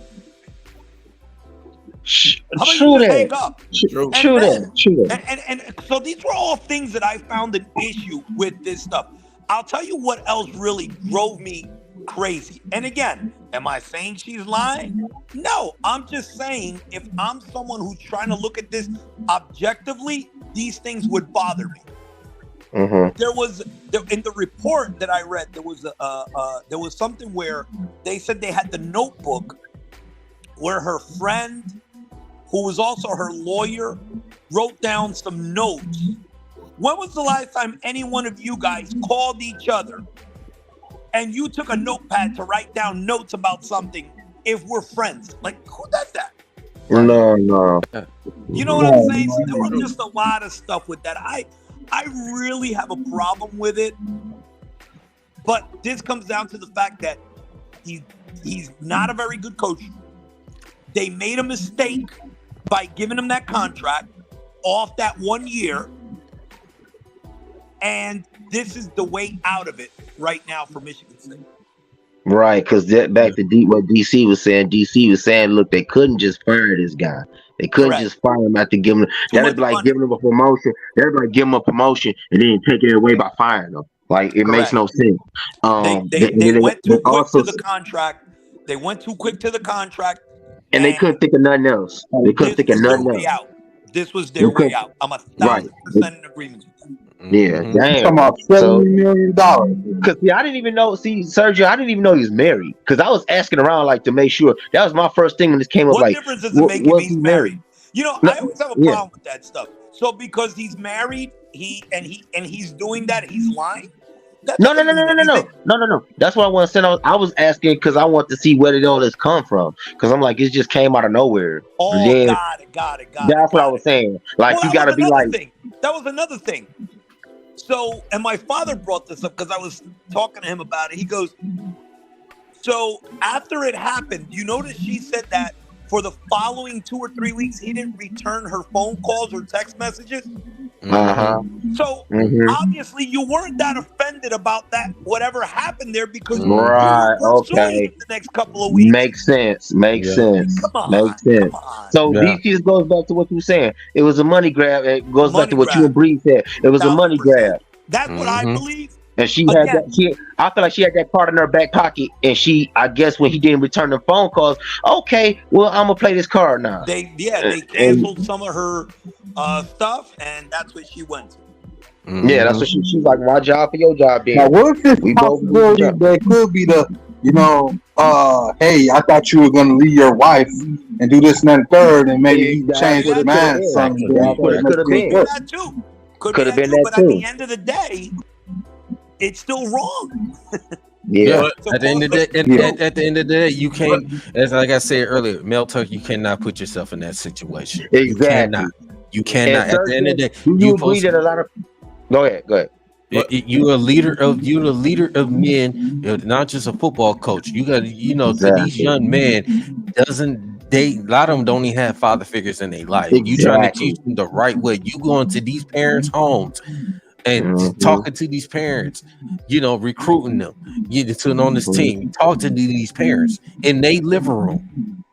How about True you just that. hang up? True. And True then- that. True that. And so these were all things that I found an issue with this stuff. I'll tell you what else really drove me crazy. And again, am I saying she's lying? No, I'm just saying if I'm someone who's trying to look at this objectively, these things would bother me. Mm-hmm. In the report that I read, there was something where they said they had the notebook where her friend, who was also her lawyer, wrote down some notes. When was the last time any one of you guys called each other and you took a notepad to write down notes about something if we're friends? Like, who does that? No. You know what I'm saying? So there was just a lot of stuff with that. I really have a problem with it. But this comes down to the fact that he's not a very good coach. They made a mistake by giving him that contract off that 1 year. And this is the way out of it right now for Michigan State. Right, because back to what DC was saying. DC was saying, look, they couldn't just fire this guy. They couldn't Correct. just fire him after giving him. That'd be much like money. giving him a promotion. That'd be like giving him a promotion and then taking it away by firing him. Like it makes Correct. no sense. They went too quick also, to the contract. They went too quick to the contract. and they couldn't think of nothing else. They couldn't think of nothing else. Out. This was their way out. I'm 1,000% in agreement with that. Yeah, Talking damn. about $70 million. Because I didn't even know. See, Sergio, I didn't even know he was married. Because I was asking around like to make sure. That was my first thing when this came up. What Like, difference does it make if he's married? You know, I always have a Yeah. problem with that stuff. So because he's married, he's doing that, he's lying. That No. doesn't mean anything. That's what I want to send out. I was asking because I want to see where did all this come from. Because I'm like, it just came out of nowhere. Oh, Then, got it. that's what I was saying. Like, Well, you got to be like, that was another thing. So, and my father brought this up because I was talking to him about it. He goes, so after it happened, you notice she said that for the following 2 or 3 weeks, he didn't return her phone calls or text messages. So obviously you weren't that offended about that, whatever happened there, because you were pursuing it the next couple of weeks. Makes sense. Come on. So DC just goes back to what you were saying. It was a money grab. It goes back to what you and Bree said. It was a money grab. That's what I believe. And she had that. I feel like she had that card in her back pocket, and I guess when he didn't return the phone calls, okay, well, I'm gonna play this card now. They canceled some of her stuff, and that's what she went to. Yeah, that's what she's like. My job for your job, then. Now, what if this possibility that could be the, hey, I thought you were gonna leave your wife and do this and that and third, and maybe change his mind. Could have been that too. Could have been that too. But at the end of the day, it's still wrong. Yeah. At the end of the day, you can't. As like I said earlier, Mel Tuck, you cannot put yourself in that situation. Exactly. You cannot. At the end of the day, you agree that a lot of. Go ahead. You're a leader of men, not just a football coach. You got to these young men a lot of them don't even have father figures in their life. You trying to teach them the right way. You going to these parents' homes and talking to these parents, recruiting them, getting on this team, talk to these parents in their living room,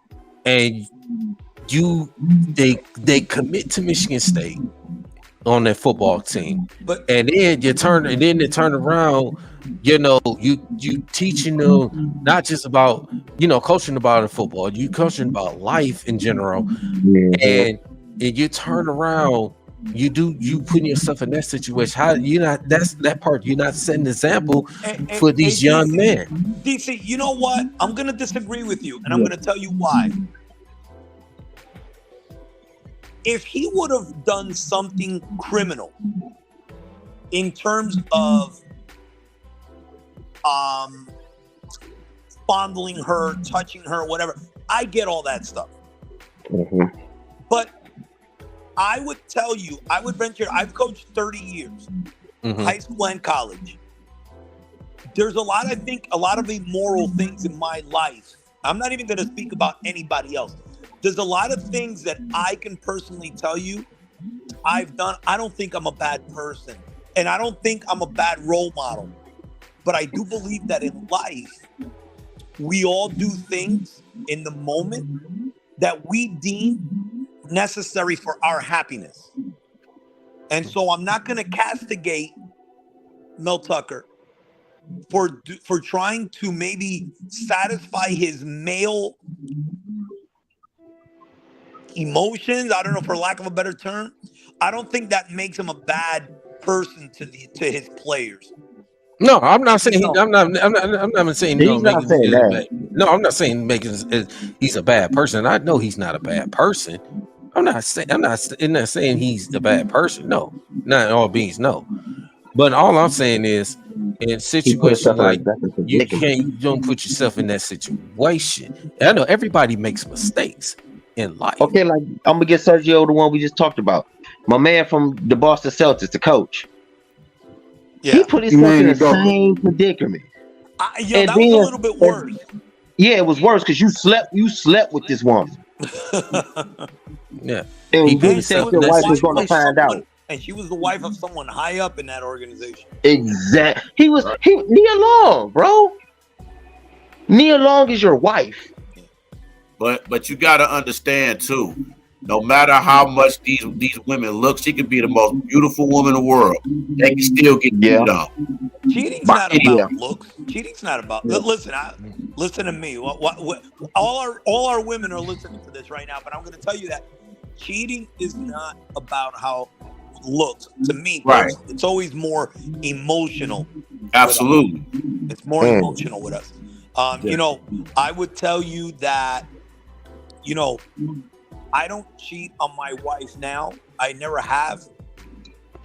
and they commit to Michigan State on that football team, and then they turn around, you teaching them not just about coaching about football, you coaching about life in general, and you turn around, you putting yourself in that situation. How you're not setting an example for these young men. DC, you know what? I'm gonna disagree with you, and I'm gonna tell you why. If he would have done something criminal in terms of fondling her, touching her, whatever, I get all that stuff. But I would tell you, I would venture, I've coached 30 years, high school and college. There's a lot of immoral things in my life. I'm not even going to speak about anybody else. There's a lot of things that I can personally tell you I've done. I don't think I'm a bad person, and I don't think I'm a bad role model. But I do believe that in life, we all do things in the moment that we deem necessary for our happiness. And so I'm not going to castigate Mel Tucker for trying to maybe satisfy his male emotions. I don't know, for lack of a better term. I don't think that makes him a bad person to his players. No, I'm not saying I'm not saying He's not saying that. No, I'm not saying he's a bad person. I know he's not a bad person. I'm not saying he's a bad person. No, not in all beings. No, but all I'm saying is, in situations like you don't put yourself in that situation. I know everybody makes mistakes in life. Okay, like I'm gonna get Sergio, the one we just talked about, my man from the Boston Celtics, the coach. Yeah. He put himself in the same predicament. That was a little bit worse. Yeah, it was worse because you slept with this woman. Yeah. And he said your wife was going to find out. And she was the wife of someone high up in that organization. Exactly. Nia Long, bro. Nia Long is your wife. But you got to understand too. No matter how much these women look, she could be the most beautiful woman in the world. They can still get beat up. Cheating's not about looks. Cheating's not about. Listen to me. All our women are listening to this right now, but I'm going to tell you that cheating is not about how looks. To me, right? It's always more emotional. Absolutely, it's more emotional with us. You know, I would tell you that, you know, I don't cheat on my wife now. I never have.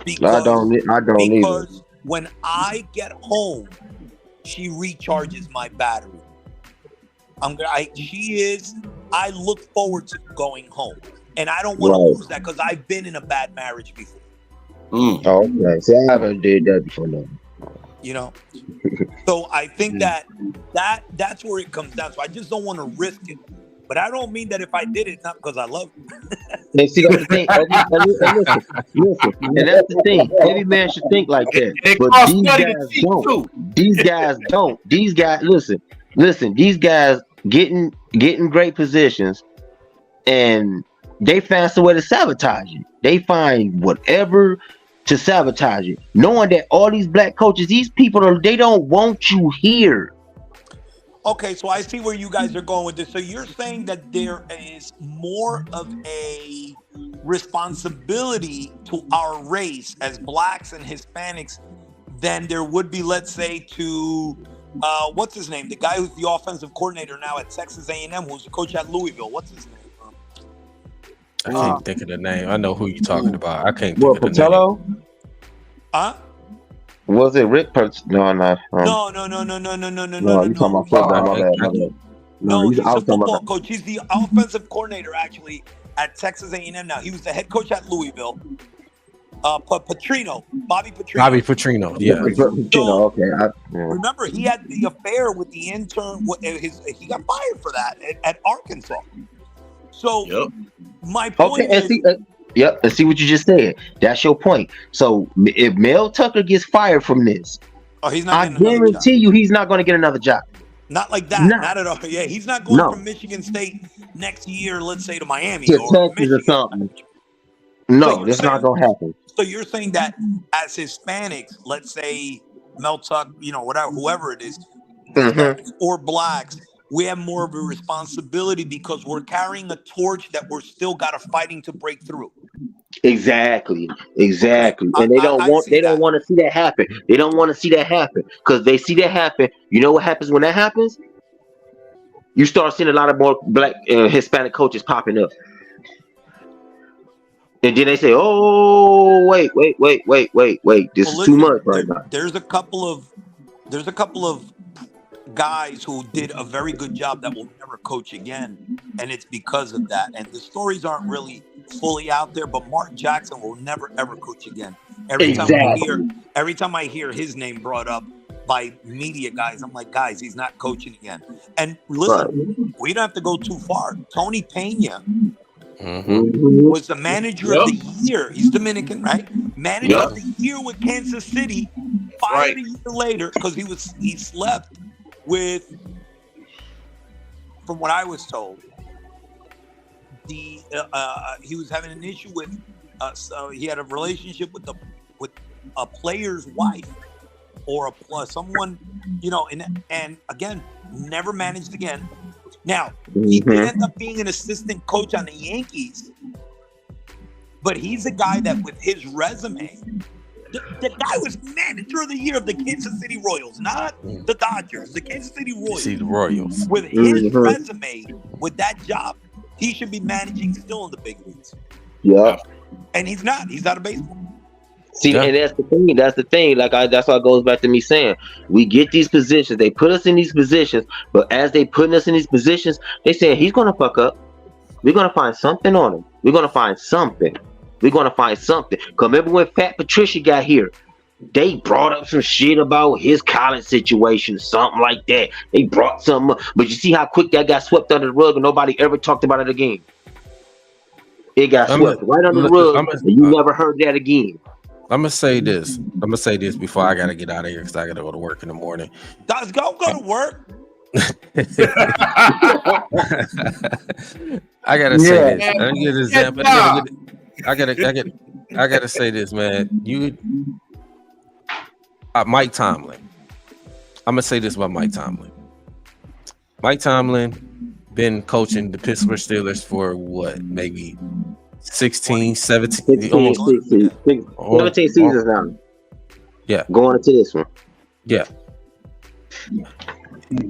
Because, I don't either. When I get home, she recharges my battery. I look forward to going home. And I don't want to lose that because I've been in a bad marriage before. Okay. See, I haven't did that before now. You know? So I think that's where it comes down. So I just don't want to risk it. But I don't mean that if I did it, not because I love you. And see, that's the thing. Listen. And that's the thing. Every man should think like that. But these guys don't. These guys, listen. These guys getting great positions, and they find some way to sabotage it. They find whatever to sabotage it, knowing that all these black coaches, these people, they don't want you here. Okay, so I see where you guys are going with this. So you're saying that there is more of a responsibility to our race as blacks and Hispanics than there would be, let's say, to what's his name? The guy who's the offensive coordinator now at Texas A&M, who's the coach at Louisville. What's his name? I can't think of the name. I know who you're talking about. I can't think of the Patello? name. Huh? Was it Rick? No. No. You talking about football? No, he's a football coach. He's the offensive coordinator actually at Texas A&M now. He was the head coach at Louisville. Bobby Petrino. Bobby Petrino, yeah. So, okay. Remember, he had the affair with the intern. He got fired for that at Arkansas. So my point is. Yep, and see what you just said. That's your point. So if Mel Tucker gets fired from this, he's not. I guarantee you, he's not going to get another job. Not like that. Not at all. Yeah, he's not going from Michigan State next year. Let's say to Miami or Texas or something. No, that's not going to happen. So you're saying that as Hispanics, let's say Mel Tucker, whatever, whoever it is, or blacks, we have more of a responsibility because we're carrying a torch that we're still fighting to break through. Exactly. And they don't want to see that happen. They don't want to see that happen because they see that happen. You know what happens when that happens? You start seeing a lot of more black Hispanic coaches popping up. And then they say, "Oh, wait. This is too much right now." There's a couple of guys who did a very good job that will never coach again, and it's because of that. And the stories aren't really fully out there, but Mark Jackson will never ever coach again. Every time I hear his name brought up by media guys, I'm like, guys, he's not coaching again. And listen, we don't have to go too far. Tony Pena was the manager of the year. He's Dominican, right? Manager of the year with Kansas City. Fired a year later because he slept with from what I was told, he was having an issue with so he had a relationship with a player's wife or someone, you know, and again, never managed again. Now, he did end up being an assistant coach on the Yankees, but he's a guy that with his resume, the guy was manager of the year of the Kansas City Royals, not the Dodgers, the Kansas City Royals. See the Royals. With his resume, with that job, he should be managing still in the big leagues. Yeah. And he's not. He's out of baseball. See, and that's the thing. That's the thing. That's why it goes back to me saying we get these positions. They put us in these positions, but as they putting us in these positions, they saying he's gonna fuck up. We're gonna find something on him. We're gonna find something. We're gonna find something. Cause remember when Fat Patricia got here, they brought up some shit about his college situation, something like that. They brought something up, but you see how quick that got swept under the rug, and nobody ever talked about it again. It got swept right under the rug, and you never heard that again. I'm gonna say this. Before I gotta get out of here because I gotta go to work in the morning. Does go to work? I gotta say this. I get an example. I gotta say this, man. Mike Tomlin. I'm gonna say this about Mike Tomlin. Mike Tomlin been coaching the Pittsburgh Steelers for what, maybe 16, 17, almost 17 seasons now. Yeah, going into this one. Yeah,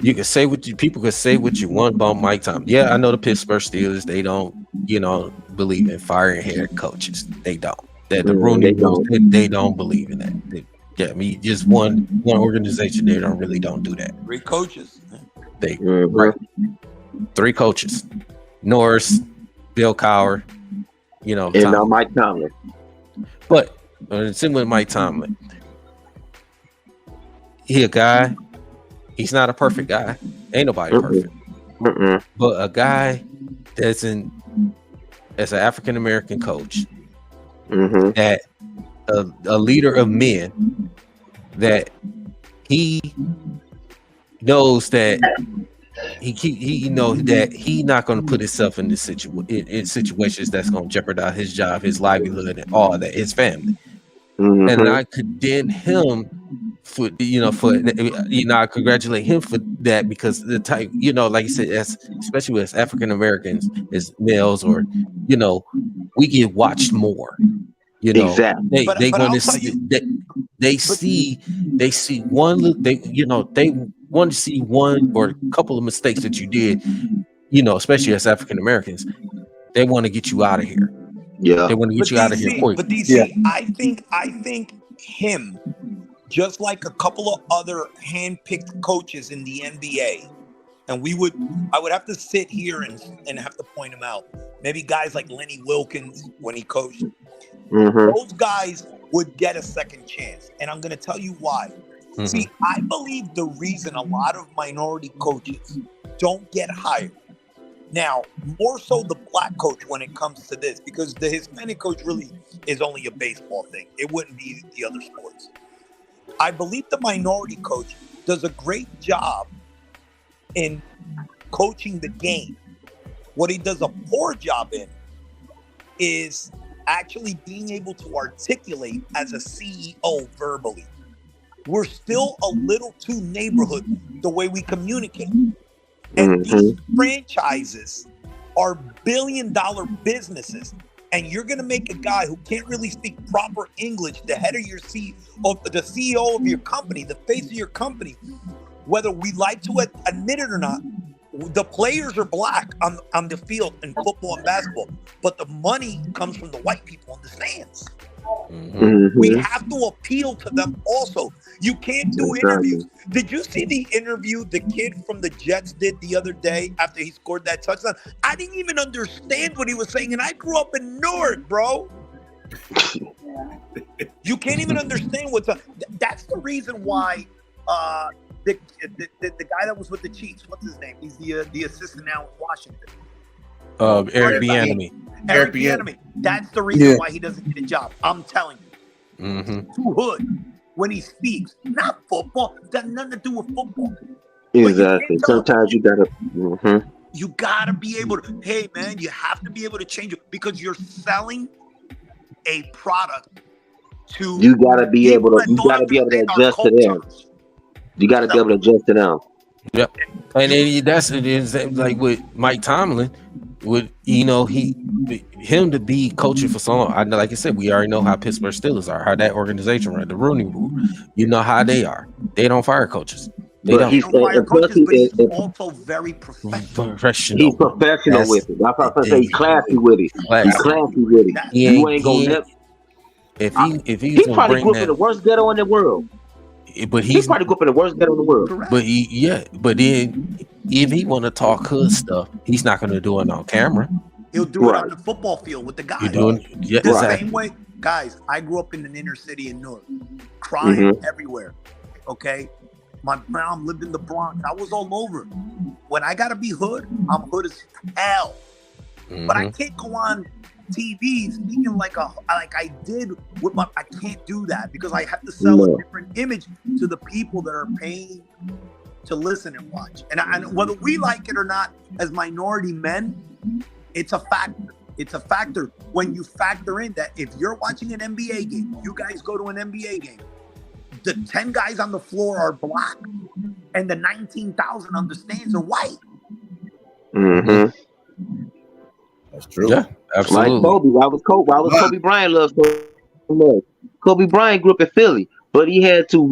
you can say people can say what you want about Mike Tomlin. Yeah, I know the Pittsburgh Steelers. They don't, believe in firing head coaches. They don't. That the Rooney Rules. They don't believe in that. Just one organization. They don't do that. 3 coaches. Right. 3 coaches. Norris, Bill Cowher. And now Mike Tomlin. But similar to Mike Tomlin, he a guy. He's not a perfect guy. Ain't nobody perfect. But a guy as an African American coach, that a leader of men, that he knows that he knows that he's not going to put himself in this in situations that's going to jeopardize his job, his livelihood, and all that, his family. And I condemn him for I congratulate him for that, because the type, like you said, especially as African Americans, as males, or we get watched more. Exactly. They want to see they see one, they want to see one or a couple of mistakes that you did, especially as African Americans. They want to get you out of here. Yeah, they want to get you out of here quick. But DC, I think him, just like a couple of other hand-picked coaches in the NBA, and I would have to sit here and have to point them out. Maybe guys like Lenny Wilkins when he coached. Those guys would get a second chance, and I'm going to tell you why. See, I believe the reason a lot of minority coaches don't get hired, now more so the black coach when it comes to this, because the Hispanic coach really is only a baseball thing. It wouldn't be the other sports. I believe the minority coach does a great job in coaching the game. What he does a poor job in is actually being able to articulate as a CEO verbally. We're still a little too neighborhood the way we communicate. And these franchises are billion-dollar businesses. And you're going to make a guy who can't really speak proper English the head of your the CEO of your company, the face of your company, whether we like to admit it or not. The players are black on the field in football and basketball, but the money comes from the white people in the stands. We have to appeal to them also. You can't do interviews. Did you see the interview the kid from the Jets did the other day after he scored that touchdown? I didn't even understand what he was saying, and I grew up in Newark, bro. You can't even understand what's up. That's the reason why the guy that was with the Chiefs, what's his name? He's the assistant now in Washington. Eric Bieniemy. Eric Bieniemy. That's the reason why he doesn't get a job. I'm telling you. Too hood when he speaks. Not football. Got nothing to do with football. Exactly. Sometimes you gotta. You gotta be able to. Hey, man, you have to be able to change it because you're selling a product to. You gotta be able to. people that You don't gotta be able to understand our adjust to them. culture. You gotta be able to adjust to them. Yep. And then that's it is like with Mike Tomlin, with him to be coaching for so long. I know, like I said, we already know how Pittsburgh Steelers are, how that organization run, the Rooney Rule. You know how they are. They don't fire coaches. They But don't. They don't fire coaches, but he's also very professional. He's professional with it. That's what I'm saying. He's classy with it. He's classy with it. You ain't gonna if he he's probably bring grew up that, in the worst ghetto in the world. but He probably grew up in the worst ghetto in the world. Correct. But but then if he want to talk hood stuff, he's not going to do it on camera. He'll do it Right. on the football field with the guys. You're doing The exactly. same way, guys. I grew up in an inner city in Newark, crying Mhm. everywhere. Okay, my mom lived in the Bronx. I was all over. When I gotta be hood, I'm hood as hell. But I Mhm. can't go on TV speaking like I did with my. I can't do that because I have to sell No. a different image to the people that are paying to listen and watch. And whether we like it or not, as minority men, it's a factor. It's a factor when you factor in that if you're watching an NBA game, you guys go to an NBA game, the 10 guys on the floor are black and the 19,000 on the stands are white. Mm-hmm. That's true. Yeah, absolutely. Like Kobe. Why was Kobe Bryant loved so much? Kobe Bryant grew up in Philly, but he had to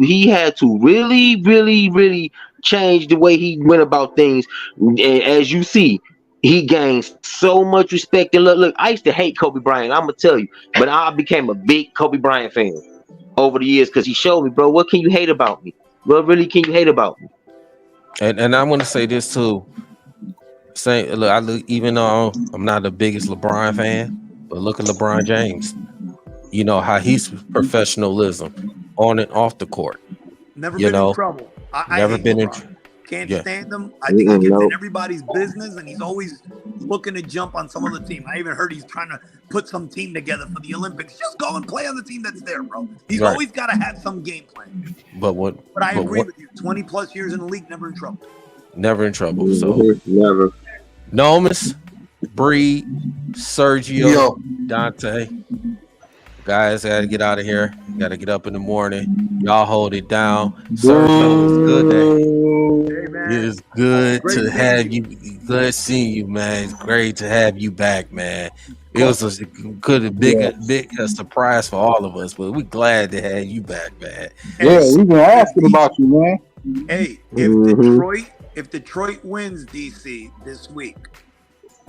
really, really, really change the way he went about things. And as you see, he gained so much respect. And look, I used to hate Kobe Bryant. I'm gonna tell you, but I became a big Kobe Bryant fan over the years because he showed me, bro, what can you hate about me? What really can you hate about me? And I want to say this too. Even though I'm not the biggest LeBron fan, but look at LeBron James. You know how he's professionalism on and off the court. Never You been know, in trouble. I never hate been in. LeBron. Can't Yeah. stand him. I think he gets No. in everybody's business and he's always looking to jump on some other team. I even heard he's trying to put some team together for the Olympics. Just go and play on the team that's there, bro. He's Right. always got to have some game plan. But what? But I agree what? with you. 20 plus years in the league, never in trouble. Never in trouble. So Mhm. Never. Nomus, Bree, Sergio, Yo. Dante. Guys, I gotta get out of here. Gotta get up in the morning. Y'all hold it down. Sergio, it's good that Hey, man. it is good Great to seeing have you. you. Good seeing you, man. It's great to have you back, man. It was a big surprise for all of us, but we're glad to have you back, man. Yeah, we've been asking about you, man. Hey, if Mhm. Detroit wins DC this week,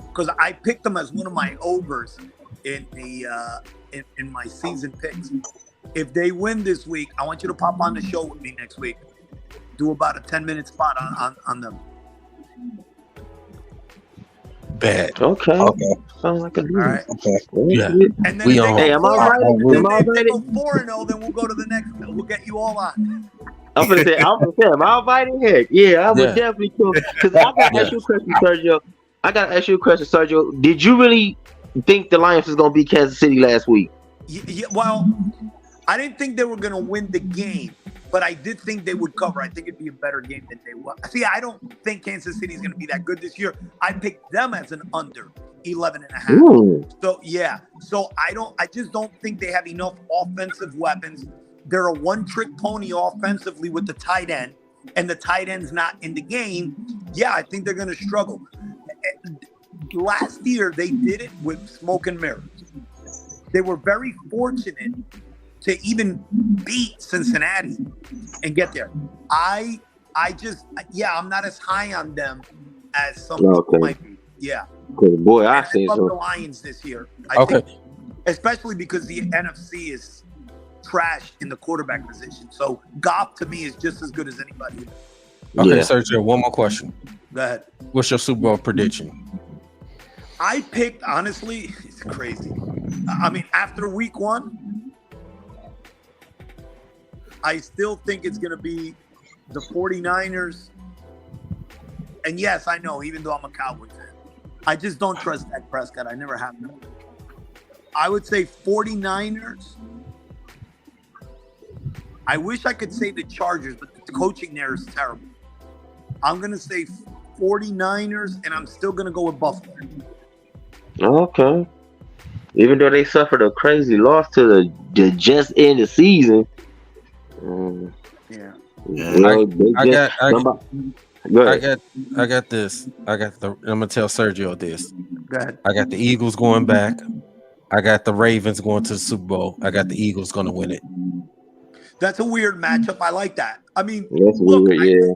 because I picked them as one of my overs in the in my season picks. If they win this week, I want you to pop on the show with me next week. Do about a 10-minute spot on them. Bad. Okay. Okay. Sounds like a deal. All right. Okay. Well, Yeah. shit. And then We if they on. go Hey, am I 4-0, right? then Am I if they right? go 4-0, then we'll go to the next. We'll get you all on. I'm gonna say, am I invited? Heck, yeah, I would Yeah. definitely come. Because I gotta Yeah. ask you a question, Sergio. Did you really think the Lions was gonna beat Kansas City last week? Yeah, well, I didn't think they were going to win the game, but I did think they would cover. I think it'd be a better game than they were. See, I don't think Kansas City is going to be that good this year. I picked them as an under 11.5. Ooh. So yeah, so I just don't think they have enough offensive weapons. They're a one-trick pony offensively with the tight end, and the tight end's not in the game. Yeah, I think they're going to struggle. Last year, they did it with smoke and mirrors. They were very fortunate to even beat Cincinnati and get there. I'm not as high on them as some people Okay. might be. Yeah. Cause boy, And I I say love the so. Lions this year. Okay. Think, especially because the NFC is trash in the quarterback position. So Goff to me is just as good as anybody. Okay, Yeah. Sergio, one more question. Go ahead. What's your Super Bowl prediction? I picked, honestly, it's crazy. I mean, after week 1, I still think it's going to be the 49ers. And yes, I know, even though I'm a Cowboys fan, I just don't trust Dak Prescott. I never have. I would say 49ers. I wish I could say the Chargers, but the coaching there is terrible. I'm going to say 49ers, and I'm still going to go with Buffalo. Okay. Even though they suffered a crazy loss to the just end of season. Yeah. Well, I got this. I'm gonna tell Sergio this. Go ahead. I got the Eagles going back. I got the Ravens going to the Super Bowl. I got the Eagles going to win it. That's a weird matchup. I like that. I mean, that's look, weird, yeah.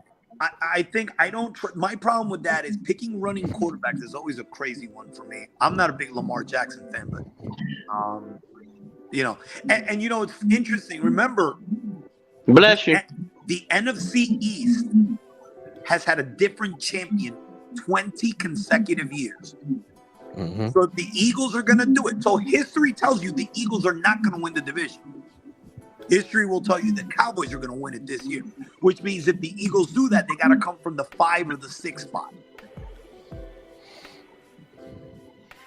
I think I don't. My problem with that is picking running quarterbacks is always a crazy one for me. I'm not a big Lamar Jackson fan, but you know, and you know, it's interesting. Remember, bless you. The NFC East has had a different champion 20 consecutive years. Mm-hmm. So the Eagles are going to do it. So history tells you the Eagles are not going to win the division. History will tell you the Cowboys are going to win it this year, which means if the Eagles do that, they got to come from the 5 or the 6 spot.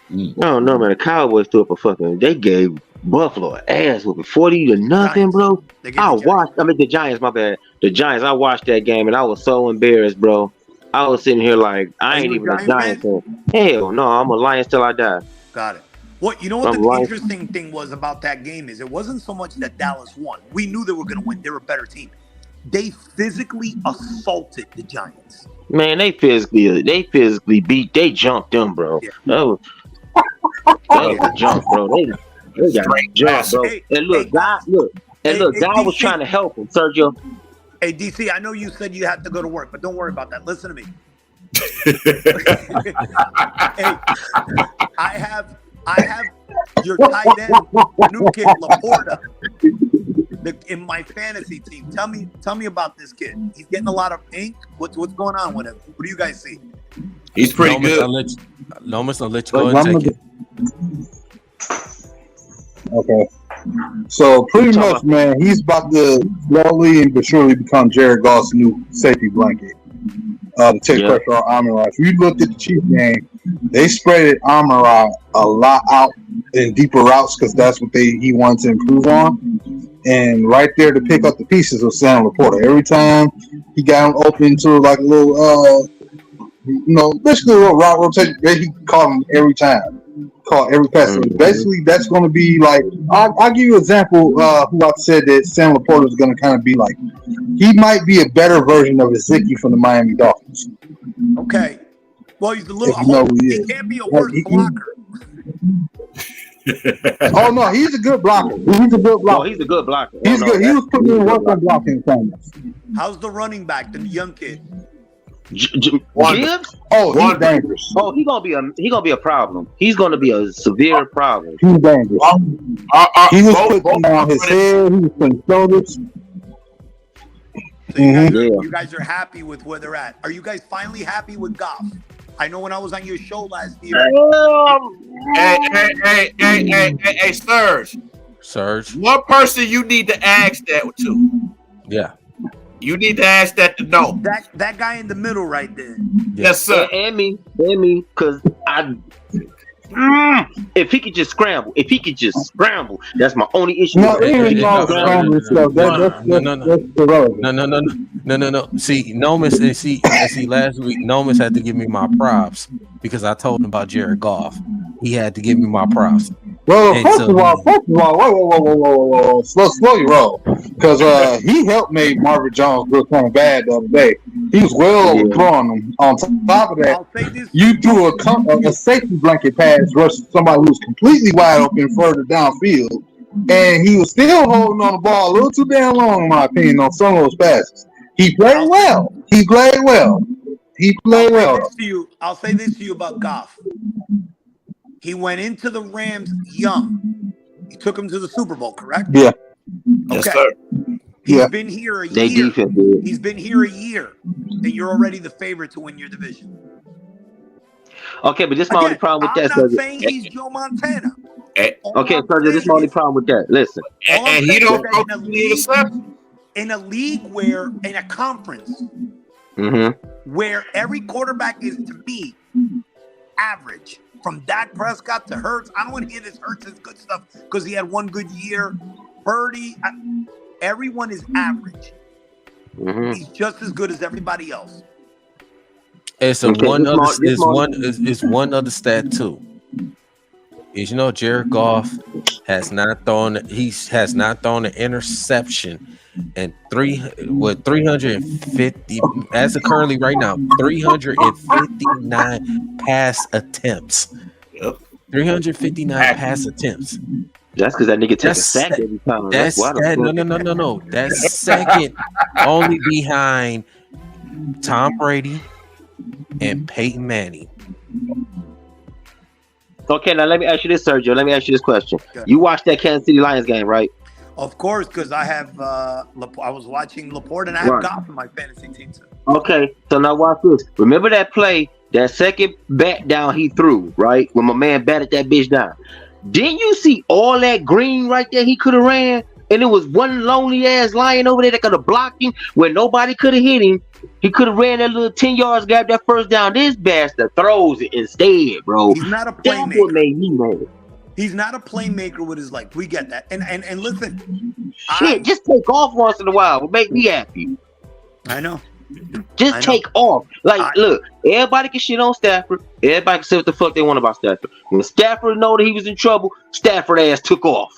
I don't know, man. The Cowboys threw up a fucking. They gave Buffalo an ass whooping 40-0, bro. The Giants, my bad. The Giants, I watched that game and I was so embarrassed, bro. I was sitting here like, I ain't even a Giants fan. Hell no, I'm a Lions till I die. Got it. Well, you know what the interesting thing was about that game is it wasn't so much that Dallas won. We knew they were going to win. They were a better team. They physically assaulted the Giants. Man, they physically beat. They jumped them, bro. Yeah. That was a jump, bro. They got jumped, bro. And look, God was trying to help him, Sergio. Hey, DC, I know you said you had to go to work, but don't worry about that. Listen to me. Hey, I have your tight end, new kid, Laporta, in my fantasy team. Tell me about this kid. He's getting a lot of ink. What's going on with him? What do you guys see? He's pretty good. I'll let you go and take it. Okay. So pretty much, man, he's about to slowly but surely become Jared Goff's new safety blanket. To take pressure on Amon-Ra. If you looked at the Chiefs game, they spread Amon-Ra a lot out in deeper routes because that's what he wanted to improve on. And right there to pick up the pieces was Sam Laporta. Every time he got him open to like a little, basically a little route rotation, he caught him every time. Caught every pass. So basically, that's going to be like, I'll give you an example who I said that Sam Laporta is going to kind of be like. He might be a better version of Ezekiel from the Miami Dolphins. Okay. Well, he's a little. He can't be a worse blocker. Oh no, he's a good blocker. He's a good blocker. No, he's a good blocker. He's good. He was putting in work on blocking times. How's the running back, the young kid? Gibbs? Oh, he's dangerous. Oh, he's gonna be a problem. He's gonna be a severe problem. He's dangerous. He was putting on his head. He was putting shoulders. So you guys are happy with where they're at. Are you guys finally happy with Goff? I know when I was on your show last year. Hey, Serge. One person you need to ask that to. Yeah. You need to ask that to know. That guy in the middle right there. Yes, sir. And me, because if he could just scramble, that's my only issue. No. See, Nomis, last week, Nomis had to give me my props because I told him about Jared Goff. He had to give me my props. Well, first of all, whoa, slow your roll, because he helped make Marvin Jones look kind of bad the other day. He was well overthrowing him. On top of that, you threw a safety blanket pass versus somebody who was completely wide open further downfield, and he was still holding on the ball a little too damn long, in my opinion, on some of those passes. He played well. I'll say this to you about Goff. He went into the Rams young. He took him to the Super Bowl, correct? Yeah. Okay. Yes, sir. He's been here a year. He's been here a year, and you're already the favorite to win your division. Okay, but this is my only problem with that. I'm not saying he's Joe Montana. Okay, so this is my only problem with that. Listen. And he don't go in a league where, in a conference, where every quarterback is to be average. From Dak Prescott to Hurts. I don't want to hear this Hurts is good stuff because he had one good year. Birdie, everyone is average. He's just as good as everybody else. It's Okay, one this other. Mar- this Is Mar- one other stat too. Is Jared Goff has not thrown. He has not thrown an interception, and 350 as of currently right now 359 pass attempts. Yep. 359 pass attempts. That's because that nigga take a That's sack every time. That's why the that. fuck. No. That's second only behind Tom Brady and Peyton Manning. Okay, now let me ask you this, Sergio. Let me ask you this question. Okay. You watched that Kansas City Lions game, right? Of course, because I have I was watching Laporte and I have Right. Goff in my fantasy team. So. Okay, so now watch this. Remember that play, that second bat down he threw, right? When my man batted that bitch down. Didn't you see all that green right there he could have ran? And it was one lonely ass lion over there that could have blocked him where nobody could have hit him. He could have ran that little 10 yards, grabbed that first down. This bastard throws it instead, bro. He's not a That's what playmaker. made me mad. He's not a playmaker with his legs. We get that. And listen, Shit, just take off once in a while. Will make me happy. I know. Just I know. take off. Like, look, everybody can shit on Stafford. Everybody can say what the fuck they want about Stafford. When Stafford know that he was in trouble, Stafford ass took off.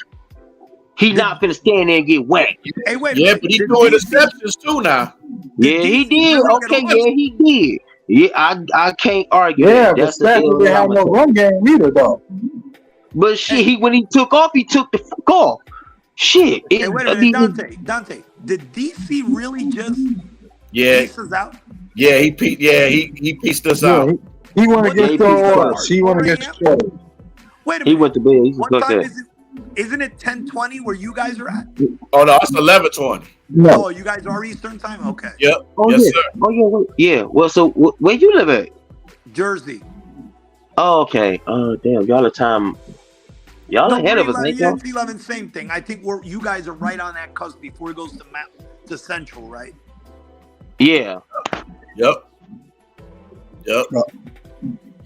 He not finna stand there and get whacked. Hey, wait. Yeah, but he Did doing DC interceptions too now. Yeah, he did. really Okay, get yeah, he did. Yeah, I can't argue. Yeah, that. but That's the Stafford didn't have no run game either, though. But shit, when he took off, he took the fuck off. Shit. Hey, wait a minute, Dante. Did DC really just Yeah, piece us out? yeah, he pieced us Yeah, out. he went What against did the he do? orders. He went against the orders. Wait a He minute. went to bed. He just What looked time at. is it? Isn't it 10:20 where you guys are at? Oh no, it's 11:20. No. Oh, you guys are Eastern time? Okay. Yep. Oh, Yes, yeah. sir. Oh, yeah. Yeah. Well, so where you live at? Jersey. Oh, okay. Oh, damn. Y'all are time. Y'all ahead of us, ain't y'all? It's 11, same thing. I think you guys are right on that cusp before it goes to Central, right? Yeah. Yep. Yep. No.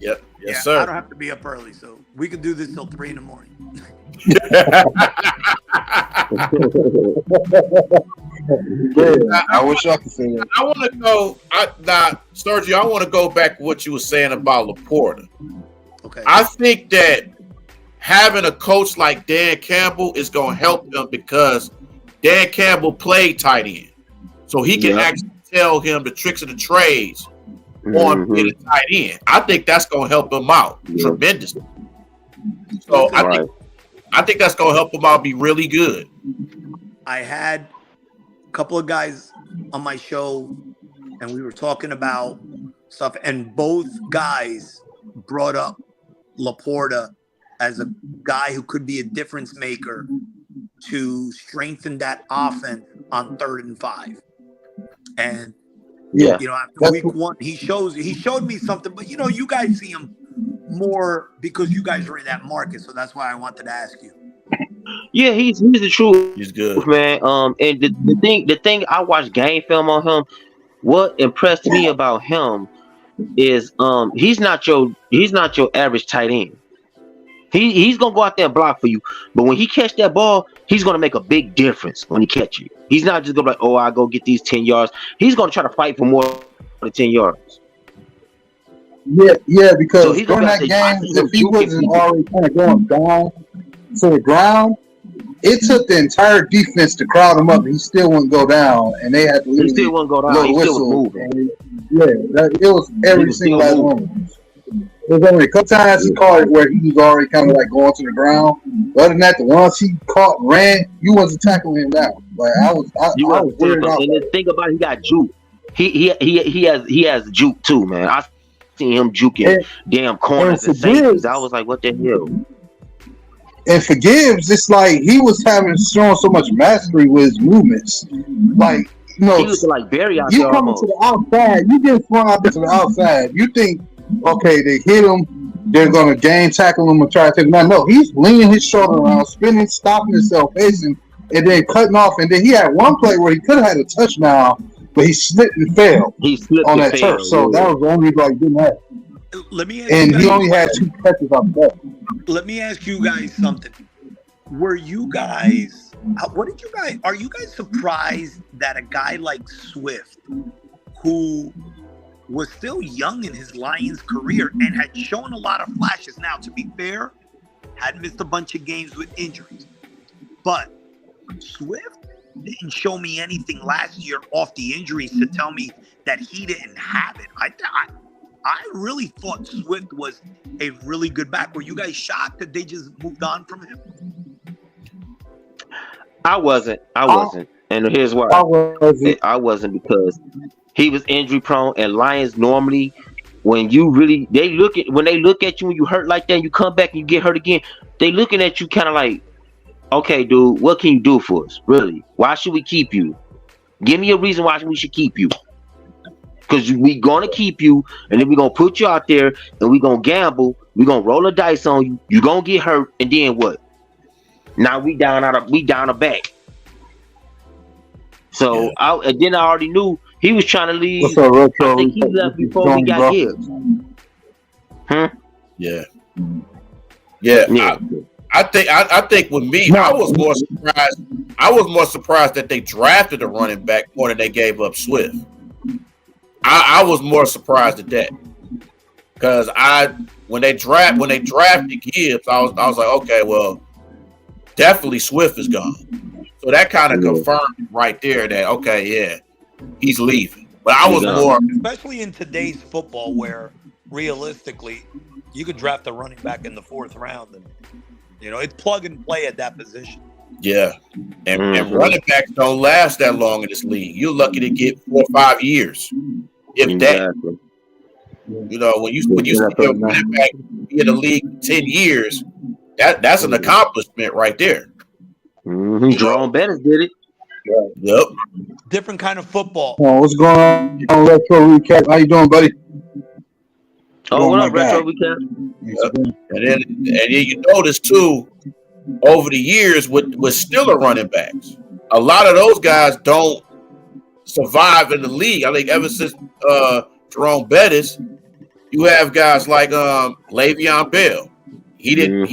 Yep. Yes, Yeah, I sir. don't have to be up early, so we could do this till 3 in the morning. Yeah, I wish I could say that. I want to go. Sergio, I want to go back to what you were saying about Laporta. Okay. I think that having a coach like Dan Campbell is going to help them because Dan Campbell played tight end, so he can actually tell him the tricks of the trades on being a tight end. I think that's going to help him out tremendously. So I think that's going to him out be really good. I had a couple of guys on my show, and we were talking about stuff, and both guys brought up Laporta as a guy who could be a difference maker to strengthen that offense on 3rd and 5. And Yeah. after week 1, he showed me something, but you guys see him more because you guys are in that market, so that's why I wanted to ask you. Yeah, he's the truth. He's good, man. And the thing I watched game film on him. What impressed me about him is he's not your average tight end. He's gonna go out there and block for you, but when he catch that ball, he's gonna make a big difference when he catch you. He's not just gonna be like, oh, I go get these 10 yards. He's gonna try to fight for more than 10 yards. Yeah, because So he's during gonna that have to- game, if he wasn't already kind of going down to the ground, it took the entire defense to crowd him up. He still wouldn't go down, and they had to He still wouldn't go down. blow He the still was whistle. moving. It was every was single still last one. There was only a couple times he caught it where he was already kind of like going to the ground. But other than that, the ones he caught and ran, you wasn't tackling him down. Like I was worried about. And the thing about it, he got juke. He has juke too, man. I seen him juking damn corners and safeties. I was like, what the hell? And for Gibbs, it's like he was showing so much mastery with his movements. Like, he was like Barry out you there coming almost. to the outside, you get flung out there to the outside. You think, okay, they hit him, they're gonna game tackle him and try to take him out. No, he's leaning his shoulder around, spinning, stopping himself, facing, and then cutting off. And then he had one play where he could have had a touchdown, but he slipped and fell on that turf. So that was the only like didn't have. Let me ask And he only had 2 catches on that. Let me ask you guys something. Were you guys? Are you guys surprised that a guy like Swift, who was still young in his Lions career and had shown a lot of flashes. Now, to be fair, had missed a bunch of games with injuries. But Swift didn't show me anything last year off the injuries to tell me that he didn't have it. I really thought Swift was a really good back. Were you guys shocked that they just moved on from him? I wasn't. And here's why. I wasn't because he was injury prone, and Lions normally, when they look at you when you hurt like that, and you come back and you get hurt again, they looking at you kind of like, okay, dude, what can you do for us? Really? Why should we keep you? Give me a reason why we should keep you. Because we gonna keep you, and then we're gonna put you out there, and we're gonna gamble. We're gonna roll the dice on you. You're gonna get hurt, and then what? Now we down a back. So and then I already knew he was trying to leave. What's up, Retro? I think he left before we got Gibbs. Yeah. I think with me, I was more surprised. I was more surprised that they drafted a running back more than they gave up Swift. I was more surprised at that because when they drafted Gibbs, I was like, okay, well, definitely Swift is gone. So that kind of confirmed right there that okay, he's leaving. But I was more, especially in today's football, where realistically, you could draft a running back in the 4th round, and it's plug and play at that position. Yeah, and running backs don't last that long in this league. You're lucky to get 4 or 5 years, if that. When you see a running back be in the league 10 years, that's an accomplishment right there. Jerome Bettis did it. Yep. Different kind of football. Oh, what's going on? Retro Recap. How you doing, buddy? Oh, what up, Retro Recap? And then you notice too, over the years with Steeler running backs, a lot of those guys don't survive in the league. I think ever since Jerome Bettis, you have guys like Le'Veon Bell. He didn't.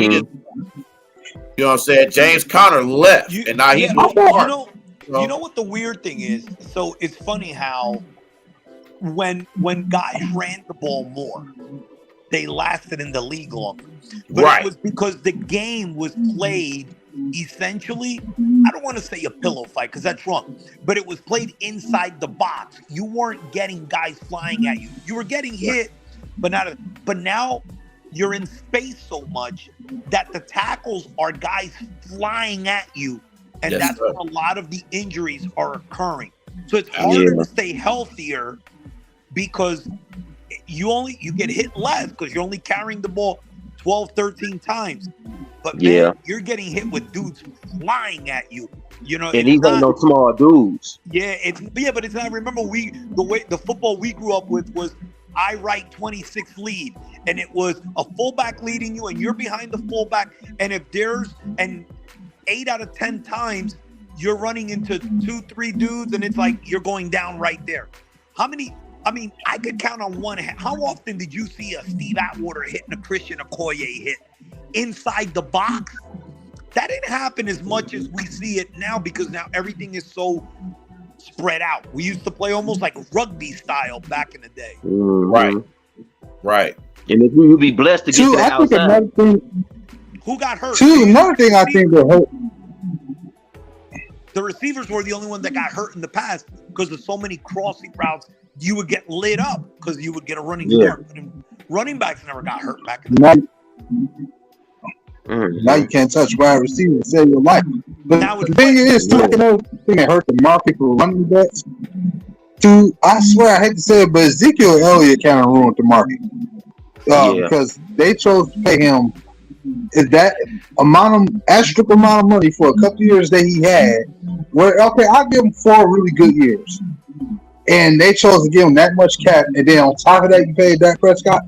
You know what I'm saying? James Conner left, and now he's You know what the weird thing is? So it's funny how when guys ran the ball more, they lasted in the league longer. But it was because the game was played essentially, I don't want to say a pillow fight because that's wrong, but it was played inside the box. You weren't getting guys flying at you. You were getting hit, but now you're in space so much that the tackles are guys flying at you. And that's where a lot of the injuries are occurring. So it's harder to stay healthier because you get hit less because you're only carrying the ball 12, 13 times. But man, you're getting hit with dudes flying at you. And these ain't no small dudes. But it's not. Remember, the football we grew up with was I write 26 lead, and it was a fullback leading you, and you're behind the fullback, and if there's 8 out of 10 times you're running into 2-3 dudes, and it's like you're going down right there. I could count on one hand. How often did you see a Steve Atwater hitting a Christian Okoye hit inside the box? That didn't happen as much as we see it now because now everything is so spread out. We used to play almost like rugby style back in the day. Right. And if we would be blessed to get to the outside. Who got hurt? Another thing I think that hurt. The receivers were the only one that got hurt in the past because of so many crossing routes. You would get lit up because you would get a running start. Running backs never got hurt back in the day. Now you can't touch wide receiver to save your life. But the thing is, another thing that hurt the market for running backs. I swear I hate to say it, but Ezekiel Elliott kind of ruined the market because they chose to pay him that astronomical amount of money for a couple of years that he had. I'll give him 4 really good years, and they chose to give him that much cap, and then on top of that, you paid Dak Prescott,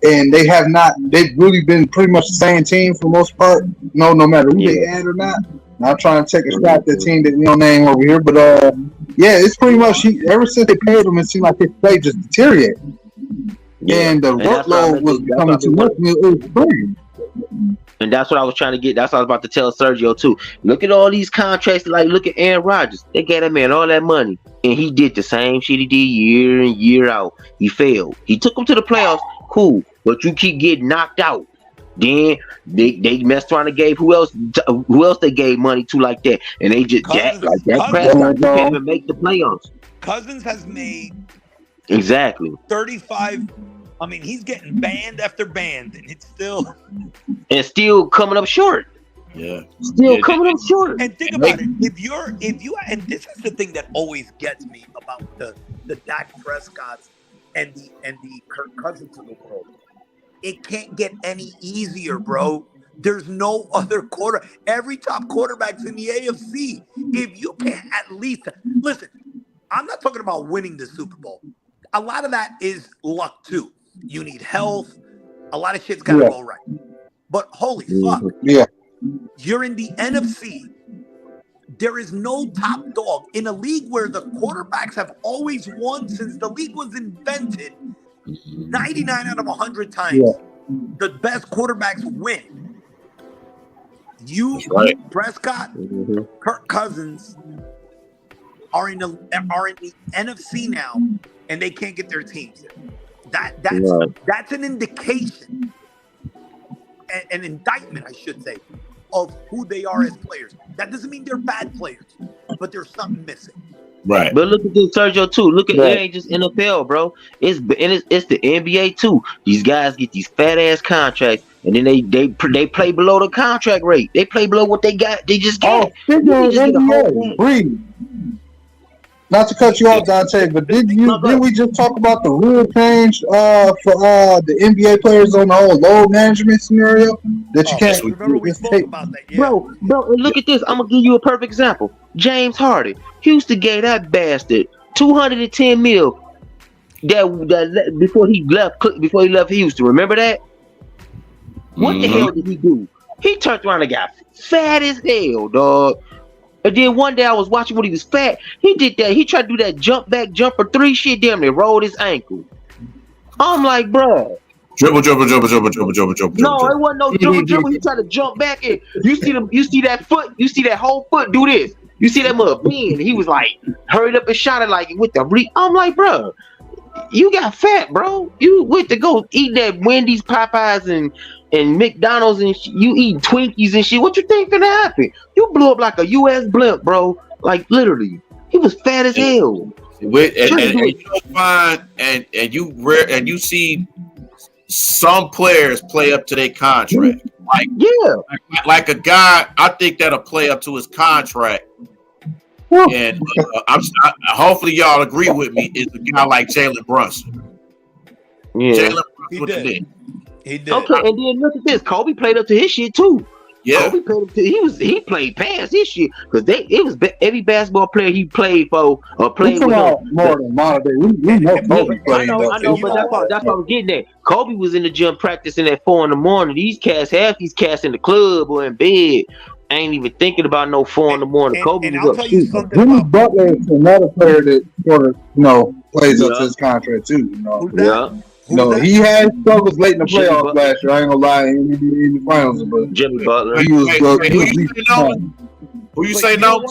and they've really been pretty much the same team for the most part. No matter who they add or not. Not trying to take a shot at the team that we don't name over here, but it's pretty much ever since they paid him, it seemed like his play just deteriorated, and the workload was becoming too much. It was crazy. And that's what I was trying to get. That's what I was about to tell Sergio too. Look at all these contracts. Like, look at Aaron Rodgers. They gave that man all that money, and he did the same shit he did year in, year out. He failed. He took them to the playoffs. Cool, but you keep getting knocked out. Then they messed around and gave who else they gave money to like that, and they just Cousins, like that. Cousins, Prescott, you can't even make the playoffs. Cousins has made Exactly. 35. I mean, he's getting banned after banned, and it's still coming up short. Yeah. Still coming up short. And think about it. If you and this is the thing that always gets me about the Dak Prescotts and the Kirk Cousins of the world. It can't get any easier, bro. There's no other quarter. Every top quarterback's in the AFC. If you can't at least listen, I'm not talking about winning the Super Bowl. A lot of that is luck too. You need health. A lot of shit's got to go right. But holy fuck. Yeah. You're in the NFC. There is no top dog in a league where the quarterbacks have always won since the league was invented. 99 out of 100 times, the best quarterbacks win. You, Prescott, Kirk Cousins are in the NFC now, and they can't get their teams there. That's an indication, an indictment, I should say, of who they are as players. That doesn't mean they're bad players, but there's something missing. Right. But look at this, Sergio, too. Look at it ain't just NFL, bro. It's the NBA too. These guys get these fat ass contracts, and then they play below the contract rate. They play below what they got. They just can't. Breathe. Not to cut you off, Dante, but did we just talk about the rule change for the NBA players on the whole load management scenario that you can't? Remember we spoke about that, bro. Look at this. I'm gonna give you a perfect example. James Harden, Houston gave that bastard $210 million that before he left Houston. Remember that? What the hell did he do? He turned around and got fat as hell, dog. And then one day I was watching when he was fat. He did that. He tried to do that jump back jumper 3 shit. Damn, they rolled his ankle. I'm like, bro. Dribble. No, it wasn't no dribble. He tried to jump back in. You see that foot. You see that whole foot do this. You see that mother bend. He was like, hurried up and shot it like with the I'm like, bro, you got fat, bro. You went to go eat that Wendy's, Popeyes, and McDonald's, and you eat Twinkies and shit. What you think gonna happen? You blew up like a U.S. blimp, bro. Like literally, he was fat as hell. And you don't find and you see some players play up to their contract. Like a guy, I think that'll play up to his contract. And hopefully y'all agree with me. Is a guy like Jalen Brunson. Yeah, Jalen Brunson he did. Okay, and then look at this. Kobe played up to his shit too. Yeah, Kobe played up to, he played past his shit because every basketball player he played for or played with more than modern day. We know Kobe played. I know, but that's what I'm getting at. Kobe was in the gym practicing at 4 a.m. Half these cats in the club or in bed. I ain't even thinking about no 4 a.m. Kobe was up shooting. Jimmy Butler is another player that sort of plays up to his contract too. He had struggles late in the playoffs last year. I ain't gonna lie, in the finals, but Jimmy Butler. He was good. Who you say no?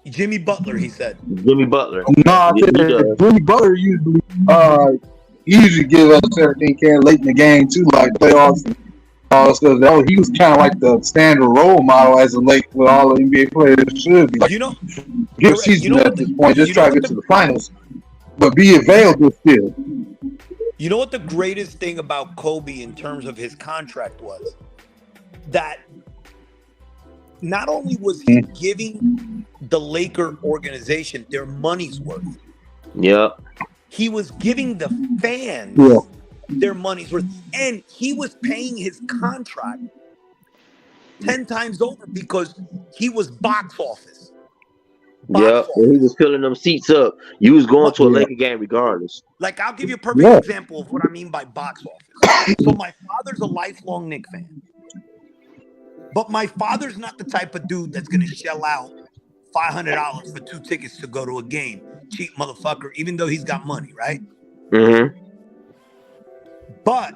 Jimmy Butler, he said. Jimmy Butler. No, Jimmy Butler usually give us everything he can late in the game too, like playoffs. Because he was kind of like the standard role model as of late with all the NBA players should be. Give season at this point, just try to get to the finals, but be available still. You know what the greatest thing about Kobe in terms of his contract was? That not only was he giving the Laker organization their money's worth. Yeah. He was giving the fans their money's worth. And he was paying his contract 10 times over because he was box office. Yeah, he was filling them seats up. You was going to a Laker game regardless. Like, I'll give you a perfect example of what I mean by box office. So my father's a lifelong Knicks fan. But my father's not the type of dude that's going to shell out $500 for 2 tickets to go to a game. Cheap motherfucker, even though he's got money, right? Mm-hmm. But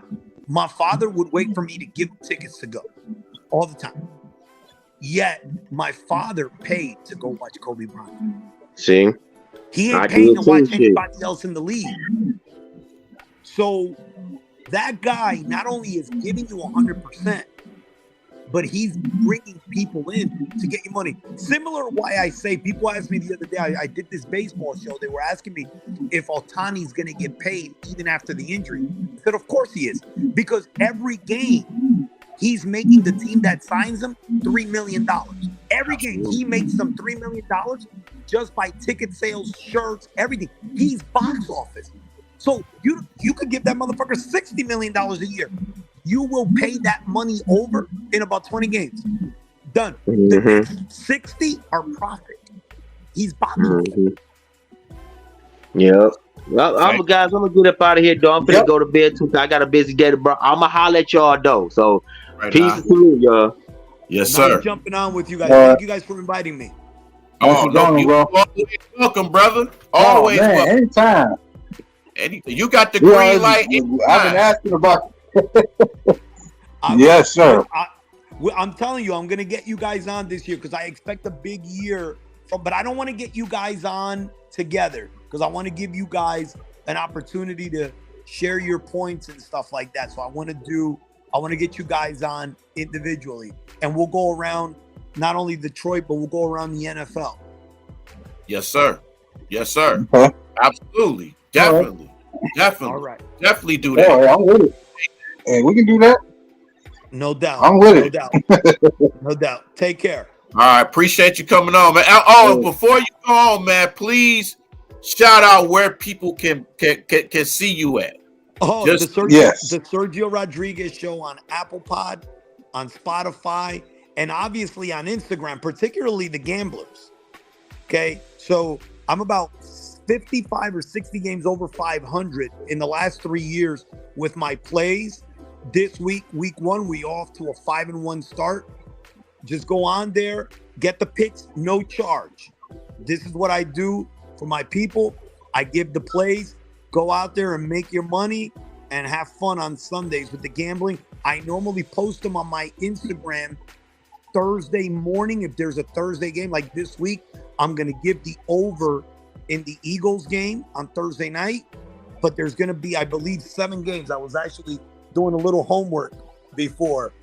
My father would wait for me to give him tickets to go all the time. Yet my father paid to go watch Kobe Bryant. See, He I ain't paying did to too, watch shit. anybody else in the league. So that guy not only is giving you 100%, but he's bringing people in to get you money. Similar to why I say, people asked me the other day, I did this baseball show. They were asking me if Ohtani's going to get paid even after the injury. I said, of course he is. Because every game, he's making the team that signs him $3 million. Every game, he makes them $3 million just by ticket sales, shirts, everything. He's box office. So you could give that motherfucker $60 million a year. You will pay that money over in about 20 games. Done. The next 60 are profit. He's box office. Yep. Well, guys, I'm gonna get up out of here, though. I'm finna go to bed too. I got a busy day, bro. I'm gonna holler at y'all, though. So, peace to you, y'all. Yes, Nice sir. jumping on with you guys. Thank you guys for inviting me. Oh, no, you always welcome, brother. Always man, welcome. anytime. You got the green light. I've been asking about. Yes, sir. I'm telling you, I'm going to get you guys on this year because I expect a big year. But I don't want to get you guys on together because I want to give you guys an opportunity to share your points and stuff like that. So I want to get you guys on individually, and we'll go around not only Detroit, but we'll go around the NFL. Yes, sir. Yes, sir. Okay. Absolutely. Definitely. Definitely. All right. Definitely do that. Yeah, I'm with it. Hey, we can do that. No doubt. I'm with no it. doubt. No doubt. Take care. All right. Appreciate you coming on, man. Before you go on, man, please shout out where people can see you at. Oh, the Sergio Rodriguez Show on Apple Pod, on Spotify, and obviously on Instagram, particularly the Gamblers. Okay, so I'm about 55 or 60 games over 500 in the last 3 years with my plays. This week 1, we off to a 5-1 start. Just go on there, get the picks, no charge. This is what I do for my people. I give the plays. Go out there and make your money and have fun on Sundays with the gambling. I normally post them on my Instagram Thursday morning. If there's a Thursday game like this week, I'm going to give the over in the Eagles game on Thursday night. But there's going to be, I believe, 7 games. I was actually doing a little homework before,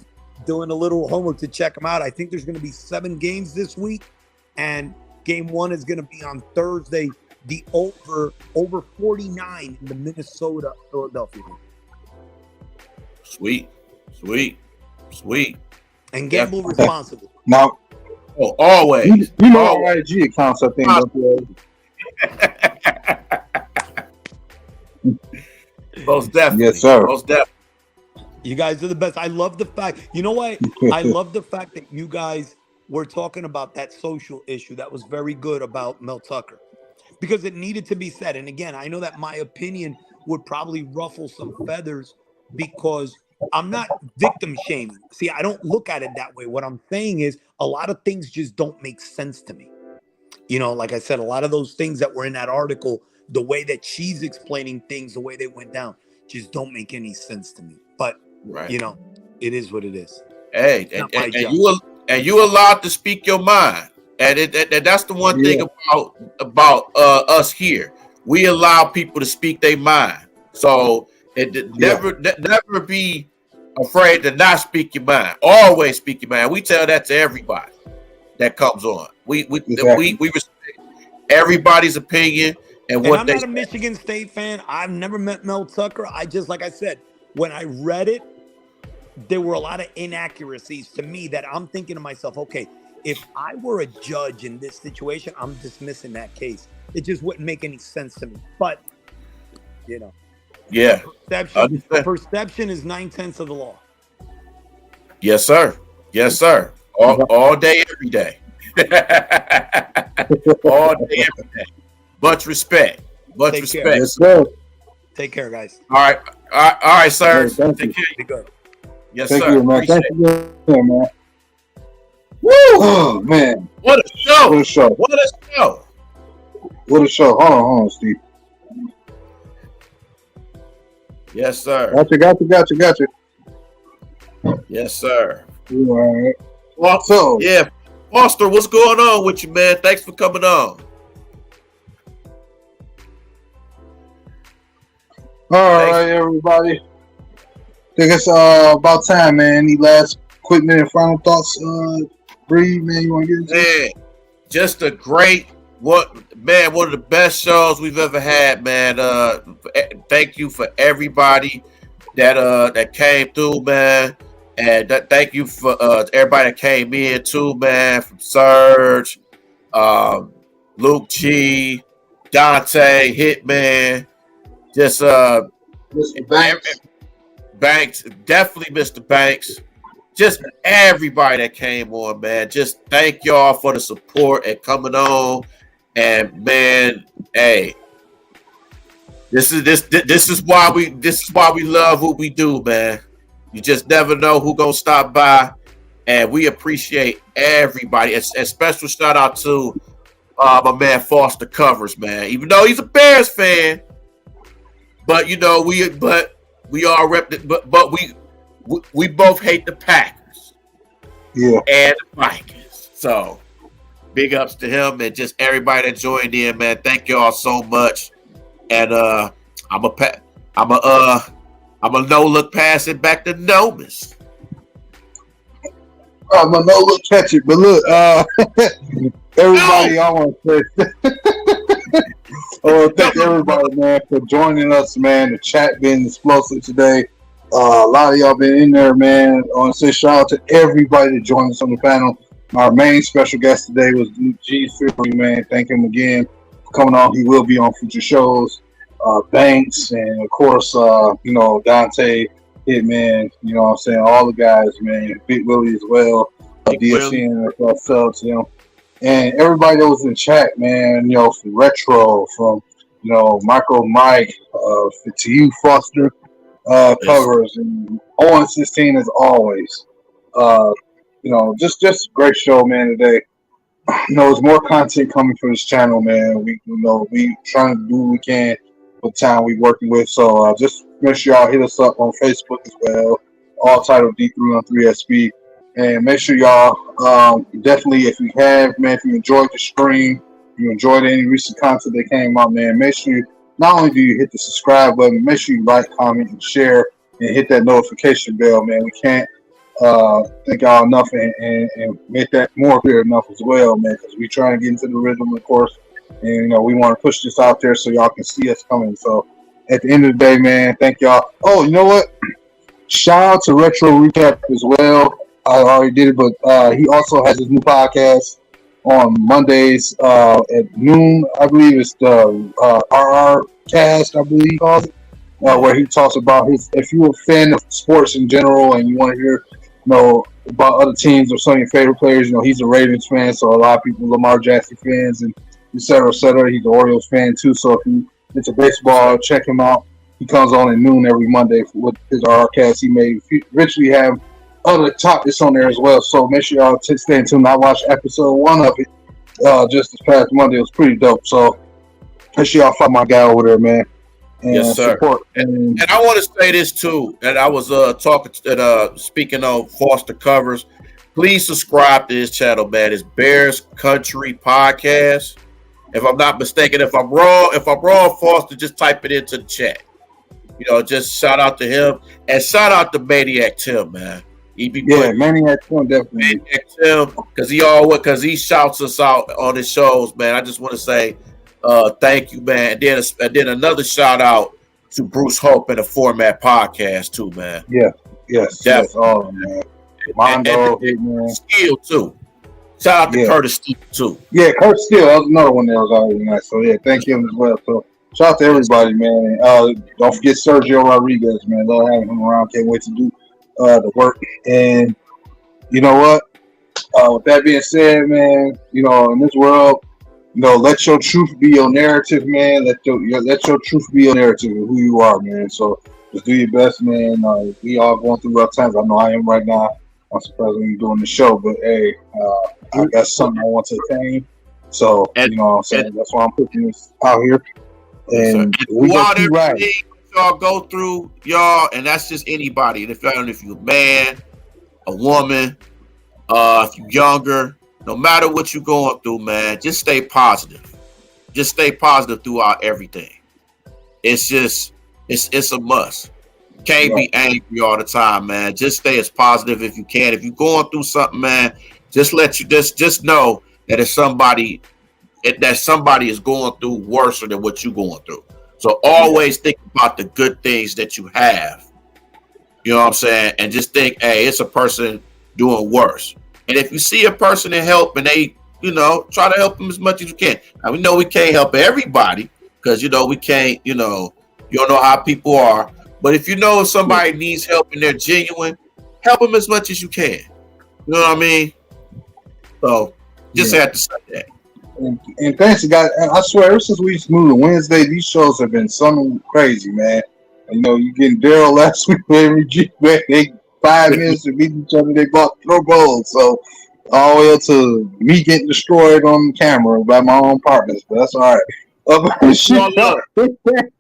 to check them out. I think there's going to be 7 games this week. And game 1 is going to be on Thursday. The over 49 in the Minnesota-Philadelphia game. Sweet. And gamble responsibly. Now, always. You know our IG accounts, I think. Most definitely. Yes, sir. Most definitely. You guys are the best. I love the fact. You know what? I love the fact that you guys were talking about that social issue. That was very good about Mel Tucker. Because it needed to be said. And again, I know that my opinion would probably ruffle some feathers because I'm not victim shaming. See, I don't look at it that way. What I'm saying is a lot of things just don't make sense to me. You know, like I said, a lot of those things that were in that article, the way that she's explaining things, the way they went down, just don't make any sense to me. But, you know, it is what it is. Hey, and you allowed to speak your mind. And that's the one thing about us here. We allow people to speak their mind. So never be afraid to not speak your mind. Always speak your mind. We tell that to everybody that comes on. We respect everybody's opinion and what I'm not a Michigan State fan. I've never met Mel Tucker. Like I said, when I read it, there were a lot of inaccuracies to me that I'm thinking to myself, okay, if I were a judge in this situation, I'm dismissing that case. It just wouldn't make any sense to me. But, you know. Yeah. Perception is 9/10 of the law. Yes, sir. Yes, sir. All day, every day. All day, every day. Much respect. Much respect. Yes, sir. Take care, guys. All right, sir. Take care. Be good. Yes, Thank sir. you, man. Thank you, man. Woo! Oh, man. What a show. What a show. What a show. What a show. Hold on, Steve. Yes, sir. Gotcha. Yes, sir. You all right? Well, So yeah, Foster, what's going on with you, man? Thanks for coming on. all right, everybody. I think it's about time, man. Any last quick minute final thoughts, Bree, man? You want to get into it? Man, just a great one of the best shows we've ever had, man. Thank you for everybody that came through, man. And thank you for everybody that came in too, man. From Serge, Luke G, Dante, Hitman, just Mr. Banks. Banks, definitely Mr. Banks. Just everybody that came on, man. Just thank y'all for the support and coming on. And man, hey, this is why we love what we do, man. You just never know who gonna stop by, and we appreciate everybody. A special shout out to my man Foster Covers, man. Even though he's a Bears fan, but you know we all we both hate the Packers, Yeah. and the Vikings. So big ups to him and just everybody that joined in, man. Thank y'all so much. And I'm a no look pass it back to Nomis. I'm a no look catch it, but look, everybody, I want to say, I want to thank everybody, man, for joining us, man. The chat been explosive today. A lot of y'all been in there, man. I want to say shout out to everybody that joined us on the panel. Our main special guest today was LukeGsFR, man. Thank him again for coming on. He will be on future shows. Banks, and of course, Dante, Hitman, you know what I'm saying? All the guys, man. Big Willie as well. DSN and ourselves, you know. And everybody that was in chat, man, you know, from Retro, from, you know, Michael, Mike, to you, Foster, Covers, and Owen 16 as always. You know, just a great show, man, today. You know, there's more content coming from this channel, man. We trying to do what we can with the time we working with. So just make sure y'all hit us up on Facebook as well, all titled D313XP. And make sure y'all definitely, if you have, man, if you enjoyed the stream, you enjoyed any recent content that came out, man, make sure not only do you hit the subscribe button, make sure you like, comment, and share, and hit that notification bell, man. We can't thank y'all enough and make that more clear enough as well, man, because we trying to get into the rhythm, of course, and you know we want to push this out there so y'all can see us coming. So at the end of the day, man, thank y'all. Oh, you know what? Shout out to Retro Recap as well. I already did it, but he also has his new podcast on Mondays at noon. I believe it's the RR Cast, I believe he calls it, where he talks about his. If you're a fan of sports in general and you want to hear, you know, about other teams or some of your favorite players, you know, he's a Ravens fan, so a lot of people Lamar Jackson fans and et cetera, et cetera. He's an Orioles fan too, so if you into baseball, check him out. He comes on at noon every Monday with his RR Cast. He may eventually have other topics on there as well, so make sure y'all stay tuned. I watched episode 1 of it just this past Monday. It was pretty dope, so make sure y'all follow my guy over there, man. And yes, sir. Support. And I want to say this too, and I was speaking on Foster Covers. Please subscribe to his channel, man. It's Bears Country Podcast. If I'm not mistaken, if I'm wrong, Foster, just type it into the chat. You know, just shout out to him and shout out to Maniac Tim, man. Maniac Tim, definitely. Maniac Tim, because he shouts us out on his shows, man. I just want to say thank you, man. And then another shout out to Bruce Hope and the Format Podcast too, man. Yes, all of them, man. Mondo, and Steele too. Shout out to Curtis Steele too. Yeah, Curtis Steele, that was another one that was already nice. So yeah, thank him as well. So shout out to everybody, man. Don't forget Sergio Rodriguez, man. Love having him around. Can't wait to do the work. And you know what? With that being said, man, you know, in this world, you know, let your truth be your narrative, man. Let your truth be your narrative of who you are, man. So just do your best, man. We all going through rough times. I know I am right now. I'm surprised when you're doing the show, but hey, I got something I want to attain. So, you know what I'm saying? That's why I'm putting this out here. And we go right. y'all go through, y'all, and that's just anybody. If you're a man, a woman, if you're younger, no matter what you're going through, man, just stay positive. Just stay positive throughout everything. It's just, it's a must. Can't be angry all the time, man. Just stay as positive if you can. If you're going through something, man, just know that if somebody is going through worse than what you're going through. So always think about the good things that you have. You know what I'm saying? And just think, hey, it's a person doing worse. And if you see a person in help and they, try to help them as much as you can. Now, we know we can't help everybody because, we can't, you don't know how people are. But if if somebody needs help and they're genuine, help them as much as you can. You know what I mean? So just had to say that. And thanks to God, I swear, ever since we moved to Wednesday, these shows have been something crazy, man. You getting Daryl last week with every G, man. They 5 minutes to beat each other, they bought throw goals. So all the way up to me getting destroyed on camera by my own partners, but that's all right. But you all hit that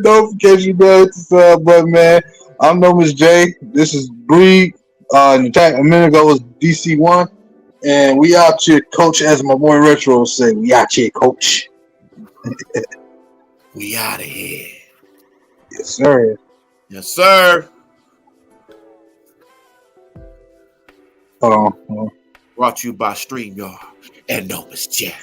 notification bell, hit the sub button, man. I'm known as Jay. This is Bree. A minute ago was DC1, and we out here, coach. As my boy Retro said, we out here, coach. We out of here. Yes, sir. Yes, sir. Hold on. Brought to you by StreamYard and known as Jay.